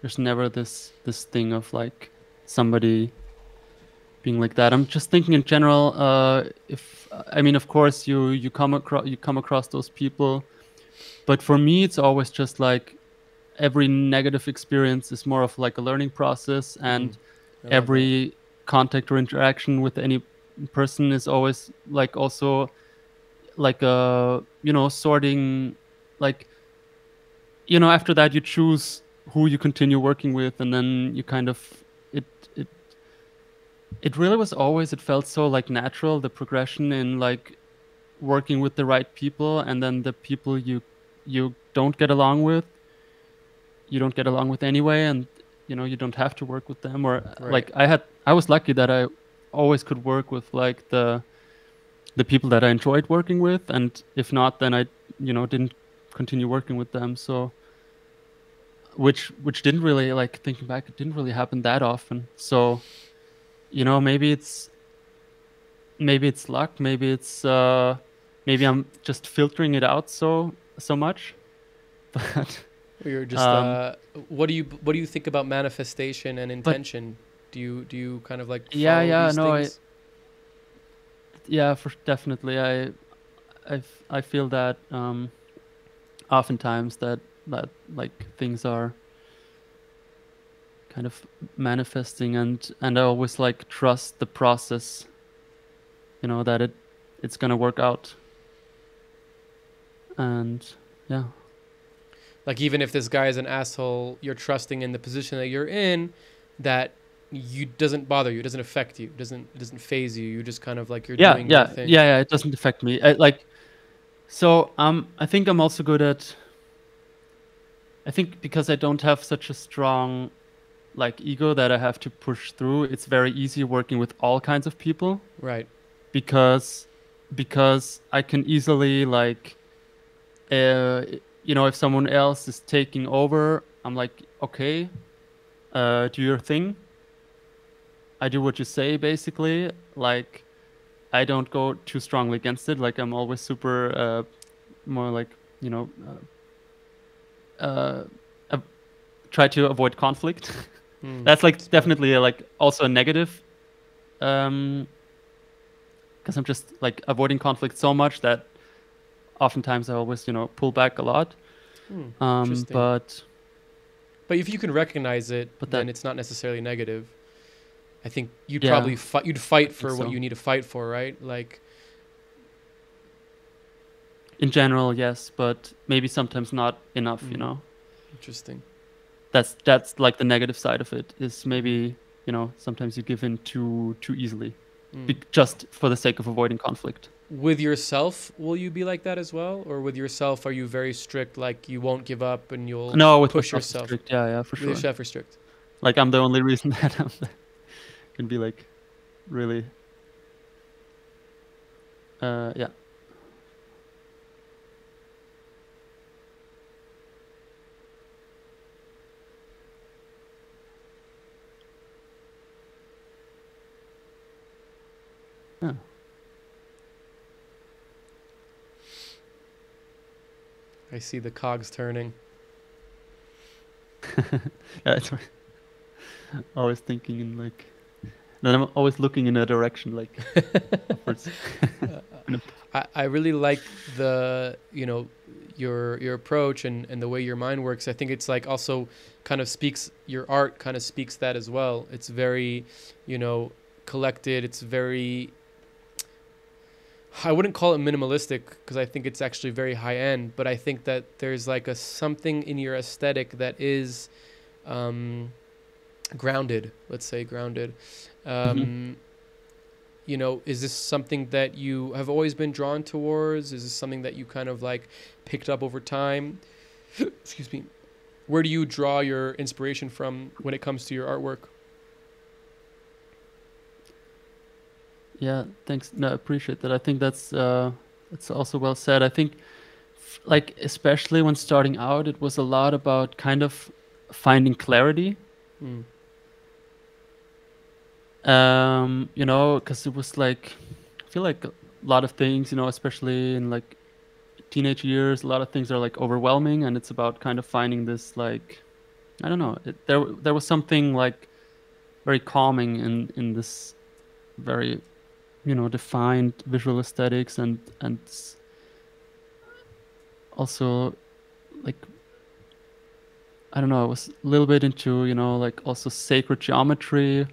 There's never this thing of like somebody being like that. I'm just thinking in general. If I mean, of course, you come across those people, but for me, it's always just like every negative experience is more of like a learning process, and every contact or interaction with any person is always like also like you know, sorting, like, you know, after that you choose who you continue working with, and then you kind of it really was always, it felt so like natural, the progression in like working with the right people, and then the people you don't get along with, you don't get along with anyway, and you know, you don't have to work with them, or like I was lucky that I always could work with like the people that I enjoyed working with, and if not, then I, you know, didn't continue working with them. So, which didn't really, like, thinking back, it didn't really happen that often. So, you know, maybe it's luck, maybe it's maybe I'm just filtering it out so much. But you're just what do you think about manifestation and intention? Do you kind of like follow these things? Yeah, definitely. I feel that oftentimes that like things are kind of manifesting, and I always like trust the process, you know, that it's gonna work out. And yeah. Like even if this guy is an asshole, you're trusting in the position that you're in, that you doesn't bother you, it doesn't affect you, it doesn't phase you. You just kind of like you're doing your thing. Yeah. It doesn't affect me. I think I'm also good at. I think because I don't have such a strong, like, ego that I have to push through. It's very easy working with all kinds of people. Right. Because I can easily like, if someone else is taking over, I'm like, okay, do your thing. I do what you say, basically. Like, I don't go too strongly against it. Like, I'm always super, more like, try to avoid conflict. That's like definitely like also a negative. Because I'm just like avoiding conflict so much that oftentimes I always, pull back a lot. But if you can recognize it, then it's not necessarily negative. I think you'd probably fight for what you need to fight for, right? Like, in general, yes, but maybe sometimes not enough, Interesting. That's like the negative side of it, is maybe, sometimes you give in too easily, just for the sake of avoiding conflict. With yourself, will you be like that as well? Or with yourself, are you very strict, like you won't give up and you'll push yourself? Strict. Yeah, for sure. With yourself, you're strict. Like, I'm the only reason that can be like really, yeah. Yeah. I see the cogs turning. Yeah, it's always thinking in like, then I'm always looking in a direction like upwards. I really like the your approach and the way your mind works. I think it's like also kind of speaks, your art kind of speaks that as well. It's very collected. It's very, I wouldn't call it minimalistic because I think it's actually very high end, but I think that there's like something in your aesthetic that is grounded, let's say grounded. Is this something that you have always been drawn towards? Is this something that you kind of like picked up over time? Excuse me. Where do you draw your inspiration from when it comes to your artwork? Yeah, thanks. No, I appreciate that. I think that's also well said. I think, like, especially when starting out, it was a lot about kind of finding clarity. Because it was like, I feel like a lot of things, especially in like teenage years, a lot of things are like overwhelming, and it's about kind of finding this, like, I don't know, there was something like very calming in this very defined visual aesthetics, and also like, I don't know, I was a little bit into like also sacred geometry.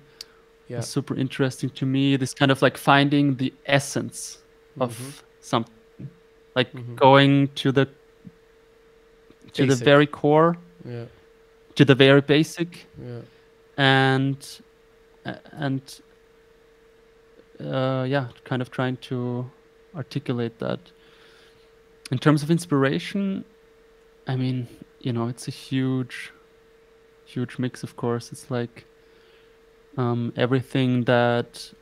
Yeah, super interesting to me, this kind of like finding the essence of something, like going to the very core, to the very basic, and kind of trying to articulate that. In terms of inspiration, I mean, it's a huge mix, of course. It's like everything that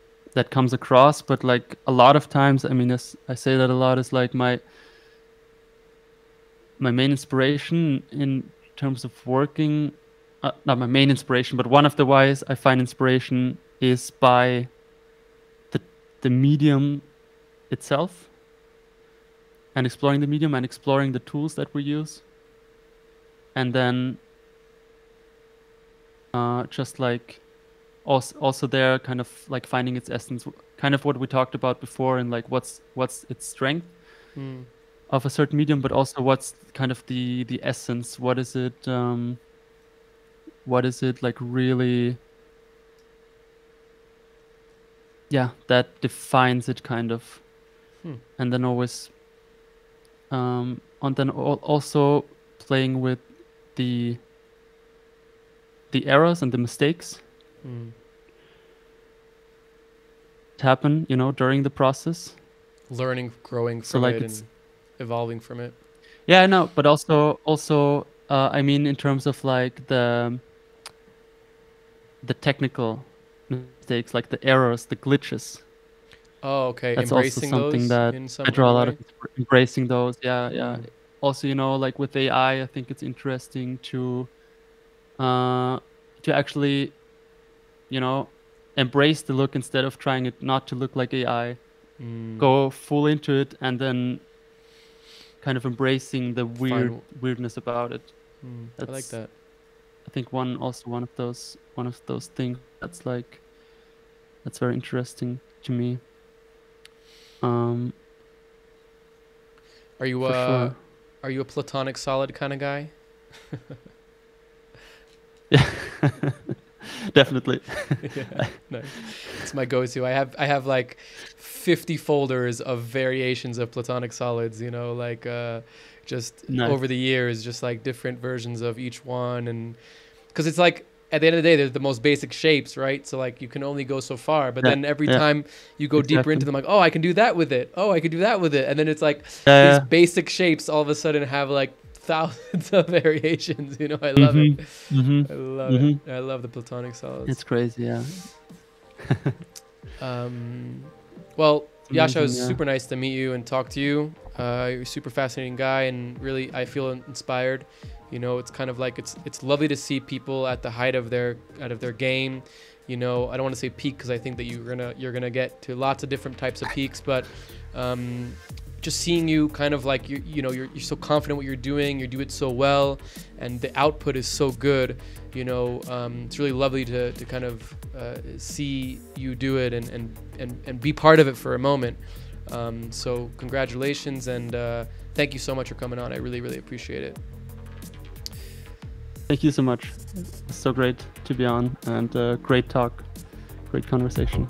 comes across, but like a lot of times, I mean, I say that a lot, is like my main inspiration in terms of working, not my main inspiration, but one of the ways I find inspiration is by the medium itself, and exploring the medium and exploring the tools that we use, and then just like also there kind of like finding its essence, kind of what we talked about before, and like what's its strength of a certain medium, but also what's kind of the essence, what is it like really, that defines it, kind of. And then always and then also playing with the errors and the mistakes that happen, you know, during the process. Learning, growing from it, and evolving from it. Yeah, no, but also, I mean, in terms of like the technical mistakes, like the errors, the glitches. Oh, okay. That's Embracing also something those that in some I draw a lot way? of embracing those. Yeah, yeah. Also, you know, like with AI, I think it's interesting to actually, you know, embrace the look instead of trying it not to look like AI. Go full into it and then kind of embracing the weirdness about it. I like that. I think one of those things that's like very interesting to me. Are you sure. Are you a platonic solid kind of guy? Yeah. Definitely. Yeah, nice. It's my go-to. I have like 50 folders of variations of platonic solids, you know, like just nice. Over the years, just like different versions of each one. And because it's like at the end of the day, they're the most basic shapes, right? So like you can only go so far, but then every time you go deeper into them, like, oh, I can do that with it. Oh, I can do that with it. And then it's like these basic shapes all of a sudden have like thousands of variations, you know. I love it. I love it. I love the platonic solids. It's crazy, yeah. Well, Jascha, it was super nice to meet you and talk to you. You're a super fascinating guy, and really I feel inspired. You know, it's kind of like it's lovely to see people at the height of their game. You know, I don't want to say peak because I think that you're gonna get to lots of different types of peaks, but just seeing you kind of like you're so confident what you're doing, you do it so well, and the output is so good. You know, it's really lovely to kind of see you do it and be part of it for a moment. So congratulations, and thank you so much for coming on. I really, really appreciate it. Thank you so much. It's so great to be on, and great talk, great conversation.